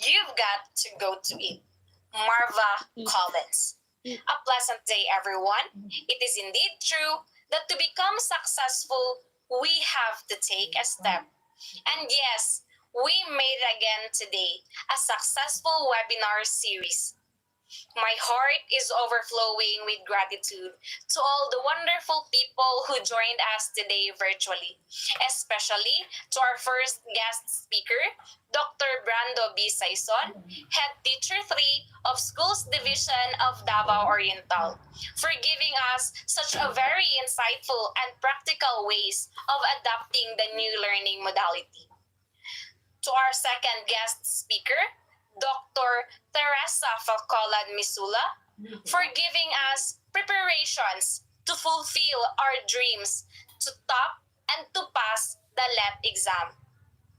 You've got to go to it. Marva Collins. A pleasant day, everyone. It is indeed true that to become successful, we have to take a step. And yes, we made it again today, a successful webinar series. My heart is overflowing with gratitude to all the wonderful people who joined us today virtually, especially to our first guest speaker, Dr. Brando B. Saison, Head Teacher 3 of Schools Division of Davao Oriental, for giving us such a very insightful and practical ways of adapting the new learning modality. to our second guest speaker, Dr. Teresa Falcolan Misula, for giving us preparations to fulfill our dreams, to top and to pass the LET exam.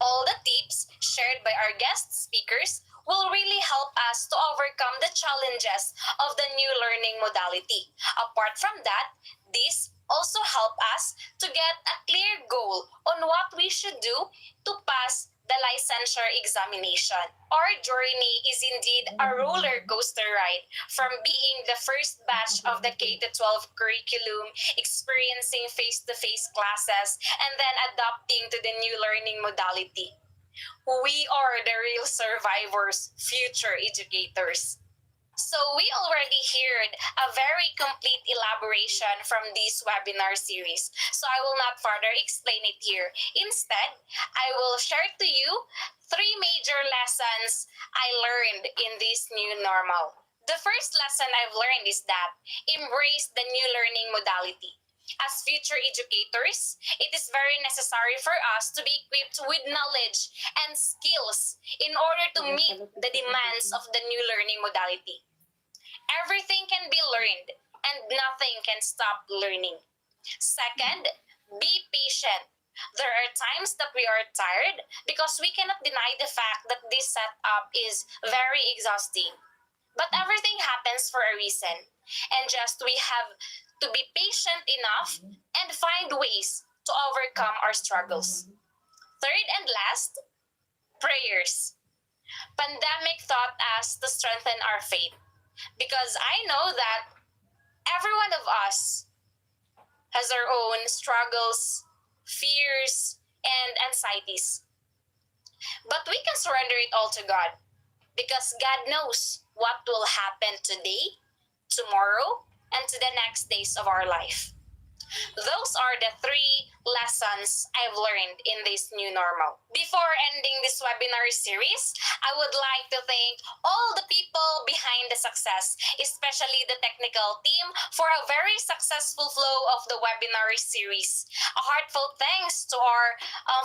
All the tips shared by our guest speakers will really help us to overcome the challenges of the new learning modality. Apart from that, this also help us to get a clear goal on what we should do to pass the licensure examination. Our journey is indeed a roller coaster ride, from being the first batch of the K-12 curriculum, experiencing face-to-face classes, and then adapting to the new learning modality. We are the real survivors, future educators. So we already heard a very complete elaboration from this webinar series. So I will not further explain it here. Instead, I will share to you 3 major lessons I learned in this new normal. The first lesson I've learned is that embrace the new learning modality. As future educators, it is very necessary for us to be equipped with knowledge and skills in order to meet the demands of the new learning modality. Everything can be learned and nothing can stop learning. Second, be patient. There are times that we are tired because we cannot deny the fact that this setup is very exhausting. But everything happens for a reason. And just we have to be patient enough and find ways to overcome our struggles. Third and last, prayers. Pandemic taught us to strengthen our faith, because I know that every one of us has our own struggles, fears, and anxieties. But we can surrender it all to God, because God knows what will happen today, tomorrow, and to the next days of our life. Those are the 3 lessons I've learned in this new normal. Before ending this webinar series, I would like to thank all the people behind the success, especially the technical team, for a very successful flow of the webinar series. A heartfelt thanks to our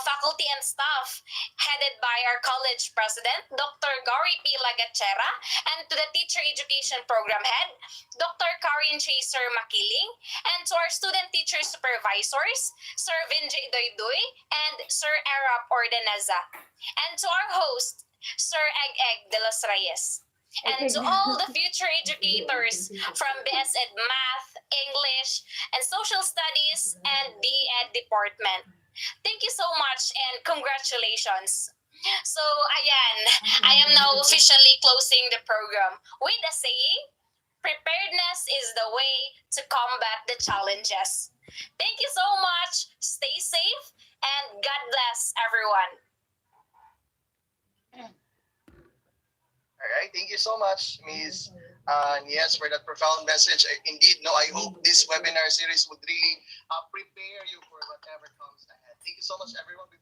faculty and staff, headed by our college president, Dr. Gary P. Lagachera, and to the teacher education program head, Dr. Karin Chaser Makiling, and to our student teacher supervisors, Sir Vinjay Doydoy and Sir Arap Ordenaza, and to our host, Sir Egg de los Reyes, and to all the future educators from BSED Math, English, and Social Studies, and BEd department. Thank you so much and congratulations. So, ayan, I am now officially closing the program with a saying, preparedness is the way to combat the challenges. Thank you so much. Stay safe and God bless everyone. All right, thank you so much, Ms. Yes, for that profound message. Indeed, no, I hope this webinar series would really prepare you for whatever comes ahead. Thank you so much, everyone.